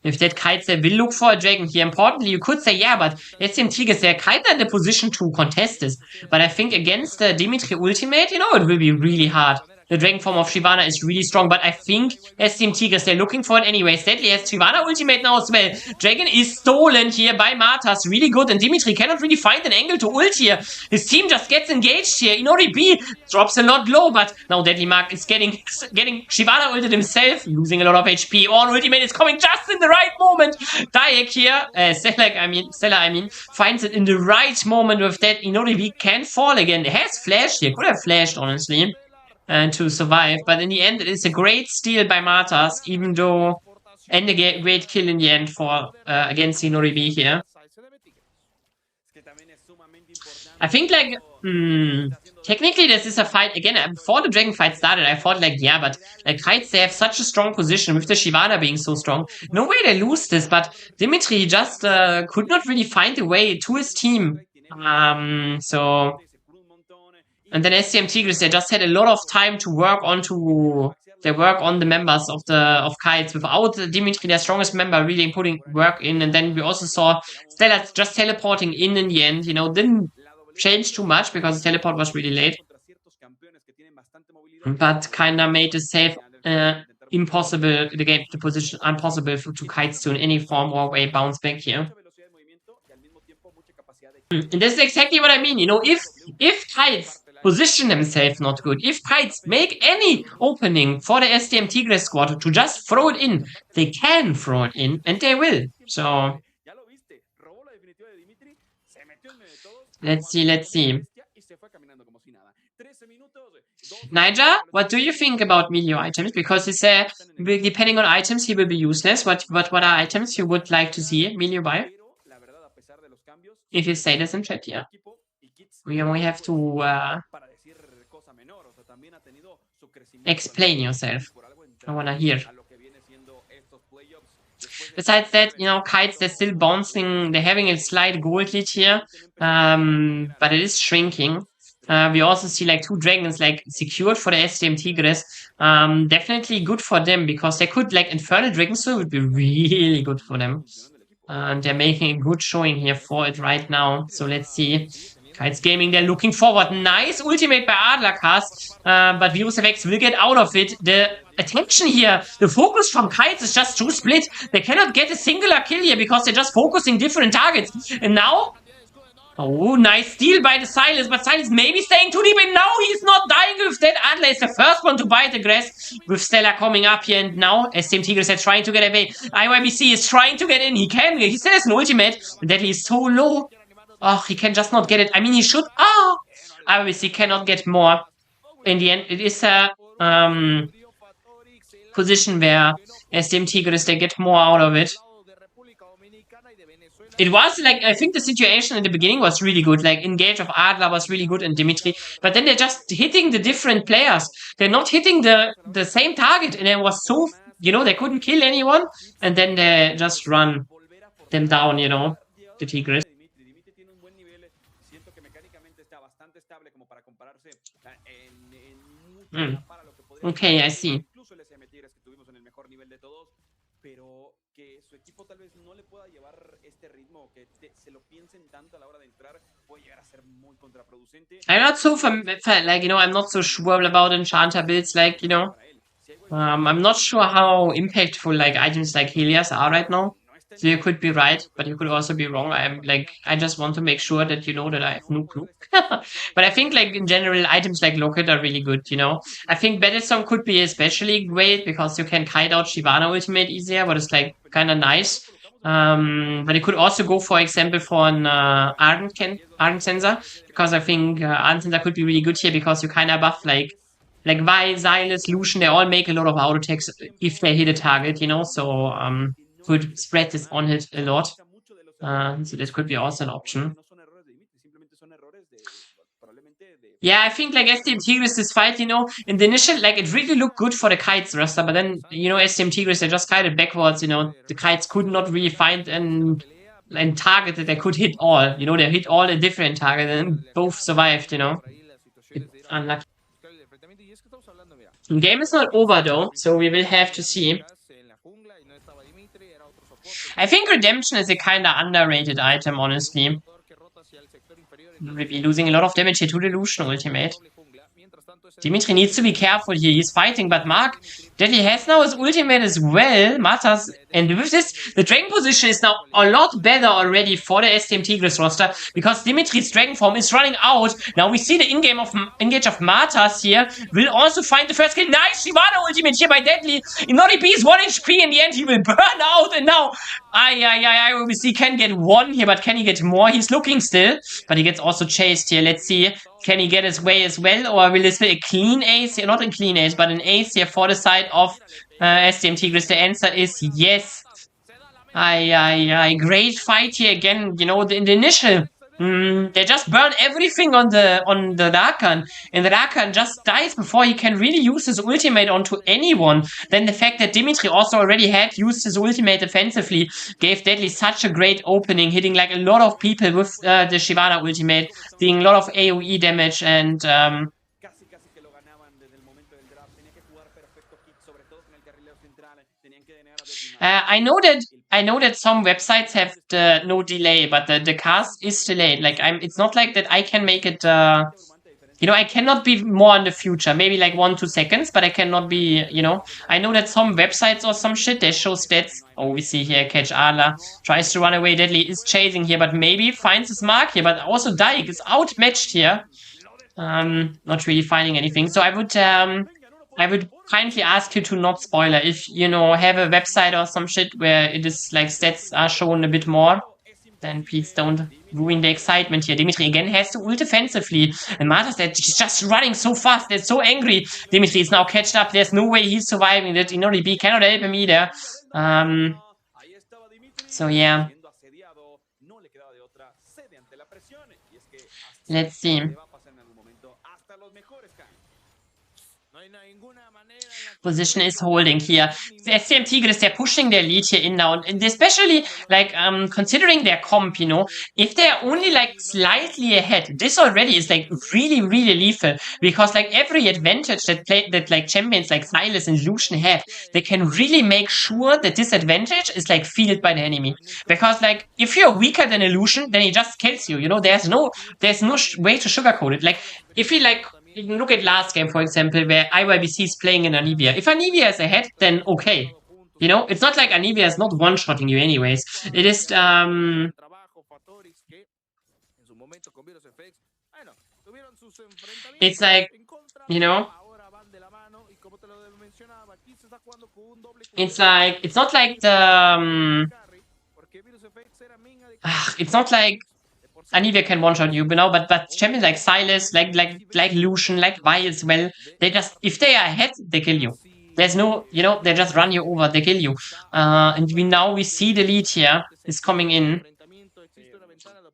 If that Kites, they will look for a Dragon here. Importantly, you could say, yeah, but SDM Tigres, they're kind of in the position to contest this. But I think against the Dimitri ultimate, you know, it will be really hard the dragon form of Shyvana is really strong, but I think SDM Tigres, they're looking for it anyways. Deadly has Shyvana ultimate now as well. Dragon is stolen here by Martas, really good, and Dimitri cannot really find an angle to ult here. His team just gets engaged here. Inori B drops a lot low, but now Deadly Mark is getting Shyvana ulted himself, losing a lot of HP. On ultimate is coming just in the right moment. Dayek here, Stella, finds it in the right moment with that. Inori B can fall again. It has flashed here, could have flashed honestly. To survive, but in the end it is a great steal by Martas, even though, and a great kill in the end for against Inori B here. I think like technically this is a fight again. Before the dragon fight started, I thought like, yeah, but like Kites, they have such a strong position with the Shyvana being so strong. No way they lose this, but Dimitri just could not really find a way to his team. So. And then SDM Tigres, they just had a lot of time to work on the members of Kites without Dimitri, their strongest member, really putting work in. And then we also saw Stella just teleporting in the end. You know, didn't change too much because the teleport was really late, but kinda made the save impossible. The position impossible to Kites to in any form or way bounce back here. And this is exactly what I mean. You know, if Kites position themselves not good, if Kites make any opening for the SDM Tigres squad to just throw it in, they can throw it in, and they will. So let's see. Niger, what do you think about Milio items? Because he said, depending on items, he will be useless. What are items you would like to see Milio buy? If you say this in chat, yeah. We only have to explain yourself. I wanna hear. Besides that, you know, Kites, they're still bouncing. They're having a slight gold lead here, but it is shrinking. We also see like 2 dragons like secured for the SDM Tigres. Definitely good for them because they could like Infernal Dragons, so it would be really good for them. And they're making a good showing here for it right now. So let's see. Kites Gaming, they're looking forward. Nice ultimate by Adlercast. But Virus FX will get out of it. The attention here, the focus from Kites is just too split. They cannot get a singular kill here because they're just focusing different targets. And now, oh, nice steal by the Silas, but Silas maybe staying too deep, and now he's not dying with that. Adler is the first one to bite the grass with Stella coming up here, and now SDM Tigres are trying to get away. IYBC is trying to get in. He still has an ultimate, that he's so low. Oh, he can just not get it. I mean, he should. Oh, IYBC cannot get more. In the end, it is a position where SDM Tigres, they get more out of it. It was like, I think the situation in the beginning was really good. Like, engage of Adler was really good and Dimitri. But then they're just hitting the different players. They're not hitting the same target. And it was so, you know, they couldn't kill anyone. And then they just run them down, you know, the Tigres. Okay, I see. I'm not so like, you know, I'm not so sure about enchanter builds, like, you know. I'm not sure how impactful like items like Helios are right now. So you could be right, but you could also be wrong. I just want to make sure that you know that I have no clue. But I think like in general, items like Locket are really good, you know. I think Battlestorm could be especially great because you can kite out Shyvana ultimate easier, but it's like kind of nice. But you could also go, for example, for an Ardent Sensor, because I think Ardent Sensor could be really good here because you kind of buff like Vi, Silas, Lucian, they all make a lot of auto attacks if they hit a target, you know, so could spread this on hit a lot. So this could be also an option. Yeah, I think like SDM Tigres, this fight, you know, in the initial, like it really looked good for the Kites roster, but then, you know, SDM Tigres, they just kited backwards, you know, the Kites could not really find an target that they could hit all, you know, they hit all a different target and both survived, you know. It's unlucky. The game is not over though, so we will have to see. I think Redemption is a kinda underrated item, honestly. We'll be losing a lot of damage here to the Lucian ultimate. Dimitri needs to be careful here. He's fighting, but Mark, Deadly has now his ultimate as well. Matas, and with this, the Dragon position is now a lot better already for the SDM Tigres roster because Dimitri's Dragon form is running out. Now we see the engage of Matas here. Will also find the first kill. Nice Shivana ultimate here by Deadly. Inori B is 1 HP in the end. He will burn out, and now we see can get 1 here, but can he get more? He's looking still, but he gets also chased here. Let's see. Can he get his way as well, or will this be a clean ace here? Not a clean ace, but an ace here for the side of SDM Tigres. The answer is yes. Great fight here again. You know, in the initial, they just burn everything on the Rakan, and the Rakan just dies before he can really use his ultimate onto anyone. Then the fact that Dimitri also already had used his ultimate defensively gave Deadly such a great opening, hitting like a lot of people with the Shivana ultimate, doing a lot of AoE damage, and I know that some websites have the no delay, but the cast is delayed. Like it's not like that I can make it. You know, I cannot be more in the future. Maybe like 1-2 seconds, but I cannot be. You know, I know that some websites or some shit they show stats. Oh, we see here Catch Adler tries to run away. Deadly is chasing here, but maybe finds his mark here. But also Dyke is outmatched here. Not really finding anything. So I would kindly ask you to not spoiler. If you know have a website or some shit where it is like stats are shown a bit more, then please don't ruin the excitement here. Dimitri again has to ult defensively, and Martas is just running so fast. They're so angry. Dimitri is now catched up. There's no way he's surviving that. Inori B cannot help him either. So yeah. Let's see. Position is holding here. The SDM Tigres, they're pushing their lead here in now, and especially like considering their comp, you know, if they're only like slightly ahead, this already is like really lethal, because like every advantage that like champions like Silas and Lucian have, they can really make sure that this advantage is like fielded by the enemy. Because like if you're weaker than a Lucian, then he just kills you. You know, there's no way to sugarcoat it. Like if he like. Look at last game, for example, where IYBC is playing in Anivia. If Anivia is ahead, then okay. You know, it's not like Anivia is not one-shotting you anyways. It is, it's like, you know, it's like, it's not like the, it's not like Anivia can one-shot you, you know, but champions like Silas, like Lucian, like Vi as well, they just, if they are ahead, they kill you. There's no, you know, they just run you over, they kill you. And we see the lead here is coming in.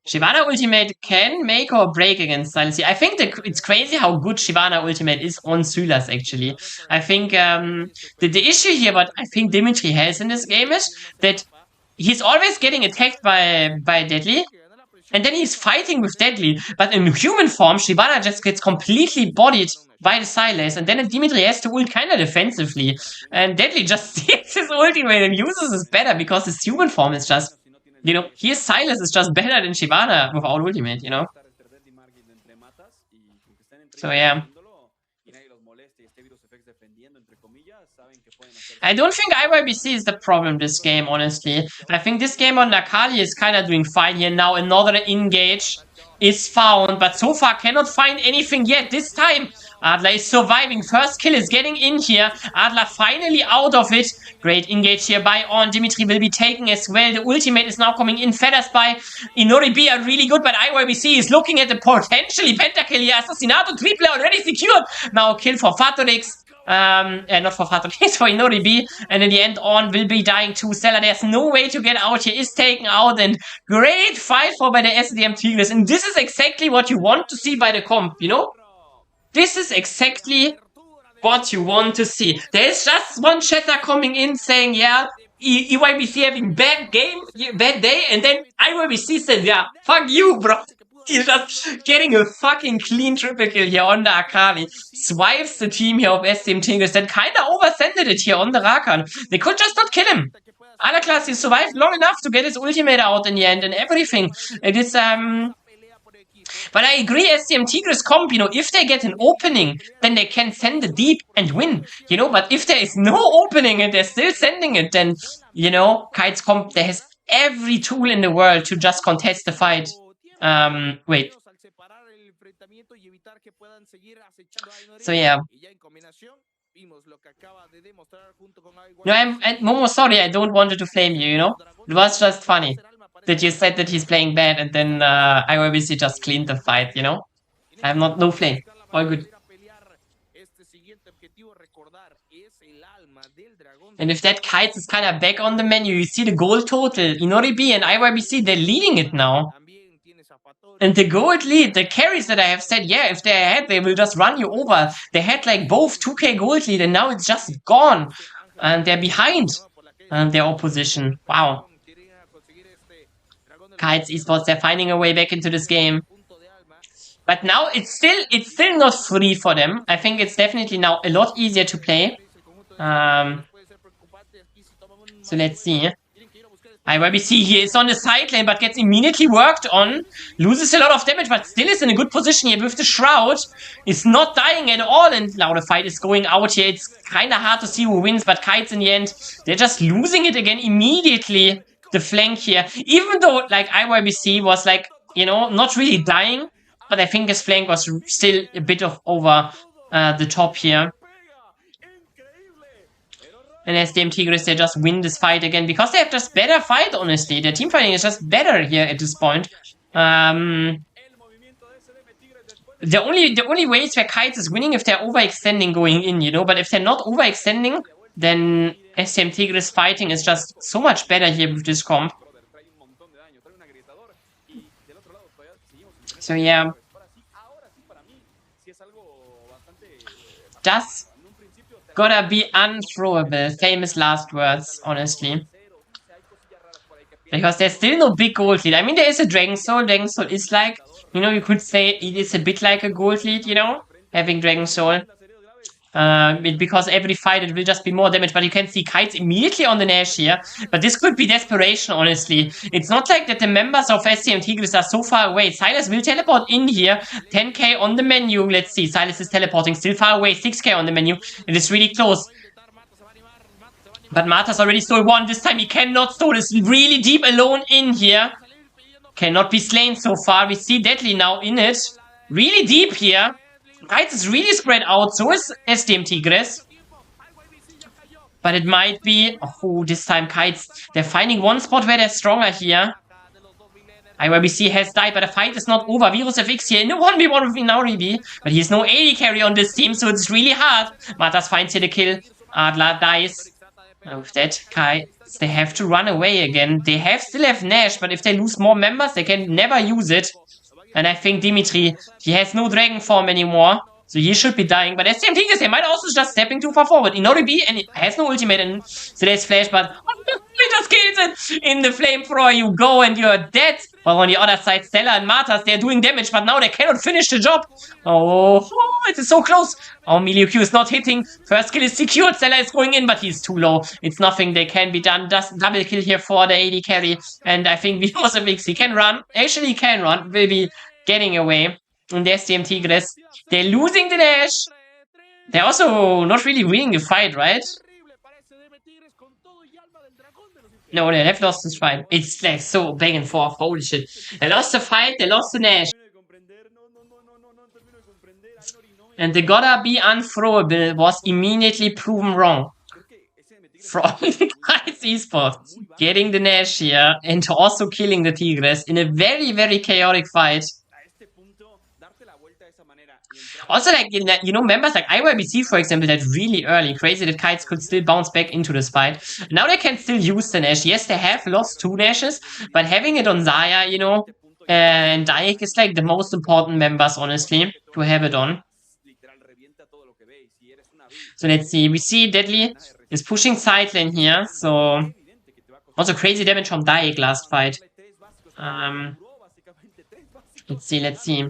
Shivana ultimate can make or break against Silas. I think it's crazy how good Shivana ultimate is on Sylas, actually. I think the issue here, what I think Dimitri has in this game is that he's always getting attacked by Deadly. And then he's fighting with Deadly, but in human form, Shivana just gets completely bodied by the Silas, and then Dimitri has to ult kind of defensively. And Deadly just sees his ultimate and uses it better because his human form is just, you know, his Silas is just better than Shivana without ultimate, you know? So yeah. I don't think IYBC is the problem this game, honestly. I think this game on Nakali is kind of doing fine here now. Another engage is found, but so far cannot find anything yet. This time, Adler is surviving. First kill is getting in here. Adler finally out of it. Great engage here by On. Dimitri will be taken as well. The ultimate is now coming in. Feathers by Inori B are really good, but IYBC is looking at the potentially pentakill here. Assassinato triple already secured. Now kill for Fatorix. Not for Fatorix, for Inori B. And in the end, On will be dying too. Stella, there's no way to get out here. Is taken out, and great fight for by the SDM Tigres. And this is exactly what you want to see by the comp, you know? This is exactly what you want to see. There's just one chatter coming in saying, yeah, EYBC having bad day, and then IYBC says, yeah, fuck you, bro. He's just getting a fucking clean triple kill here on the Akali. Swipes the team here of SDM Tigres that kinda oversended it here on the Rakan. They could just not kill him. Other class, he survived long enough to get his ultimate out in the end and everything. It is, But I agree, SDM Tigres comp, you know, if they get an opening, then they can send it deep and win, you know, but if there is no opening and they're still sending it, then, you know, Kites comp, there has every tool in the world to just contest the fight. Wait. So yeah. No, I'm Momo, sorry, I don't want to flame you, you know? It was just funny that you said that he's playing bad and then I obviously just cleaned the fight, you know? I'm not, no flame. All good. And if that Kites is kind of back on the menu, you see the goal total. Inoribi and IYBC, they're leading it now. And the gold lead, the carries that I have said, yeah, if they're ahead, they will just run you over. They had like both 2k gold lead and now it's just gone. And they're behind their opposition. Wow. Kites Esports, they're finding a way back into this game. But now it's still not free for them. I think it's definitely now a lot easier to play. So let's see. IYBC here is on the side lane, but gets immediately worked on. Loses a lot of damage, but still is in a good position here with the Shroud. Is not dying at all, and now the fight is going out here. It's kind of hard to see who wins, but Kites in the end, they're just losing it again immediately. The flank here. Even though, like, IYBC was, like, you know, not really dying, but I think his flank was still a bit of over the top here. And SDM Tigres, they just win this fight again because they have just better fight, honestly. Their team fighting is just better here at this point. The only ways where Kites is winning if they're overextending going in, you know. But if they're not overextending, then SDM Tigres fighting is just so much better here with this comp. So yeah. Just gotta be unthrowable. Famous last words, honestly. Because there's still no big gold lead. I mean, there is a Dragon Soul. Dragon Soul is like, you know, you could say it is a bit like a gold lead, you know, having Dragon Soul. Because every fight it will just be more damage, but you can see Kites immediately on the Nash here. But this could be desperation, honestly. It's not like that the members of SDM Tigres are so far away. Silas will teleport in here. 10k on the menu. Let's see. Silas is teleporting. Still far away. 6k on the menu. It is really close. But Marta's already stole one. This time he cannot stole. It's really deep alone in here. Cannot be slain so far. We see Deadly now in it. Really deep here. Kites is really spread out, so is SDM Tigres. But it might be... Oh, this time Kites, they're finding one spot where they're stronger here. IYBC has died, but the fight is not over. Virus FX here in the 1v1 with Inoribi. But he has no AD carry on this team, so it's really hard. Matas finds here the kill. Adler dies. With that, Kites, they have to run away again. They still have Nash, but if they lose more members, they can never use it. And I think Dimitri, he has no Dragon Form anymore. So he should be dying. But SDM Tigres, they might also just stepping too far forward. Inoribi, and it has no ultimate, and so there's Flash, but he just kills it. In the flamethrower you go and you're dead. Well, on the other side, Stella and Martas, they're doing damage, but now they cannot finish the job. Oh, it is so close. Oh, Milio Q is not hitting. First kill is secured. Stella is going in, but he's too low. It's nothing that can be done. Just double kill here for the AD carry. And I think Vivos he can run. Actually, he can run. Will be getting away. And the SDM Tigres, they're losing the dash. They're also not really winning the fight, right? No, they have lost this fight. It's like so back and forth. Holy shit. They lost the fight, they lost the Nash. And the gotta be unthrowable was immediately proven wrong. From Kites Esports. Getting the Nash here and also killing the Tigres in a very, very chaotic fight. Also, like, you know, members like IYBC, for example, that really early. Crazy that Kites could still bounce back into this fight. Now they can still use the Nash. Yes, they have lost 2 Nashes, but having it on Zaya, you know, and Daik is like the most important members, honestly, to have it on. So let's see. We see Deadly is pushing side lane here, so... Also crazy damage from Daik last fight. Let's see.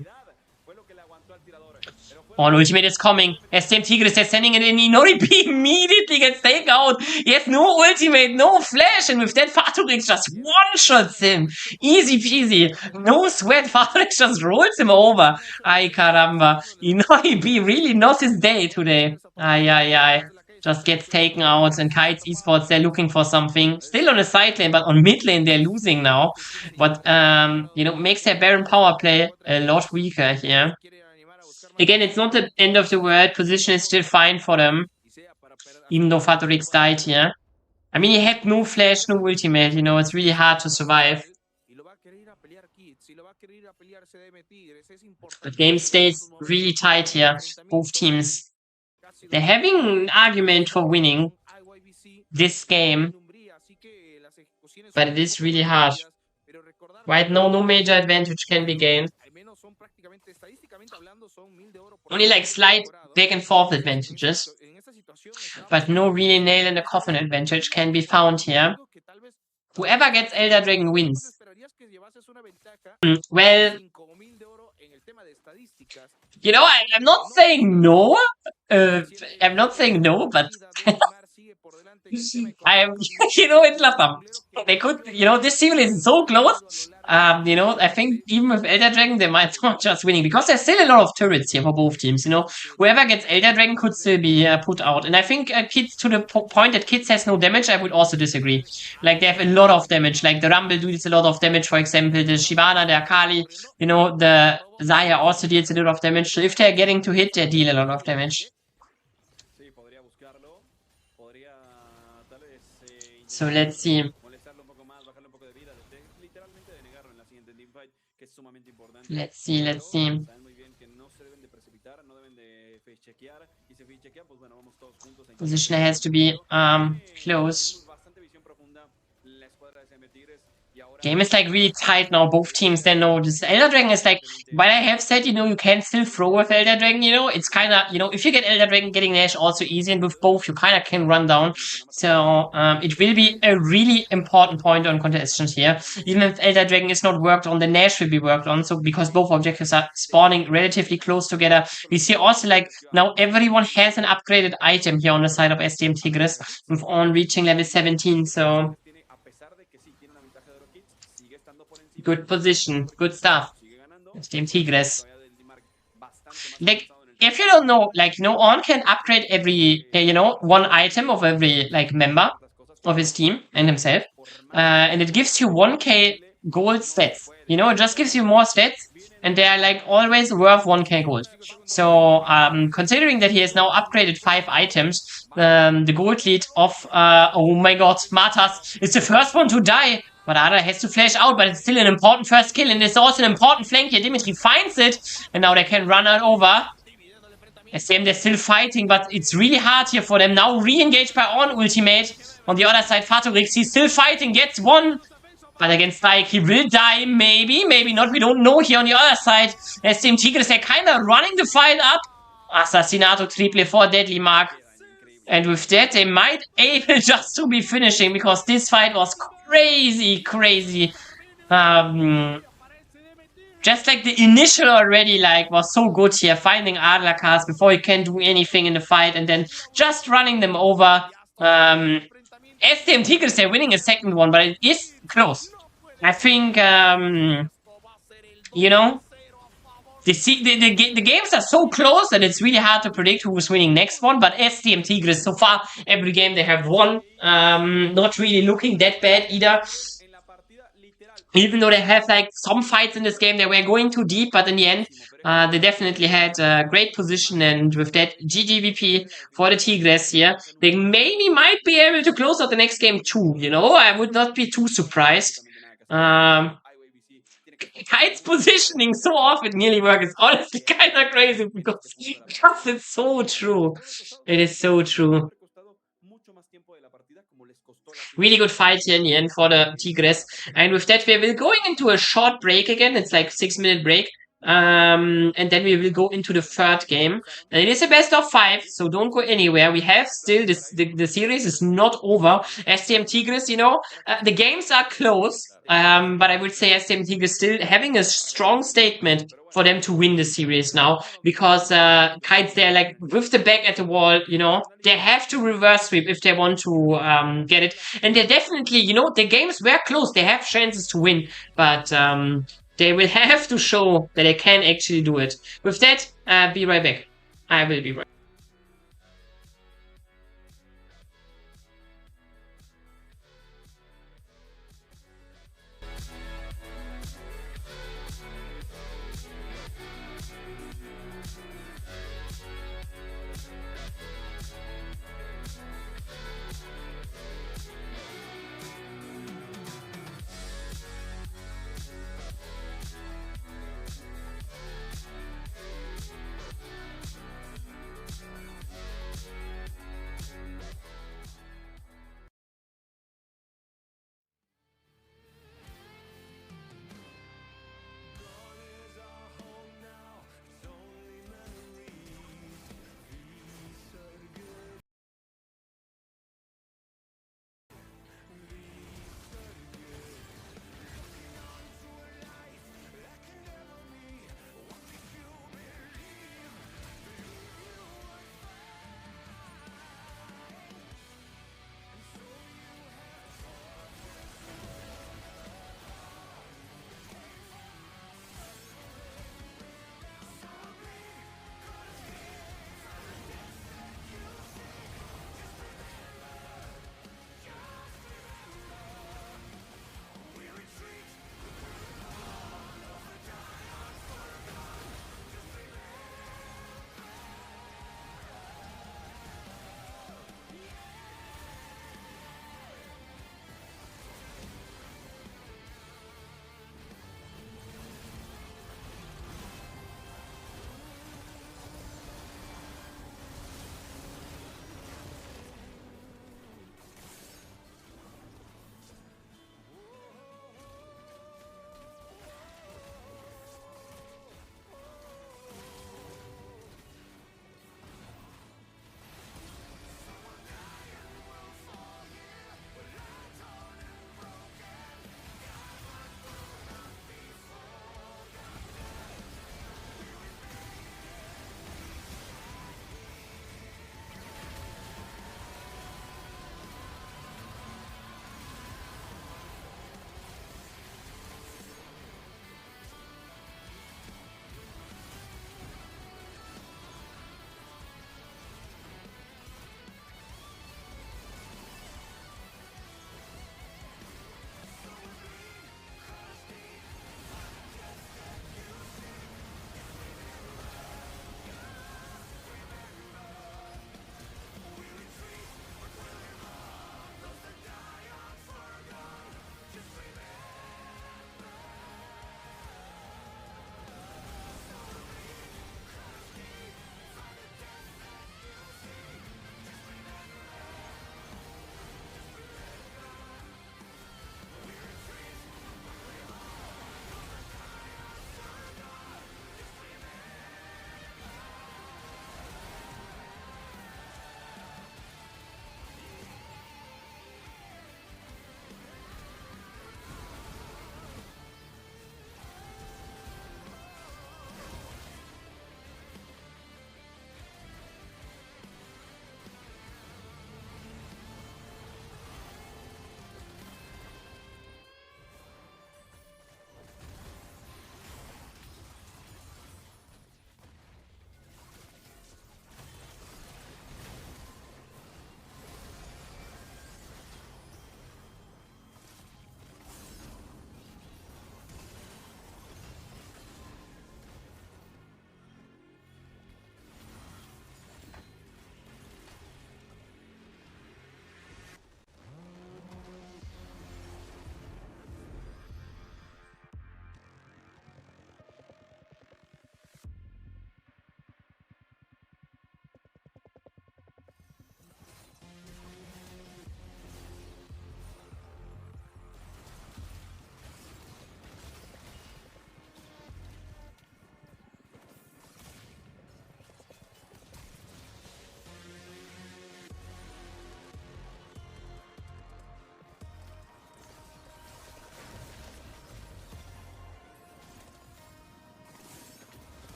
Oh, an ultimate is coming. SDM Tigres, they're sending it in. Inoribi immediately gets taken out. He has no ultimate, no flash. And with that, Faturix just one-shots him. Easy peasy. No sweat. Faturix just rolls him over. Ay, caramba. Inoribi really not his day today. Ay, ay, ay. Just gets taken out. And Kites Esports, they're looking for something. Still on the side lane, but on mid lane, they're losing now. But, you know, makes their Baron power play a lot weaker here. Again, it's not the end of the world. Position is still fine for them. Even though Fatorix died here. I mean, he had no flash, no ultimate. You know, it's really hard to survive. The game stays really tight here. Both teams. They're having an argument for winning this game. But it is really hard. Right now, no major advantage can be gained. Only like slight back and forth advantages. But no really nail in the coffin advantage can be found here. Whoever gets Elder Dragon wins. Well, you know, I'm not saying no. I'm not saying no, but you know, it's Latam. They could, you know, this season is so close. You know, I think even with Elder Dragon, they might not just winning because there's still a lot of turrets here for both teams. You know, whoever gets Elder Dragon could still be put out. And I think Kids, to the point that Kids has no damage, I would also disagree. Like, they have a lot of damage. Like, the Rumble deals a lot of damage, for example. The Shyvana, the Akali, you know, the Zarya also deals a lot of damage. So if they're getting to hit, they deal a lot of damage. So let's see. Let's see. Position has to be close. Game is like really tight now. Both teams, they know this. Elder Dragon is like, while I have said, you know, you can still throw with Elder Dragon, you know, it's kind of, you know, if you get Elder Dragon, getting Nash also easy, and with both, you kind of can run down. So, it will be a really important point on contestants here. Even if Elder Dragon is not worked on, the Nash will be worked on. So, because both objectives are spawning relatively close together, we see also like, now everyone has an upgraded item here on the side of SDM Tigres, with on reaching level 17, so good position, good stuff. SDM Tigres. Like, if you don't know, like, you know, On can upgrade every, you know, one item of every, like, member of his team and himself. And it gives you 1k gold stats. You know, it just gives you more stats. And they are, like, always worth 1k gold. So, considering that he has now upgraded 5 items, the gold lead of, oh my god, Martas is the first one to die. But Ada has to flash out, but it's still an important first kill, and it's also an important flank here. Dimitri finds it, and now they can run it over. SDM, they're still fighting, but it's really hard here for them. Now re-engaged by On ultimate. On the other side, Fatorix, he's still fighting, gets one. But against Strike, he will die, maybe, maybe not. We don't know here on the other side. SDM Tigres, they're kind of running the fight up. Assassinato triple for Deadly Mark. And with that, they might able just to be finishing, because this fight was crazy. Just like the initial already, like, was so good here. Finding Adler cars before you can do anything in the fight, and then just running them over. SDM Tigres, they're winning a second one, but it is close. I think, you know, the games are so close that it's really hard to predict who's winning next one. But SDM Tigres, so far, every game they have won. Not really looking that bad either. Even though they have like some fights in this game, they were going too deep, but in the end, they definitely had a great position. And with that, GGVP for the Tigres here, they maybe might be able to close out the next game too. You know, I would not be too surprised. Kite's positioning so often nearly works. It's honestly kind of crazy because it's so true. It is so true. Really good fight here in the end for the Tigres. And with that, we will going into a short break again. It's like 6-minute break. And then we will go into the third game. And it is a best of 5, so don't go anywhere. We have still this. The series is not over. SDM Tigres, you know, the games are close. But I would say SDM Tigres still having a strong statement for them to win the series now, because Kites, they're like with the back at the wall, you know, they have to reverse sweep if they want to get it. And they're definitely, you know, the games were close. They have chances to win, but they will have to show that they can actually do it. With that, be right back. I will be right back.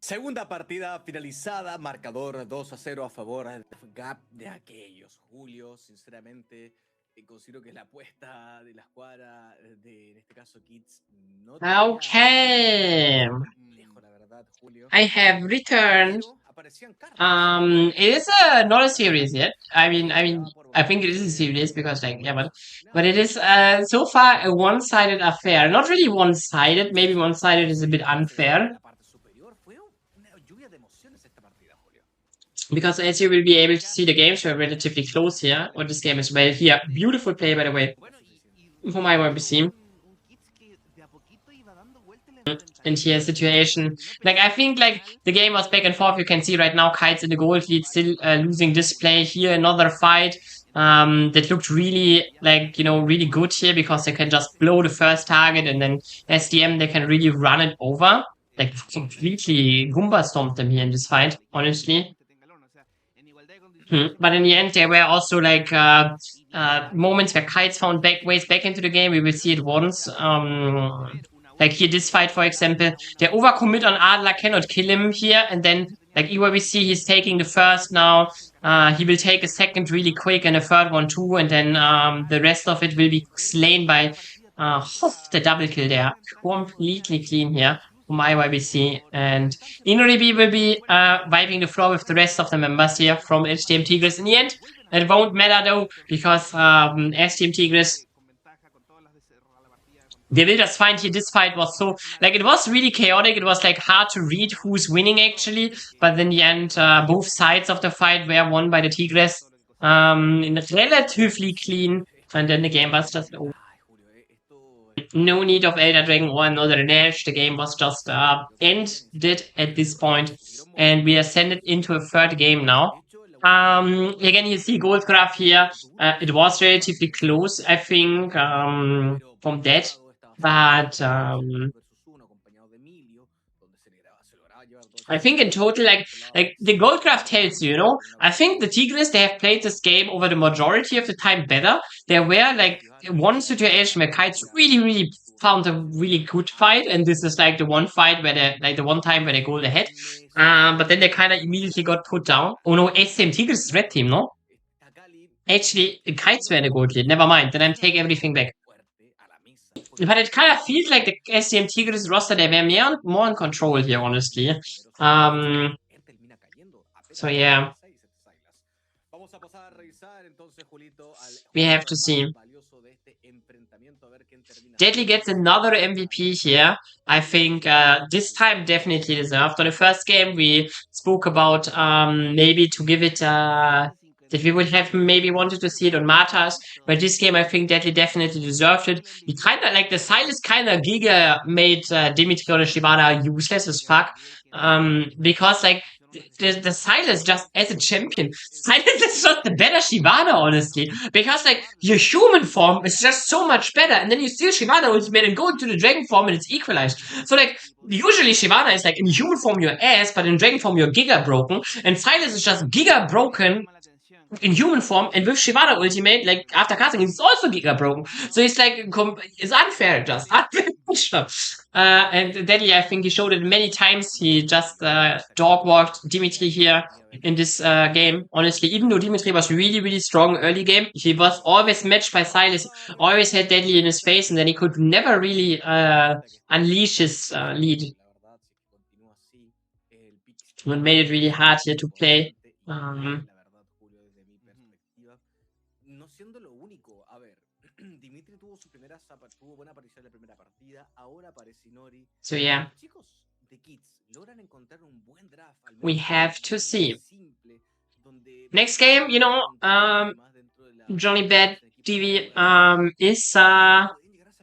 Segunda partida finalizada, marcador 2-0 a favor del Gap de aquellos. Julio, sinceramente, considero que la apuesta de la escuadra de, en este caso, Kids, no Okay. complejo, la verdad, Julio. I have returned. It is not a series yet. I think it is a series because, like, yeah, but it is so far a one-sided affair. Not really one-sided. Maybe one-sided is a bit unfair. Because as you will be able to see, the games were relatively close here. Or this game as well here. Beautiful play, by the way, from my YBC. And here situation, like, I think, like, the game was back and forth. You can see right now Kites in the gold lead, still losing this play here. Another fight that looked really, like, you know, really good here because they can just blow the first target and then SDM, they can really run it over. Like, completely Goomba stomped them here in this fight, honestly. But in the end, there were also, like, moments where Kites found ways back into the game. We will see it once. Like here, this fight, for example, the overcommit on Adler cannot kill him here, and then, like, we see he's taking the first now. He will take a second really quick and a third one too, and then the rest of it will be slain by the double kill there. Completely clean here from IYBC. And Inoribi will be wiping the floor with the rest of the members here from SDM Tigres in the end. It won't matter though, because SDM Tigres, they will just find here this fight was so, like, it was really chaotic. It was, like, hard to read who's winning actually. But in the end, both sides of the fight were won by the Tigres in relatively clean. And then the game was just over. No need of Elder Dragon or another Nash. The game was just ended at this point. And we ascended into a third game now. Again, you see Goldcraft here. It was relatively close, I think, from that. But I think in total, like the Goldcraft tells you, you know, I think the Tigres, they have played this game over the majority of the time better. There were, like, one situation where Kites really found a really good fight, and this is, like, the one fight where they, like, the one time where they go ahead. But then they kind of immediately got put down. Oh no, SDM Tigres is red team, no? Actually, the Kites were in the gold lead. Never mind. Then I take everything back. But it kind of feels like the SDM Tigres roster, they were more in control here, honestly. So yeah. We have to see. Deadly gets another MVP here. I think this time definitely deserved. On the first game, we spoke about maybe to give it that we would have maybe wanted to see it on Martas. But this game, I think Deadly definitely deserved it. He kind of, like, the Silas kind of giga made Dimitri or Shibata useless as fuck. Because, like, the Silas just as a champion, Silas is just the better Shivana, honestly. Because, like, your human form is just so much better, and then you steal Shivana ultimate and go into the dragon form and it's equalized. So, like, usually Shivana is, like, in human form you're ass, but in dragon form you're giga broken, and Silas is just giga broken in human form, and with Shivana ultimate, like, after casting, he's also giga broken. So it's, like, it's unfair, just unfair. And Deadly, I think he showed it many times. He just dog-walked Dimitri here in this game. Honestly, even though Dimitri was really strong early game, he was always matched by Silas, always had Deadly in his face, and then he could never really unleash his lead. It made it really hard here to play. So yeah, we have to see. Next game, you know, Johnny Bad TV is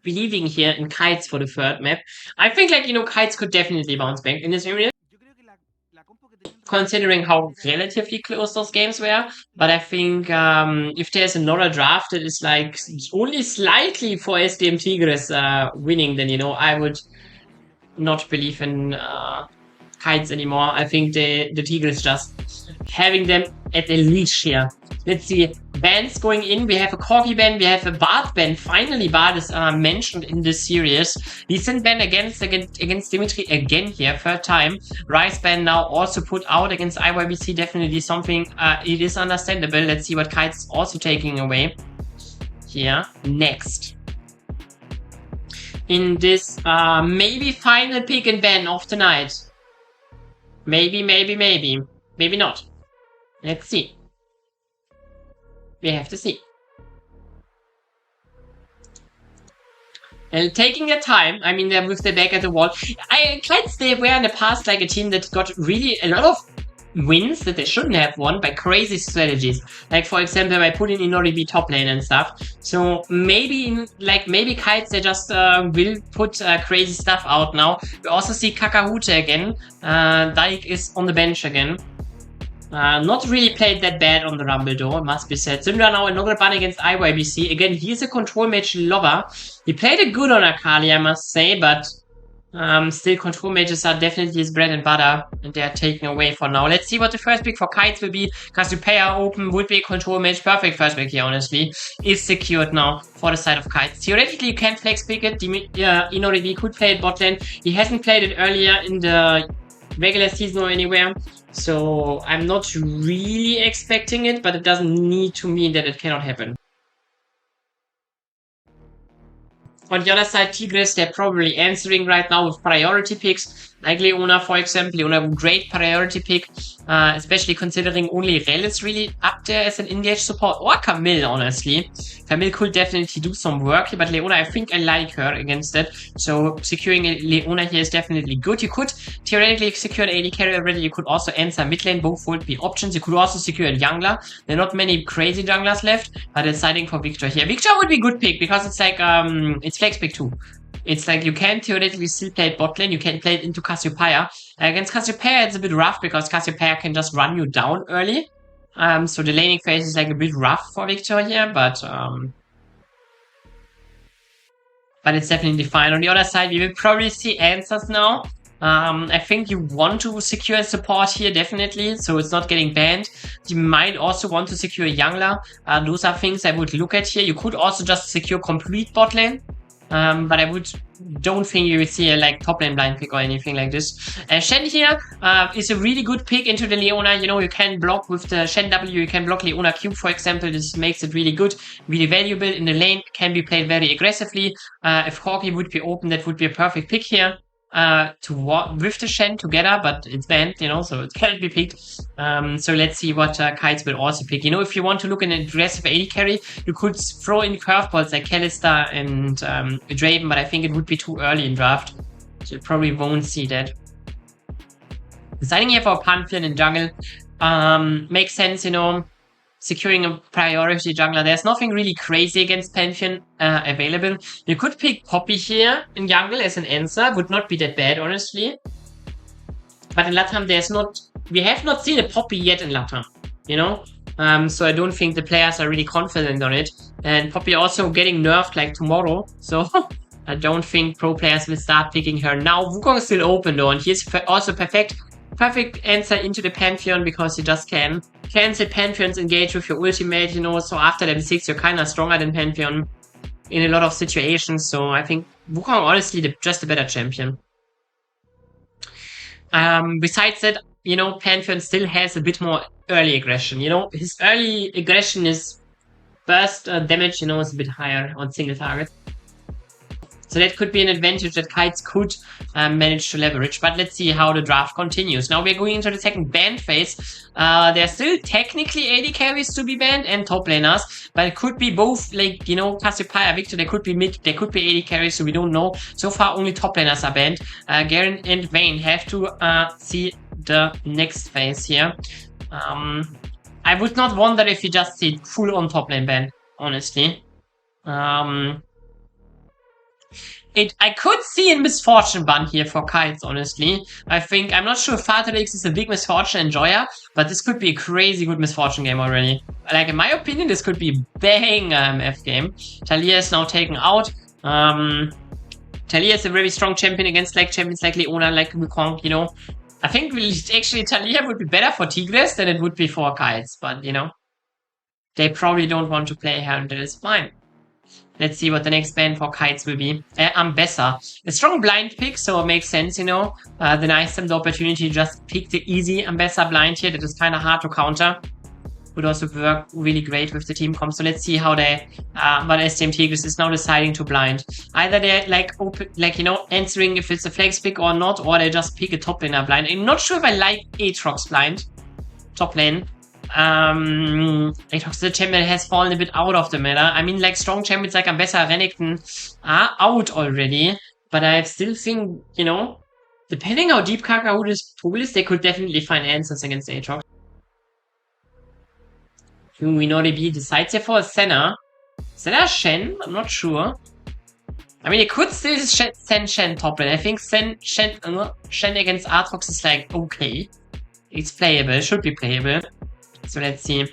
believing here in Kites for the third map. I think, like, you know, Kites could definitely bounce back in this area, considering how relatively close those games were. But I think if there's another draft that is, like, only slightly for SDM Tigres winning, then, you know, I would not believe in Kites anymore. I think the Tigres just having them at a leash here. Let's see. Bans going in. We have a Corgi ban. We have a Bard ban. Finally, Bard is mentioned in this series. Decent ban against Dimitri again here. Third time. Rice ban now also put out against IYBC. Definitely something. It is understandable. Let's see what Kites is also taking away here. Next. In this maybe final pick and ban of the night. Maybe. Maybe not. Let's see. We have to see. And taking their time, I mean, they're with their back at the wall. Kites, they were in the past like a team that got really a lot of wins that they shouldn't have won by crazy strategies. Like, for example, by putting Inoribi top lane and stuff. So maybe, maybe Kites, they just will put crazy stuff out now. We also see Kakahute again. Dyke is on the bench again. Not really played that bad on the Rumble though, it must be said. Syndra now another ban against IYBC. Again, he's a control mage lover. He played it good on Akali, I must say, but still control mages are definitely his bread and butter, and they are taken away for now. Let's see what the first pick for Kites will be. Cassiopeia open would be a control mage. Perfect first pick here, honestly. Is secured now for the side of Kites. Theoretically, you can flex pick it. Inoribi could play it bot lane. He hasn't played it earlier in the regular season or anywhere. So I'm not really expecting it, but it doesn't need to mean that it cannot happen. On the other side, Tigres, they're probably answering right now with priority picks. Like Leona, for example. Leona, great priority pick. Especially considering only Rel is really up there as an engaged support. Or Camille, honestly. Camille could definitely do some work here. But Leona, I think I like her against that. So securing Leona here is definitely good. You could theoretically secure an AD carry already. You could also answer mid lane. Both would be options. You could also secure a jungler. There are not many crazy junglers left. But deciding for Victor here. Victor would be a good pick. Because it's like, it's flex pick too. It's like you can theoretically still play it bot lane, you can play it into Cassiopeia. Against Cassiopeia it's a bit rough because Cassiopeia can just run you down early. So the laning phase is like a bit rough for Victor here, but it's definitely fine. On the other side, we will probably see answers now. I think you want to secure support here, definitely, so it's not getting banned. You might also want to secure a jungler. Those are things I would look at here. You could also just secure complete bot lane. But I don't think you will see a like top lane blind pick or anything like this. Shen here is a really good pick into the Leona. You know, you can block with the Shen W, you can block Leona Q, for example. This makes it really good, really valuable in the lane. Can be played very aggressively. If Corgi would be open, that would be a perfect pick here. To walk with the Shen together, but it's banned, you know, so it can't be picked. So let's see what Kites will also pick. You know, if you want to look at an aggressive AD carry, you could throw in curveballs like Kalista and Draven, but I think it would be too early in draft. So you probably won't see that. Deciding here for a Pantheon in jungle makes sense, you know. Securing a priority jungler. There's nothing really crazy against Pantheon available. You could pick Poppy here in jungle as an answer. Would not be that bad, honestly. But in LATAM, we have not seen a Poppy yet in LATAM, you know? So I don't think the players are really confident on it. And Poppy also getting nerfed like tomorrow. So I don't think pro players will start picking her now. Wukong is still open though, and he's also perfect answer into the Pantheon because you just can cancel Pantheons, engage with your ultimate, you know, so after level 6 you're kind of stronger than Pantheon in a lot of situations, so I think Wukong honestly just a better champion. Besides that, you know, Pantheon still has a bit more early aggression, you know, his early aggression is burst damage, you know, is a bit higher on single target. So that could be an advantage that Kites could manage to leverage. But let's see how the draft continues. Now we're going into the second ban phase. There are still technically AD carries to be banned and top laners. But it could be both, like, you know, Cassiopeia, Victor, there could be mid, there could be AD carries, so we don't know. So far only top laners are banned. Garen and Vayne have to see the next phase here. I would not wonder if you just see full on top lane ban, honestly. I could see a misfortune ban here for Kites, honestly. I'm not sure if Fatalix is a big misfortune enjoyer, but this could be a crazy good misfortune game already. Like, in my opinion, this could be a bang F game. Talia is now taken out. Talia is a very strong champion against like champions like Leona, like Wukong, you know. I think actually Talia would be better for Tigres than it would be for Kites, but, they probably don't want to play her, and that is fine. Let's see what the next ban for Kites will be. Ambessa. A strong blind pick, so it makes sense, Denies them the opportunity to just pick the easy Ambessa blind here. That is kind of hard to counter. Would also work really great with the team comp. So let's see how they, what SDM Tigres is now deciding to blind. Either they're answering if it's a flex pick or not, or they just pick a top laner blind. I'm not sure if I like Aatrox blind. Top lane. Aatrox, the champion, has fallen a bit out of the meta. I mean, strong champions like Ambessa, Renekton are out already. But I still think, depending how deep Kakahu's pool is, they could definitely find answers against Aatrox. We know they decides here for a Senna. Senna Shen? I'm not sure. I mean, they could still send Shen top lane. I think Shen against Aatrox is okay. It's playable, should be playable. So let's see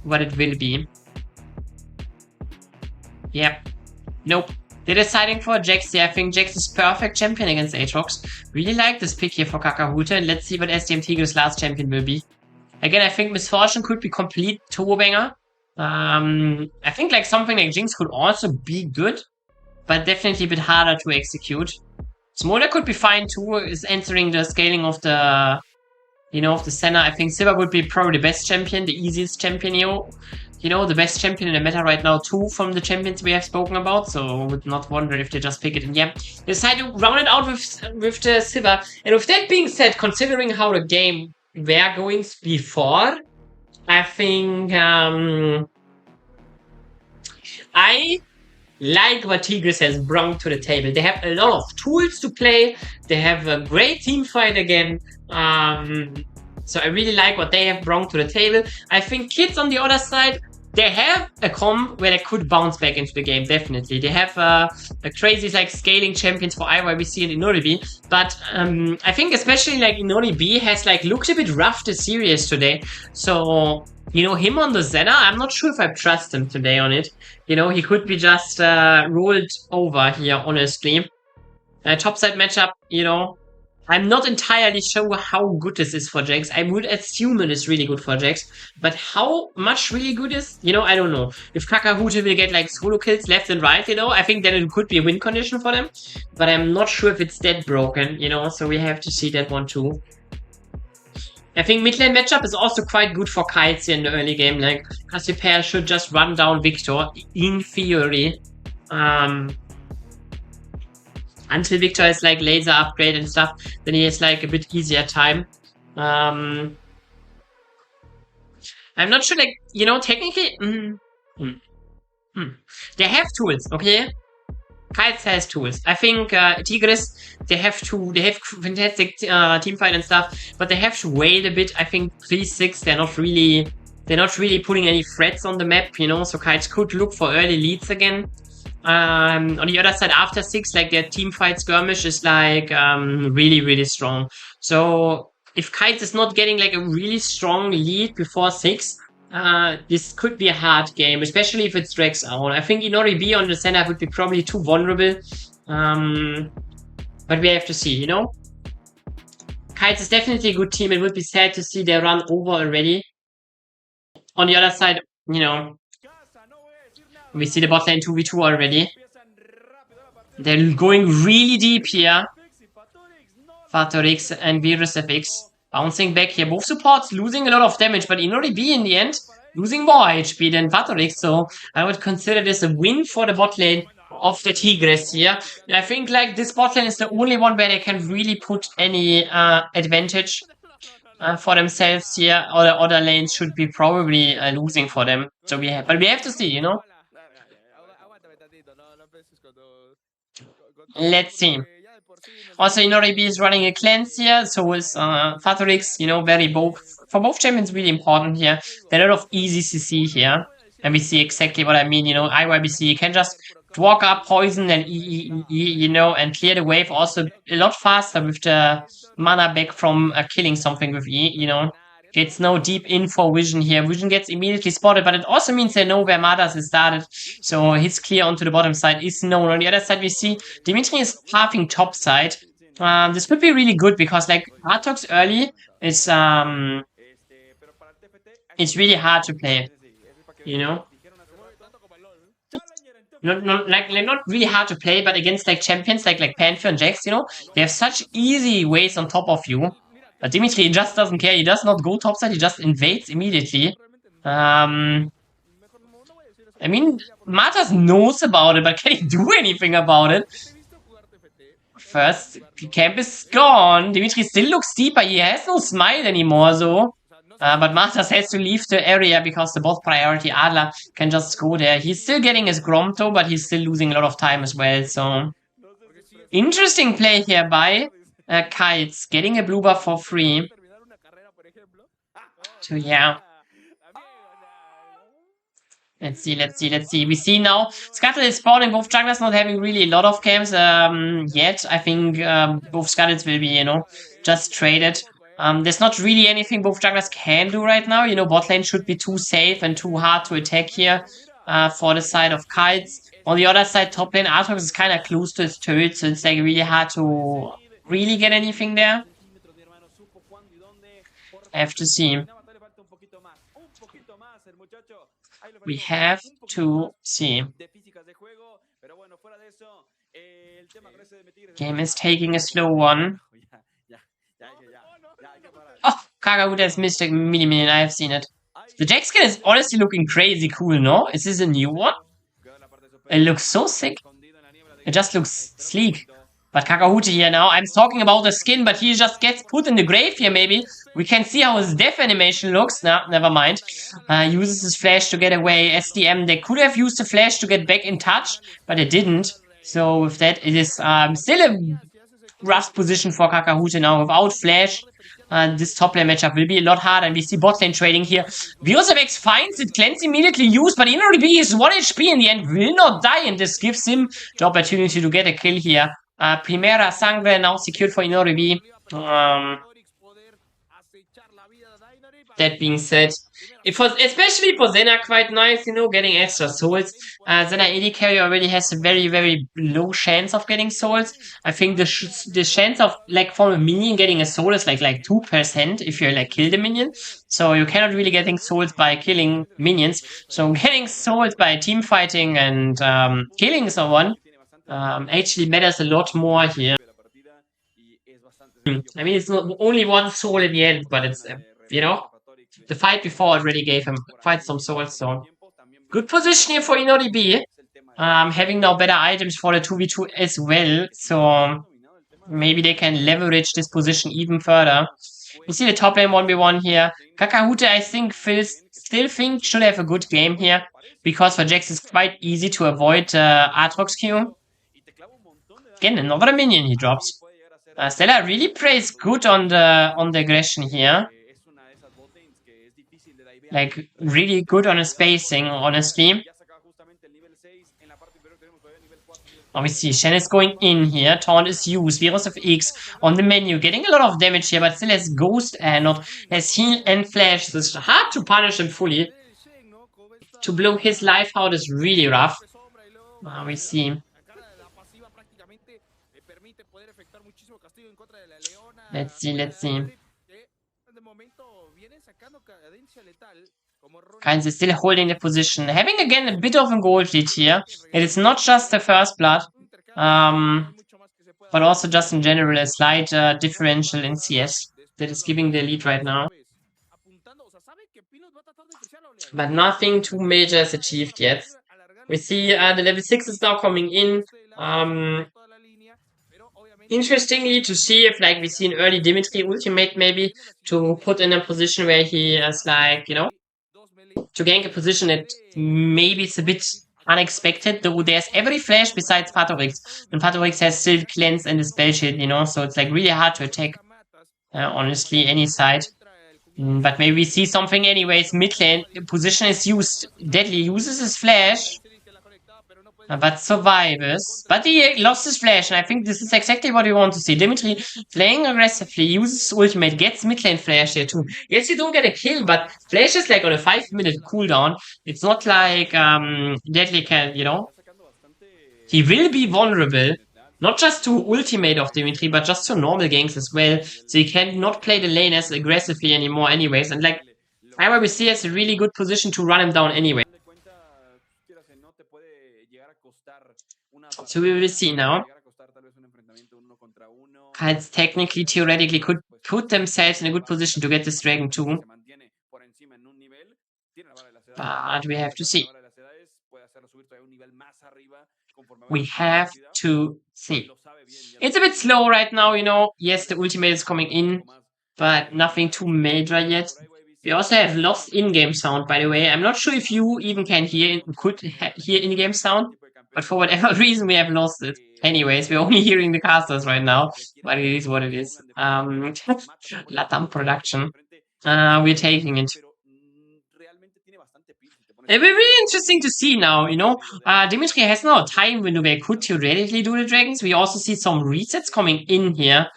what it will be. Yep. Nope. They're deciding for Jax here. I think Jax is perfect champion against Aatrox. Really like this pick here for Kakahuta. And let's see what SDM Tigres' last champion will be. Again, I think Misfortune could be complete turbo banger. I think something like Jinx could also be good, but definitely a bit harder to execute. Smolder could be fine too, is answering the scaling of the of the Senna. I think Silver would be probably the best champion, the easiest champion the best champion in the meta right now too from the champions we have spoken about, so would not wonder if they just pick it. And yeah, they decide to round it out with the Silver. And with that being said, considering how the game were going before, I think I like what Tigres has brought to the table. They have a lot of tools to play. They have a great team fight again. So I really like what they have brought to the table. I think Kids on the other side, they have a comp where they could bounce back into the game, definitely. They have a crazy scaling champions for IYBC and Inoribi. But I think especially Inoribi has looked a bit rough this series today. So, him on the Zenna, I'm not sure if I trust him today on it. He could be just rolled over here, honestly. Topside matchup, I'm not entirely sure how good this is for Jax. I would assume it is really good for Jax. But how much really good is, I don't know. If Kakahuta will get solo kills left and right, I think then it could be a win condition for them. But I'm not sure if it's that broken, so we have to see that one too. I think mid lane matchup is also quite good for Kites in the early game. Cassiopeia should just run down Victor, in theory. Until Victor has laser upgrade and stuff, then he has a bit easier time. I'm not sure, technically... They have tools, okay? Kites has tools. I think Tigres, they have fantastic teamfight and stuff, but they have to wait a bit. I think 3-6, they're not really putting any threats on the map, so Kites could look for early leads again. On the other side, after 6, their teamfight skirmish is really, really strong. So if Kites is not getting a really strong lead before 6, this could be a hard game, especially if it drags out. I think Inoribi on the center would be probably too vulnerable. But we have to see, Kites is definitely a good team. It would be sad to see they run over already. On the other side, we see the bot lane 2v2 already. They're going really deep here. Vatorix and VirusFX bouncing back here. Both supports losing a lot of damage, but Inoribi in the end losing more HP than Vatorix. So I would consider this a win for the bot lane of the Tigres here. And I think this bot lane is the only one where they can really put any advantage for themselves here. All the other lanes should be probably losing for them. So we have to see, Let's see. Also, Inoribi is running a cleanse here, so is Vatorix, for both champions really important here. There are a lot of easy CC here. And we see exactly what I mean, IYBC can just walk up, poison, and and clear the wave also a lot faster with the mana back from killing something with Gets no deep info vision here. Vision gets immediately spotted, but it also means they know where Madas is started. So his clear onto the bottom side is known. On the other side, we see Dimitri is pathing top side. This could be really good because like Artox early is it's really hard to play, you know. Not not really hard to play, but against like champions like Panther and Jax, you know, they have such easy ways on top of you. But Dimitri just doesn't care. He does not go topside. He just invades immediately. I mean, Martas knows about it, but can he do anything about it? First, camp is gone. Dimitri still looks deeper. He has no smile anymore, so. But Martas has to leave the area because the bot priority Adler can just go there. He's still getting his Gromto, but he's still losing a lot of time as well, so. Interesting play here by Kites, getting a blue buff for free. So, yeah. Let's see. We see now Scuttle is spawning, both junglers not having really a lot of camps yet. I think both Scuttles will be, you know, just traded. There's not really anything both junglers can do right now. You know, bot lane should be too safe and too hard to attack here for the side of Kites. On the other side, top lane, Artox is kind of close to his turret, so it's like really hard to really get anything there. I have to see. We have to see. Game is taking a slow one. Oh, Kagahuta has missed a mini-million. I have seen it. The Jack skin is honestly looking crazy cool, no? Is this a new one? It looks so sick. It just looks sleek. But Kagahuta here now, I'm talking about the skin, but he just gets put in the grave here, maybe. We can see how his death animation looks. Nah, never mind. Uses his flash to get away. SDM, they could have used the flash to get back in touch, but they didn't. So with that, it is still a rough position for Kagahuta now. Without flash, this top lane matchup will be a lot harder, and we see bot lane trading here. Viosavex finds it, cleanse immediately used, but InnoRB is 1 HP in the end, will not die, and this gives him the opportunity to get a kill here. Primera Sangre now secured for InnoRB. That being said, it was especially for Zena quite nice, you know, getting extra souls. Zena AD carry already has a very, very low chance of getting souls. I think the chance of, like, from a minion getting a soul is like 2% if you, like, kill the minion. So you cannot really getting souls by killing minions. So getting souls by team fighting and killing someone actually matters a lot more here. I mean, it's not only one soul in the end, but it's, you know, the fight before already gave him quite some souls, so. Good position here for InnoDB. Having now better items for the 2v2 as well, so maybe they can leverage this position even further. We see the top lane 1v1 here. Kagahuta, I think, still think should have a good game here, because for Jax it's quite easy to avoid Aatrox Q. Again, another minion he drops. Stella really plays good on the aggression here. Like, really good on his spacing, honestly. Obviously, Shen is going in here. Taunt is used. Virus of X on the menu. Getting a lot of damage here, but still has Ghost and not has Heal and Flash. So it's hard to punish him fully. To blow his life out is really rough. We see. Let's see. Kainz is still holding the position. Having again a bit of a gold lead here. It is not just the first blood, but also just in general a slight differential in CS that is giving the lead right now. But nothing too major is achieved yet. We see the level 6 is now coming in. Interestingly to see if, like, we see an early Dimitri ultimate maybe to put in a position where he is, like, you know, to gank a position that maybe is a bit unexpected, though there's every flash besides Patorix. And Patorix has still cleanse and the spell shield, you know, so it's like really hard to attack, honestly, any side. But maybe we see something anyways. Mid lane position is used. Deadly uses his flash, but survives. But he lost his flash, and I think this is exactly what we want to see. Dimitri playing aggressively, uses his ultimate, gets mid lane flash here too. Yes, you don't get a kill, but flash is like on a 5-minute cooldown. It's not like Deadly can, you know. He will be vulnerable, Not just to ultimate of Dimitri, but just to normal ganks as well. So you cannot play the lane as aggressively anymore anyways. And like, IYBC has a really good position to run him down anyway. So we will see now. Kites technically, theoretically could put themselves in a good position to get this Dragon too. But we have to see. We have to see. It's a bit slow right now, you know. Yes, the ultimate is coming in, but nothing too major yet. We also have lost in-game sound, by the way. I'm not sure if you even can could hear in-game sound, but for whatever reason we have lost it. Anyways, we're only hearing the casters right now, but it is what it is. Latam production. We're taking it. It will be really interesting to see now, you know. Dimitri has now a time window where he could theoretically do the Dragons. We also see some resets coming in here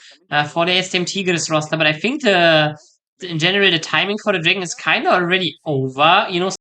for the SDM Tigres roster, but I think in general, the timing for the Dragon is kind of already over, you know.